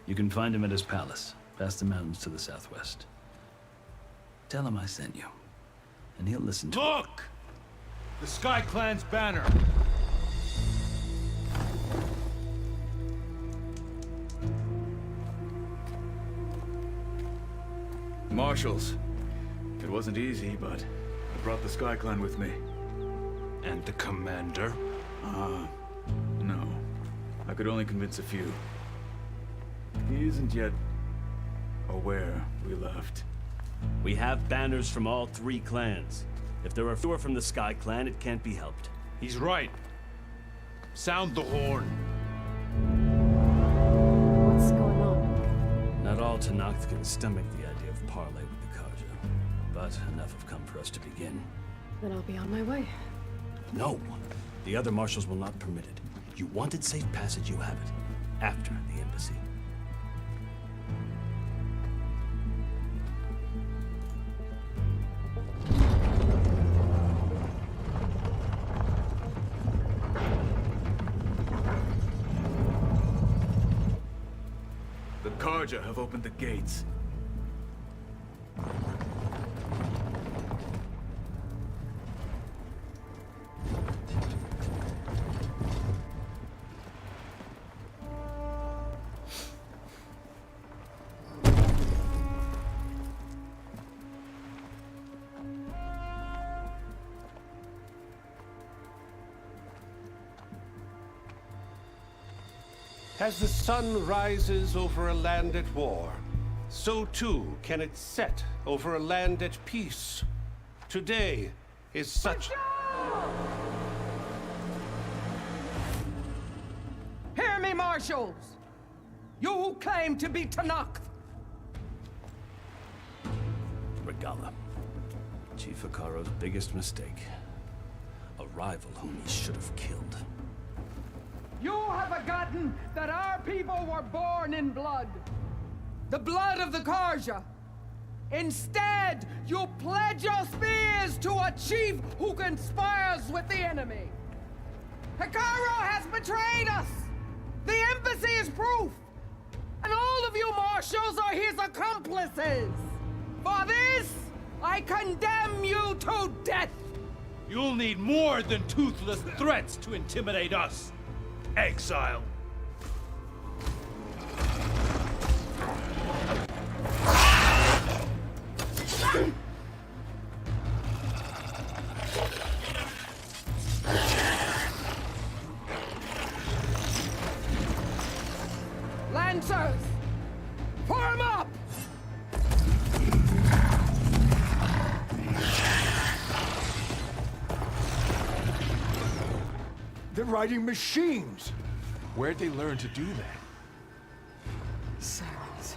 You can find him at his palace, past the mountains to the southwest. Tell him I sent you, and he'll listen to Look! The Sky Clan's banner. Marshals. It wasn't easy, but I brought the Sky Clan with me. And the commander? No. I could only convince a few. He isn't yet aware we left. We have banners from all 3 clans. If there are fewer from the Sky Clan, it can't be helped. He's right. Sound the horn. What's going on? Not all Tenakth can stomach the idea of parley with the Karja, but enough have come for us to begin. Then I'll be on my way. No! The other marshals will not permit it. You wanted safe passage, you have it. After the embassy. The Karja have opened the gates. As the sun rises over a land at war, so too can it set over a land at peace. Today is such... Hear me, marshals! You who claim to be Tenakth! Regala. Chief Hikaro's biggest mistake. A rival whom he should have killed. You have forgotten that our people were born in blood. The blood of the Karja. Instead, you pledge your spears to a chief who conspires with the enemy. Hikaro has betrayed us! The embassy is proof! And all of you marshals are his accomplices! For this, I condemn you to death! You'll need more than toothless threats to intimidate us. Exile. Lancers! Form up! They're riding machines! Where'd they learn to do that? Sirens.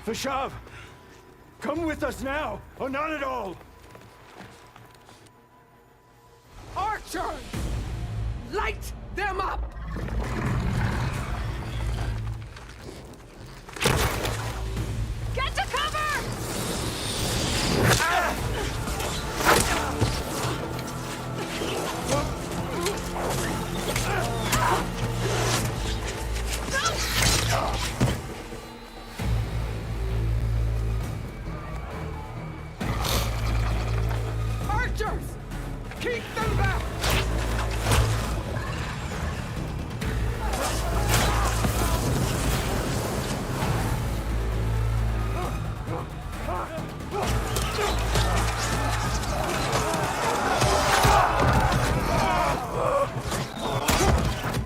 Vashav! Come with us now, or not at all! Archers! Light them up! Get to cover! Archers! Keep them back!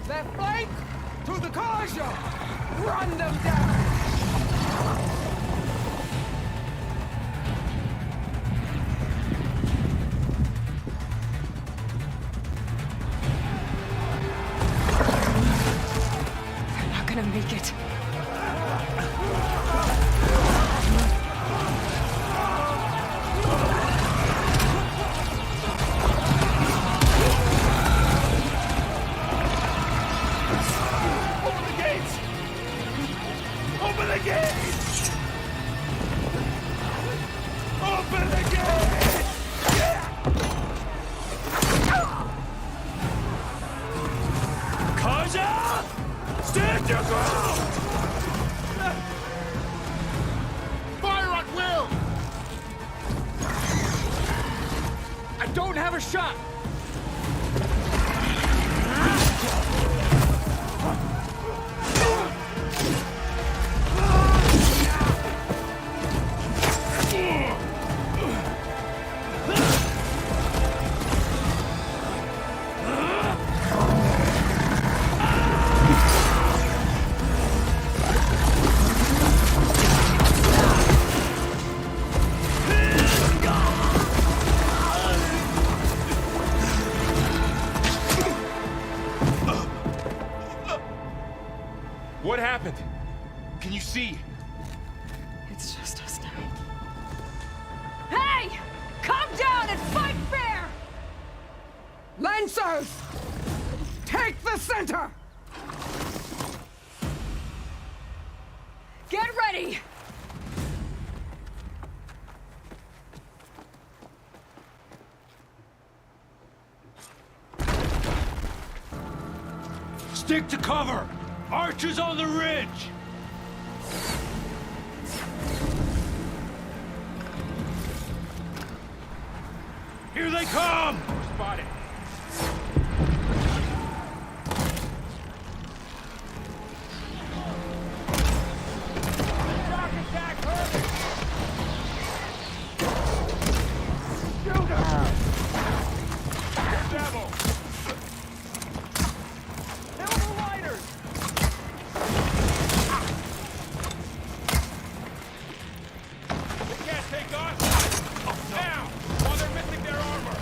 Left flank! To the Karja! Run them down! They're not gonna make it. Open the gates! Open the gates! Open the gates! Karja! Stand your ground! First shot! What happened? Can you see? It's just us now. Hey! Come down and fight fair! Lancers! Take the center! Get ready! Stick to cover! Archers on the ridge! Here they come! Spotted. Shock attack, hurry! Shoot her! Devil! Kill the lighters! They can't take us! Now! While they're missing their armor!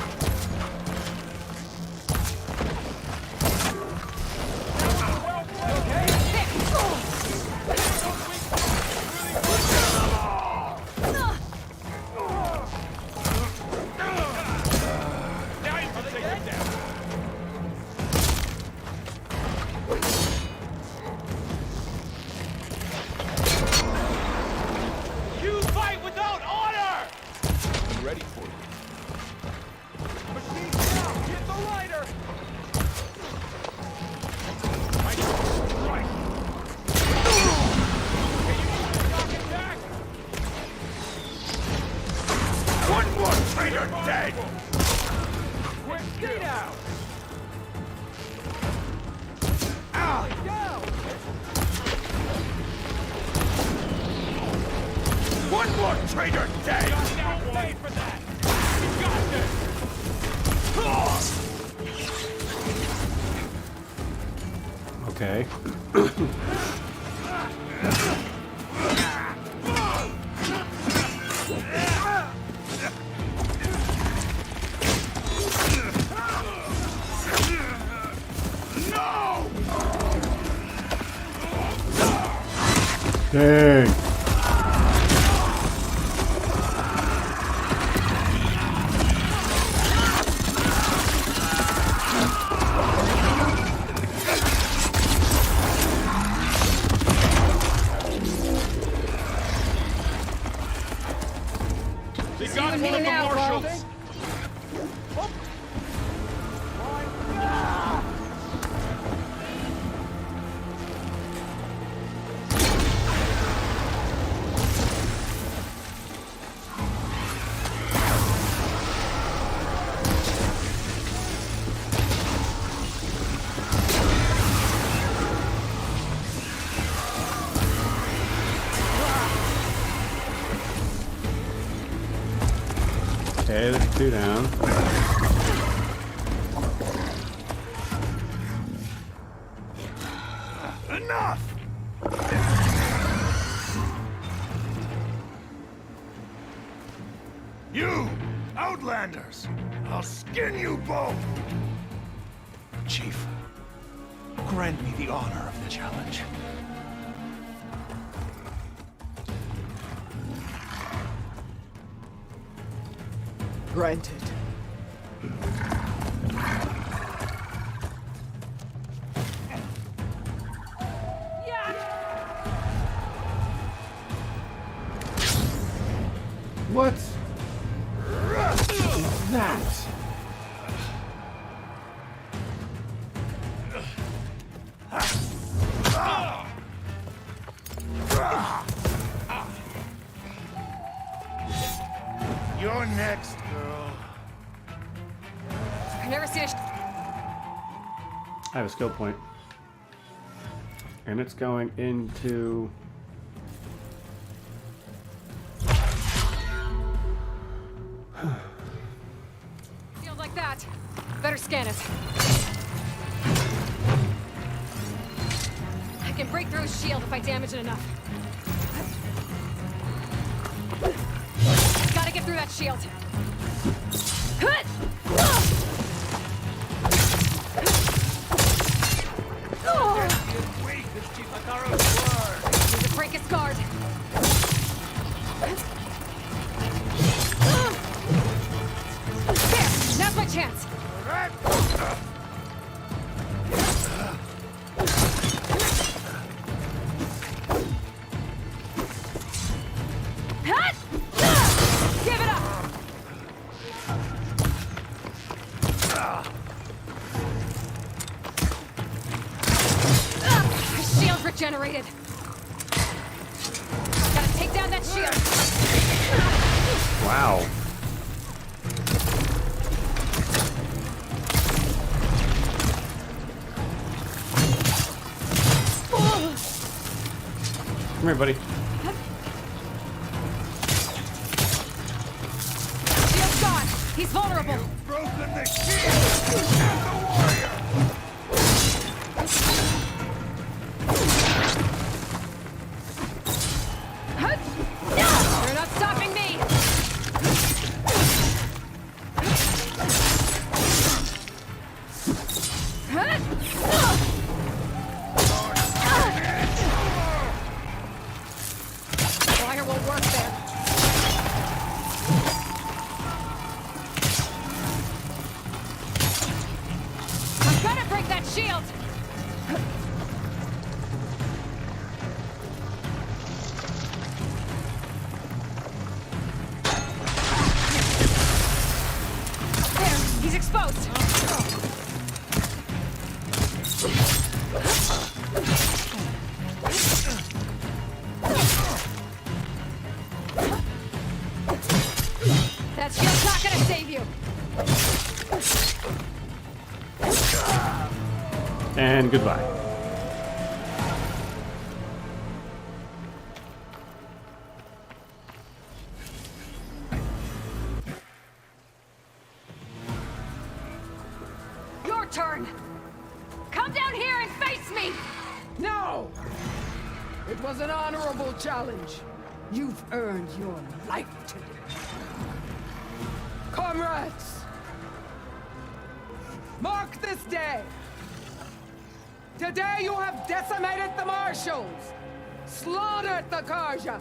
Now you can take them down! You fight without order! I'm ready for you. Machine down! Hit the lighter! I strike! Can you use the shock attack? One more traitor dead! Quick, get out! Ow! Down! One more traitor dead! Don't wait for that! You got this! Okay. Dang. They got one of the marshals! Okay, there's two down. Enough! You, Outlanders! I'll skin you both! Chief, grant me the honor of the challenge. Granted. What is that? You're next, girl. I've never seen a I have a skill point. And it's going into... shield like that. Better scan it. I can break through his shield if I damage it enough. Gotta get through that shield. Need to break his guard. There! Now's my chance! Give it up! His shield regenerated. Gotta take down that shield. Wow. Come here, buddy. Shield's gone. He's vulnerable. Broken the shield! I'm the warrior! You're not stopping me. Fire won't work there. I'm gonna break that shield. There, he's exposed. That shield's not gonna save you. And goodbye. Your turn. Come down here and face me. No! It was an honorable challenge. You've earned your life today. Comrades! Mark this day! Today you have decimated the Marshals! Slaughtered the Karja!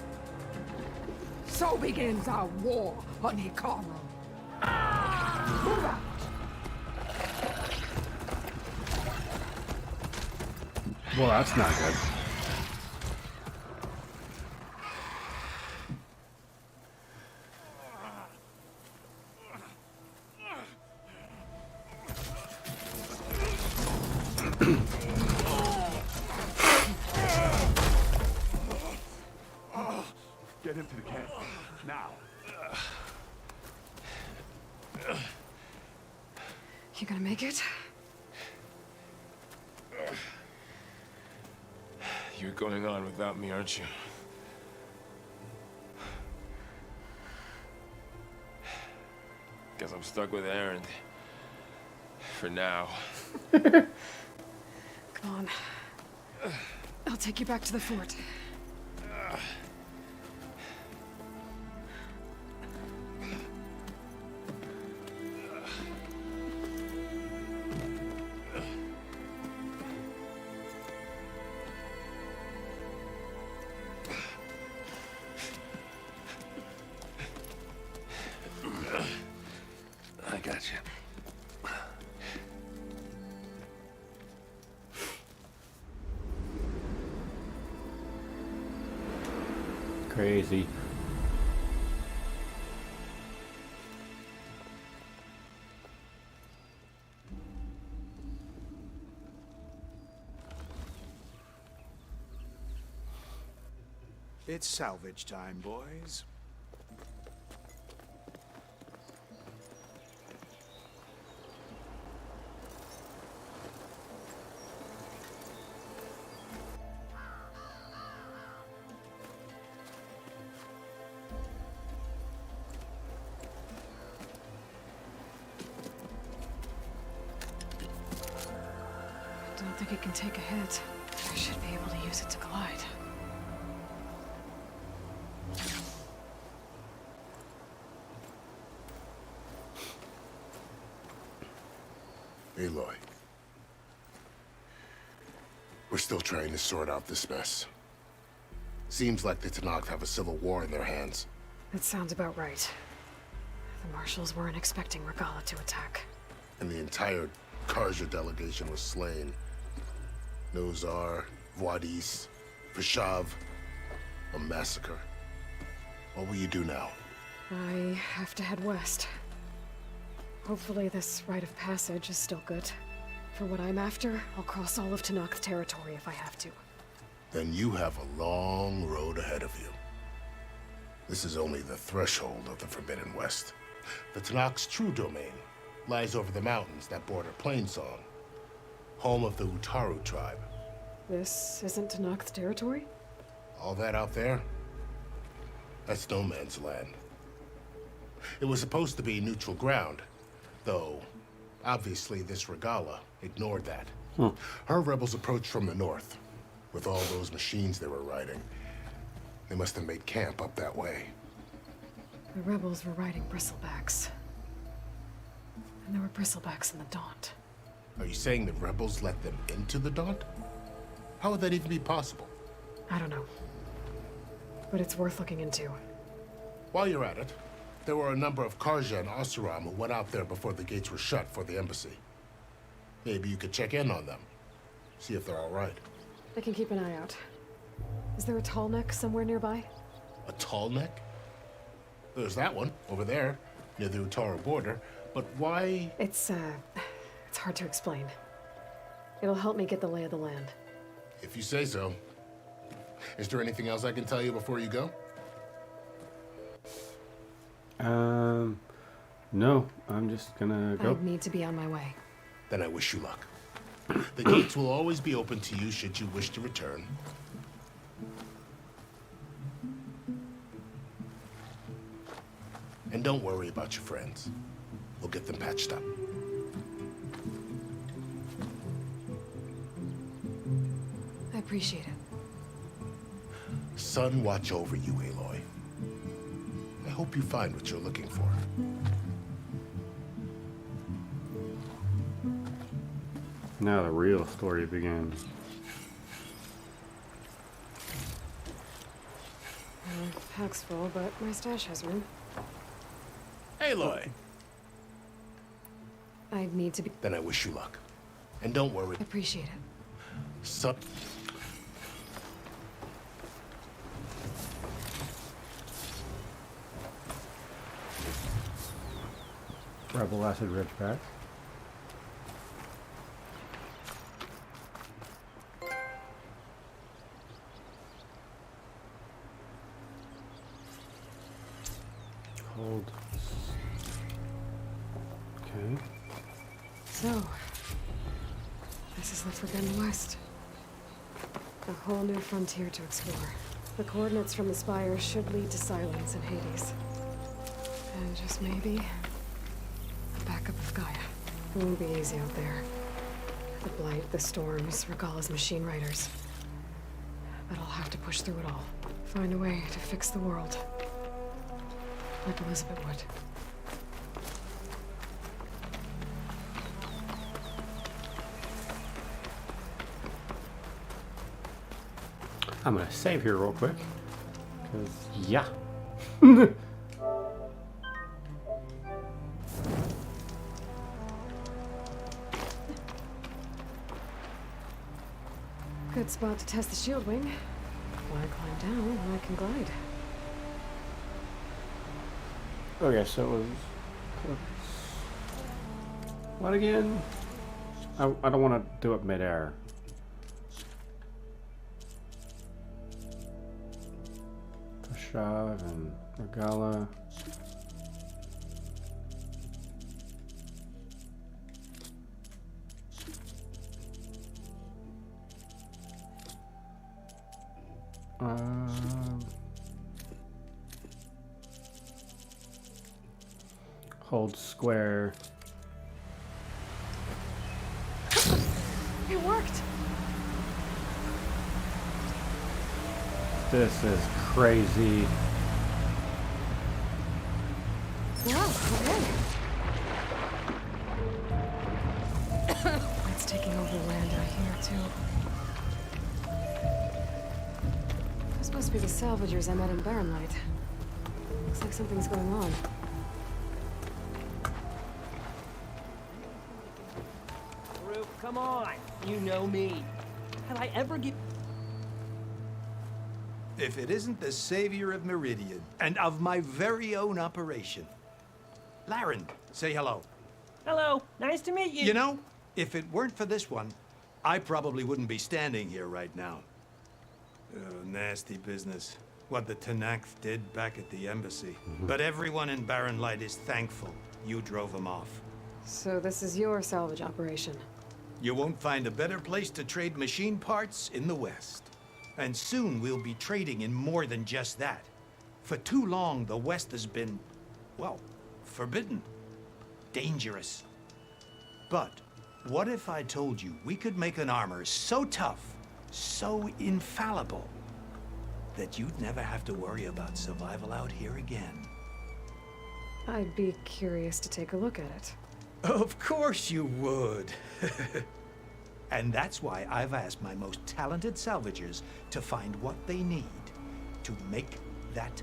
So begins our war on Hikaru. Move out! Well, that's not good. Get into the camp. Now. You gonna make it? You're going on without me, aren't you? Guess I'm stuck with Aaron. For now. Come on. I'll take you back to the fort. I got you. Crazy. It's salvage time, boys. don't think it can take a hit. I should be able to use it to glide. Aloy. We're still trying to sort out this mess. Seems like the Tenakth have a civil war in their hands. That sounds about right. The marshals weren't expecting Regalla to attack. And the entire Karja delegation was slain. Nozar, Voidis, Vishav. A massacre. What will you do now? I have to head west. Hopefully this rite of passage is still good. For what I'm after, I'll cross all of Tenakth territory if I have to. Then you have a long road ahead of you. This is only the threshold of the Forbidden West. The Tenakth's true domain lies over the mountains that border Plainsong, home of the Utaru tribe. This isn't Tenakth territory? All that out there? That's no man's land. It was supposed to be neutral ground, though obviously this Regalla ignored that. Her rebels approached from the north. With all those machines they were riding, they must have made camp up that way. The rebels were riding bristlebacks. And there were bristlebacks in the Daunt. Are you saying the rebels let them into the Daunt? How would that even be possible? I don't know. But it's worth looking into. While you're at it, there were a number of Karja and Oseram who went out there before the gates were shut for the embassy. Maybe you could check in on them. See if they're all right. I can keep an eye out. Is there a tall neck somewhere nearby? A tall neck? There's that one, over there, near the Utaru border. But why? It's hard to explain. It'll help me get the lay of the land. If you say so. Is there anything else I can tell you before you go? No. I'm just gonna go. I need to be on my way. Then I wish you luck. The gates will always be open to you should you wish to return. And don't worry about your friends. We'll get them patched up. I appreciate it. Sun watch over you, Aloy. I hope you find what you're looking for. Now the real story begins. Pack's full, but my stash has room. Aloy! I need to be... Then I wish you luck. And don't worry. Appreciate it. Sun... Rebel acid rich back. Hold. Okay. So, this is the Forbidden West. A whole new frontier to explore. The coordinates from the spire should lead to Silence and Hades. And just maybe, a backup of Gaia. It won't be easy out there. The Blight, the Storms, Regalla's machine riders. But I'll have to push through it all. Find a way to fix the world. Like Elizabeth would. I'm gonna save here real quick. Because, yeah. Good spot to test the shield wing. When I climb down, I can glide. Okay, so it was... What again? I don't want to do it mid-air. Vishav and Regalla. Hold square. It worked! This is crazy. Wow, okay. It's taking over land out here, too. Those must be the salvagers I met in Barrenlight. Looks like something's going on. Roop, come on. You know me. Have I ever get... If it isn't the savior of Meridian, and of my very own operation. Laren, say hello. Hello, nice to meet you. You know, if it weren't for this one, I probably wouldn't be standing here right now. Oh, nasty business. What the Tenakth did back at the embassy. But everyone in Barrenlight is thankful you drove them off. So this is your salvage operation? You won't find a better place to trade machine parts in the West. And soon we'll be trading in more than just that. For too long, the West has been, well, forbidden. Dangerous. But what if I told you we could make an armor so tough, so infallible, that you'd never have to worry about survival out here again? I'd be curious to take a look at it. Of course you would. And that's why I've asked my most talented salvagers to find what they need to make that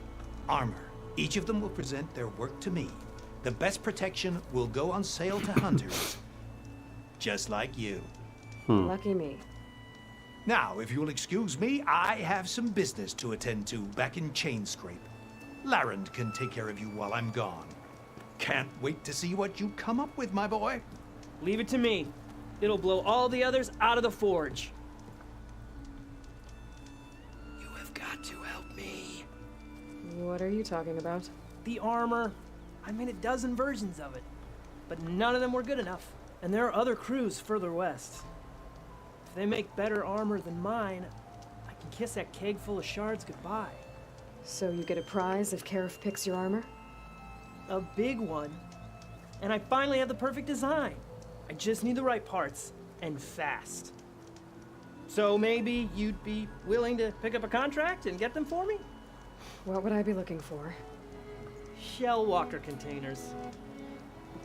armor. Each of them will present their work to me. The best protection will go on sale to hunters, just like you. Lucky me. Now, if you'll excuse me, I have some business to attend to back in Chainscrape. Laren can take care of you while I'm gone. Can't wait to see what you come up with, my boy. Leave it to me. It'll blow all the others out of the forge. You have got to help me. What are you talking about? The armor. I made a dozen versions of it, but none of them were good enough. And there are other crews further west. If they make better armor than mine, I can kiss that keg full of shards goodbye. So you get a prize if Karif picks your armor? A big one. And I finally have the perfect design. I just need the right parts, and fast. So maybe you'd be willing to pick up a contract and get them for me? What would I be looking for? Shell walker containers.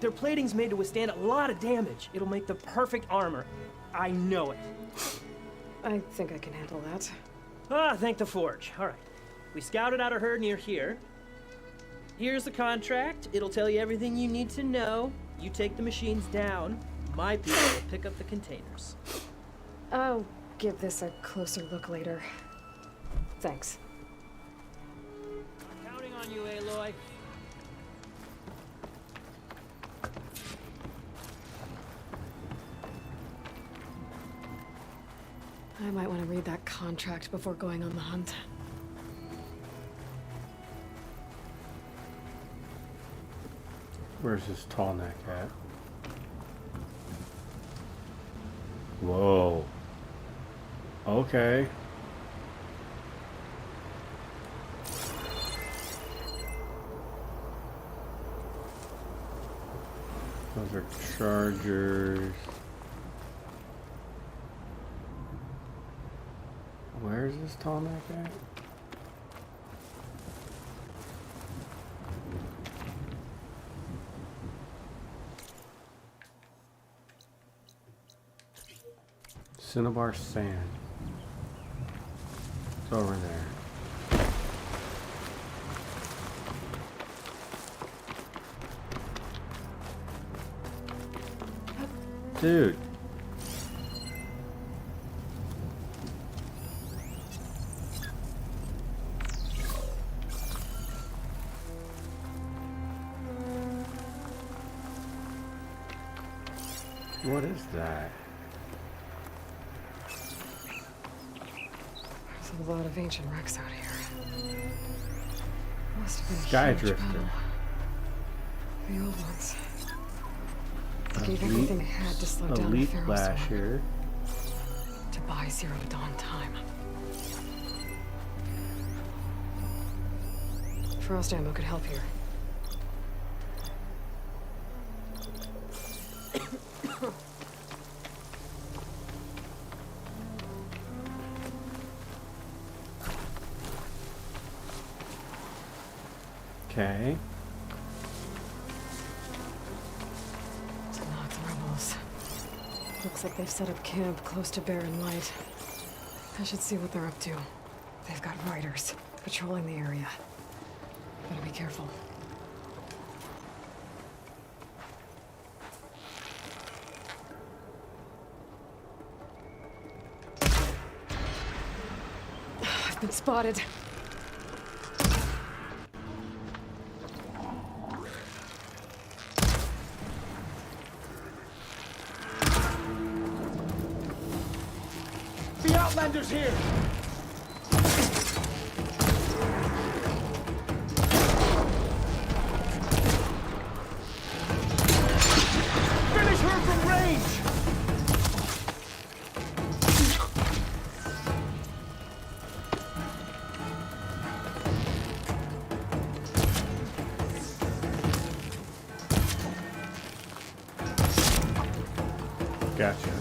Their plating's made to withstand a lot of damage. It'll make the perfect armor. I know it. I think I can handle that. Ah, thank the forge. All right. We scouted out a herd near here. Here's the contract. It'll tell you everything you need to know. You take the machines down. My people will pick up the containers. I'll give this a closer look later. Thanks. I'm counting on you, Aloy. I might want to read that contract before going on the hunt. Where's this tall neck at? Whoa. Okay. Those are chargers. Where's this tall neck at? Cinnabar sand. It's over there. Dude. What is that? There's a lot of ancient wrecks out here. Must have been a Sky huge Drifter. battle. The old ones. Gave everything they had to slow down the Elite Pharaoh's Lasher. to buy Zero Dawn time. Frost ammo could help here. Okay. Tanakh rebels. Looks like they've set up camp close to Barren Light. I should see what they're up to. They've got riders patrolling the area. Better be careful. I've been spotted. The Outlander's here! Finish her from range! Gotcha.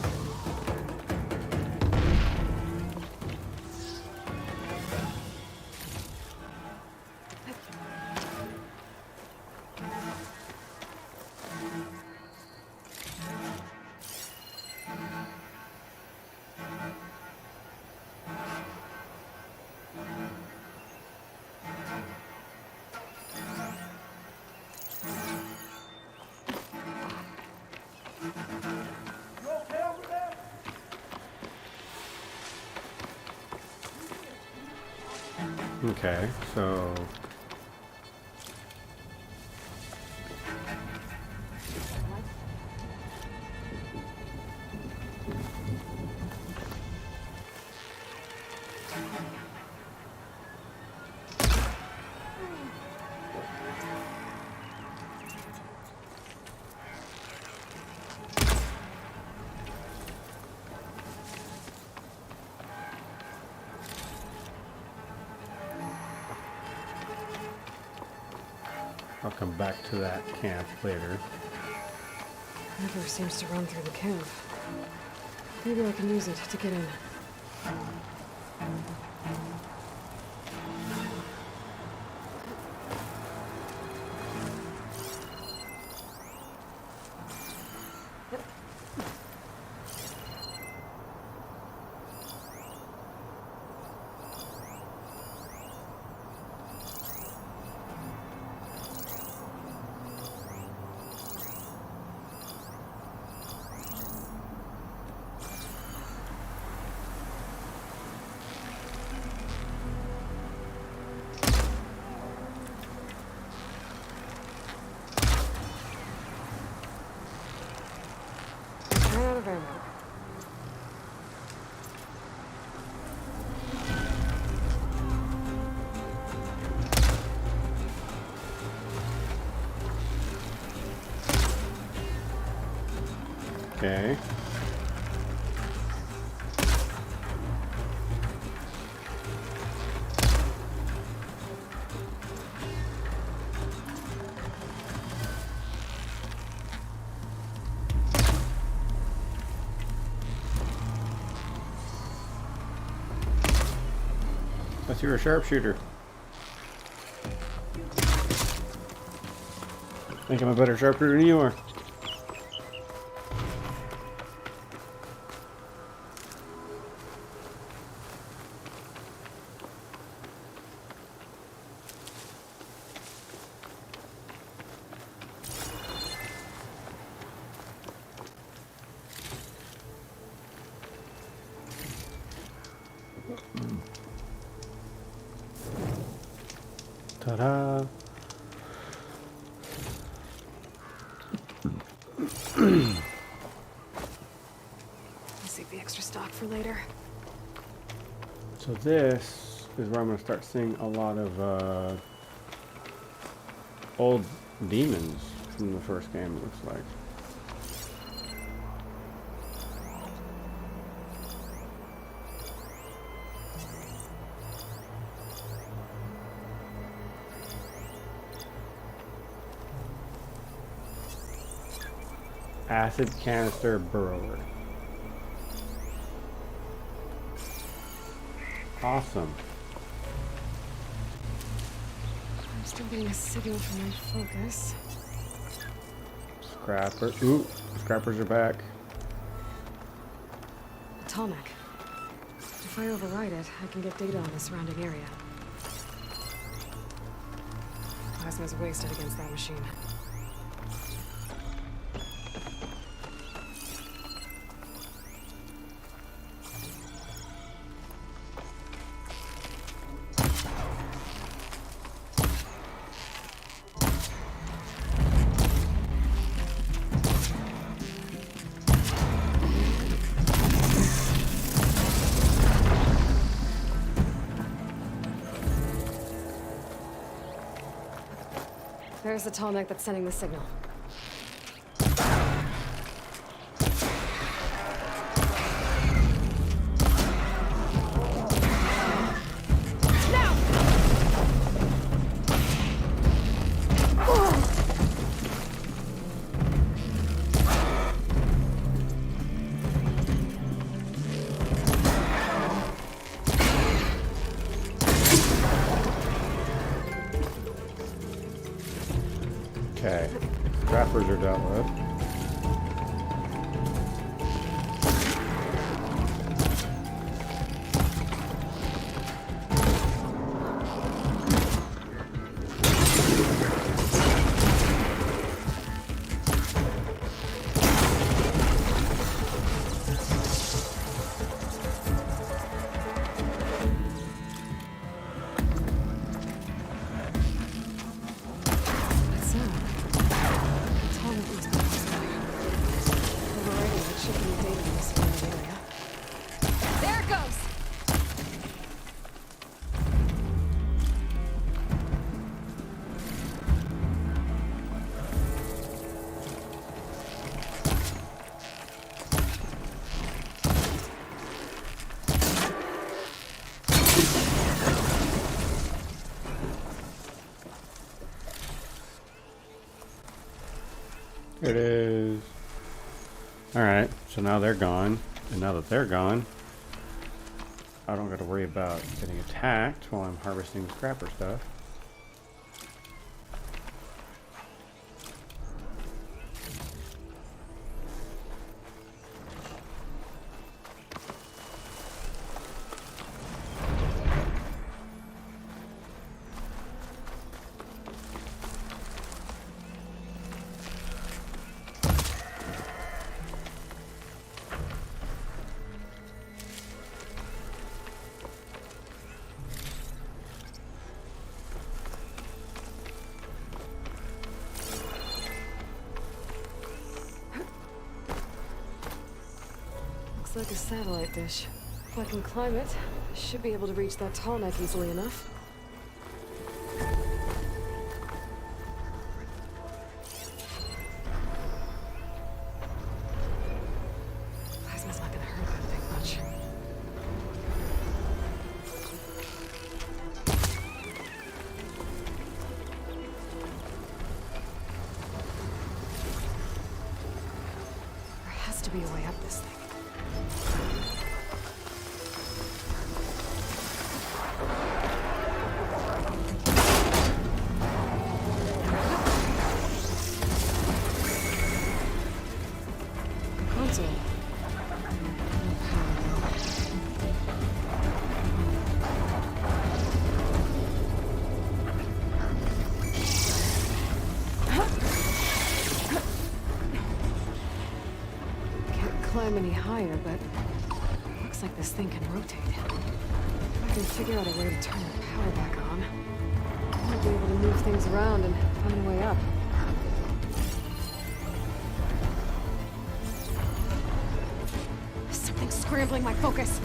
Okay, so I'll come back to that camp later. River seems to run through the camp. Maybe I can use it to get in. Out of ammo. Okay. Unless you're a sharpshooter. I think I'm a better sharpshooter than you are. Ta-da! Save the extra stock for later. So this is where I'm going to start seeing a lot of old demons from the first game, it looks like. Acid canister burrower. Awesome. Still getting a signal from my focus. Scrapper. Ooh, scrappers are back. A tall neck. If I override it, I can get data on the surrounding area. Plasma's wasted against that machine. There's the tall neck that's sending the signal. Okay, scrappers are dealt with. There it goes! Here it is. Alright, so now they're gone. And now that they're gone, I don't got to worry about getting attacked while I'm harvesting the scrapper stuff. Looks like a satellite dish. If I can climb it, I should be able to reach that tall neck easily enough. Plasma's not gonna hurt that thing much. There has to be a way up this thing. Console. Can't climb any higher, but looks like this thing can rotate. If I can figure out a way to turn the power back on, I might be able to move things around and find a way up. Something's scrambling my focus.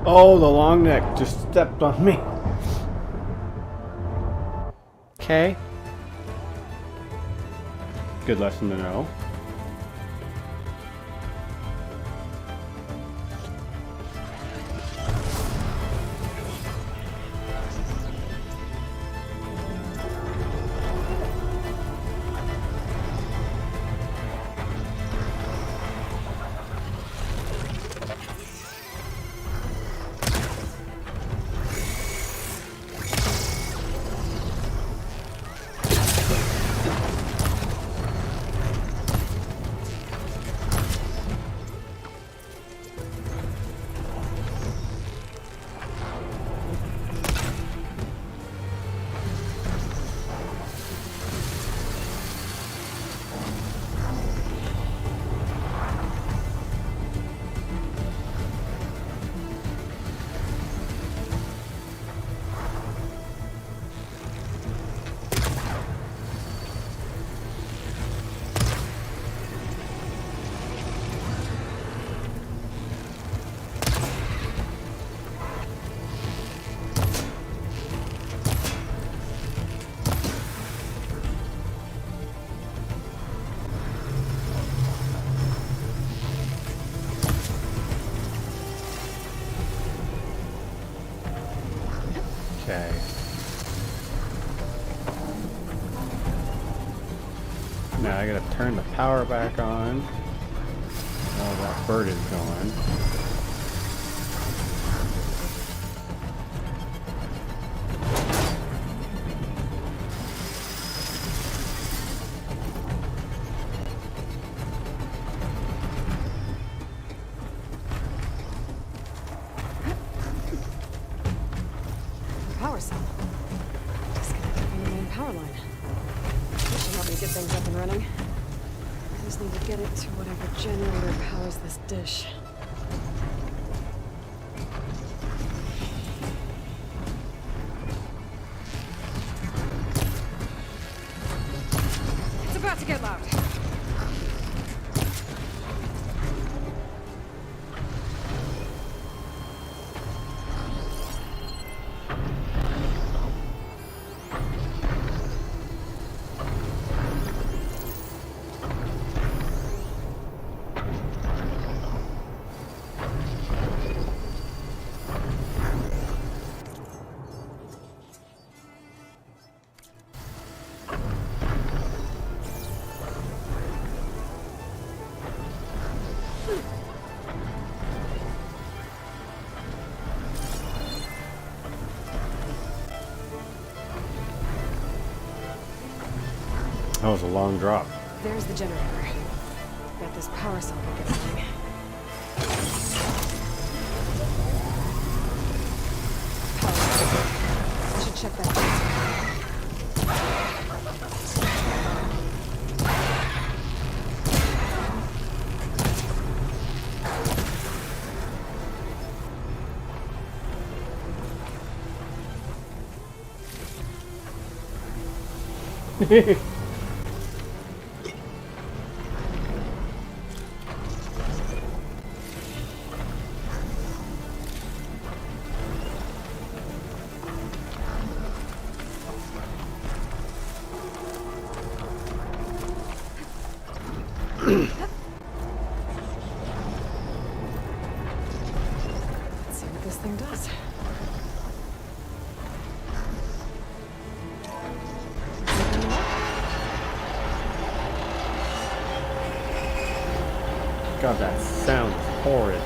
Oh, the long neck just stepped on me. Okay. Good lesson to know. Okay. Now I gotta turn the power back on. Oh, that bird is going. Power cell. Disconnected from the main power line. This should help me get things up and running. I just need to get it to whatever generator powers this dish. It's about to get loud. That was a long drop. There's the generator. Bet this power cell will get something. I should check that Let's see what this thing does. God, that sound is horrid.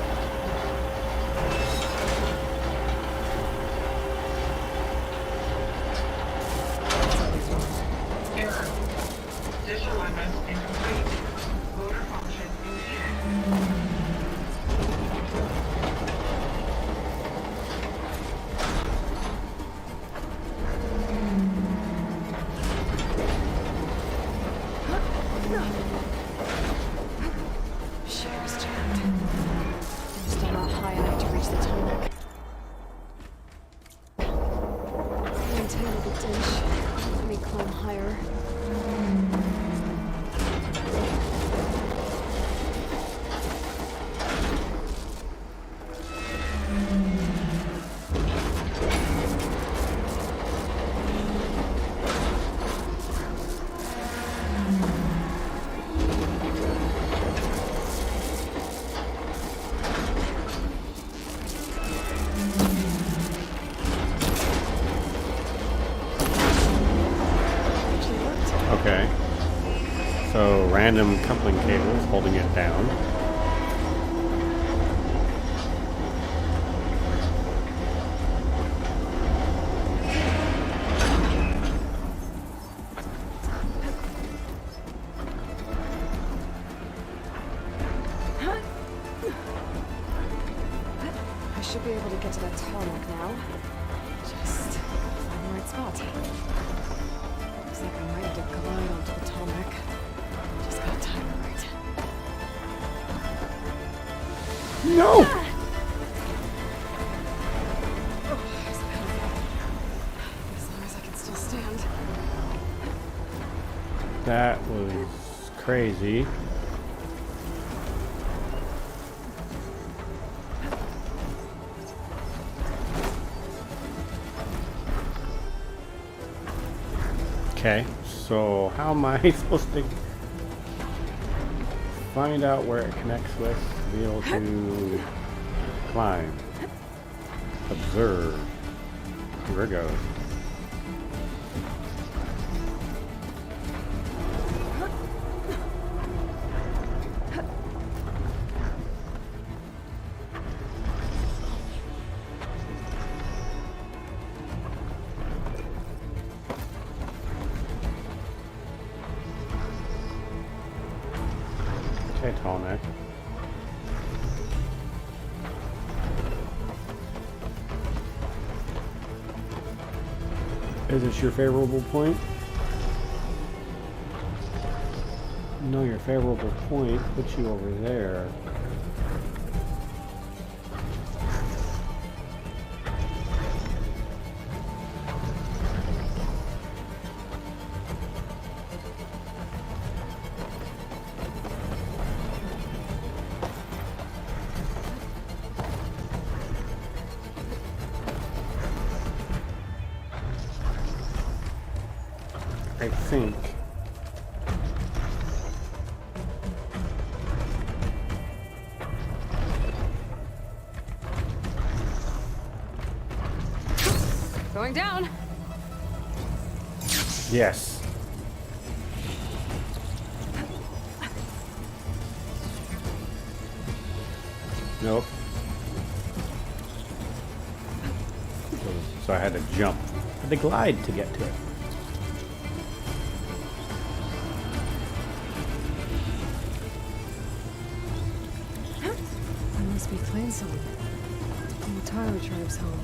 Error. Dish alignment incomplete. Motor function impeded. Shares jammed. I'm still not high enough to reach the tonic. Maintain the dish. Let me climb higher. random coupling cables holding it down. I should be able to get to that tarmac now. Just find the right spot. Looks like I'm ready to glide onto the tarmac. Just gotta time it right. No! As long as I can still stand. That was crazy. Okay, so how am I supposed to find out where it connects with to be able to climb? Observe. Here it goes. Okay, tall neck. Is this your favorable point? No, your favorable point puts you over there. I think. Going down. Yes. Nope. So I had to jump. I had to glide to get to it. There must be clan song. From the Tyler tribe's home.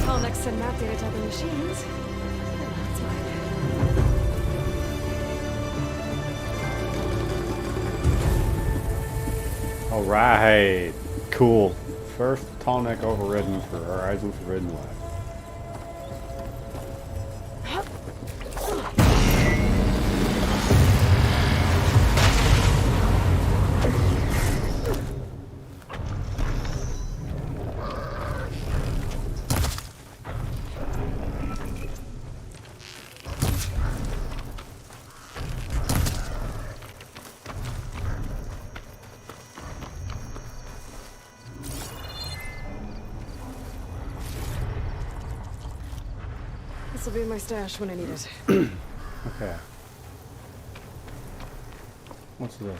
I'll next send map data to other machines. That's mine. All right, cool. First tall neck overridden for Horizon Forbidden West. This will be in my stash when I need it. Okay. What's this?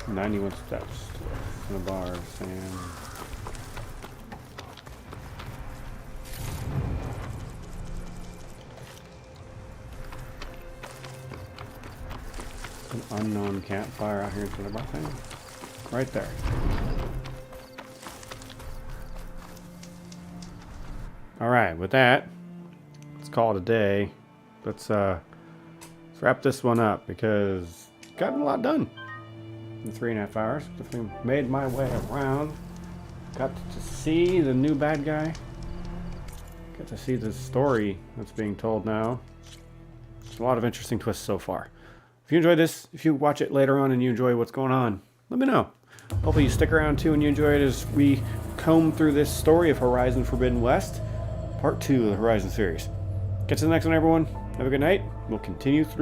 "91 steps in a bar, sand." An unknown campfire out here in the thing. Right there. Alright, with that, let's call it a day. Let's wrap this one up because got a lot done in 3.5 hours. Definitely made my way around. Got to see the new bad guy. Got to see the story that's being told now. There's a lot of interesting twists so far. If you enjoyed this, if you watch it later on and you enjoy what's going on, let me know. Hopefully you stick around too and you enjoy it as we comb through this story of Horizon Forbidden West, part 2 of the Horizon series. Catch you in the next one, everyone. Have a good night. We'll continue through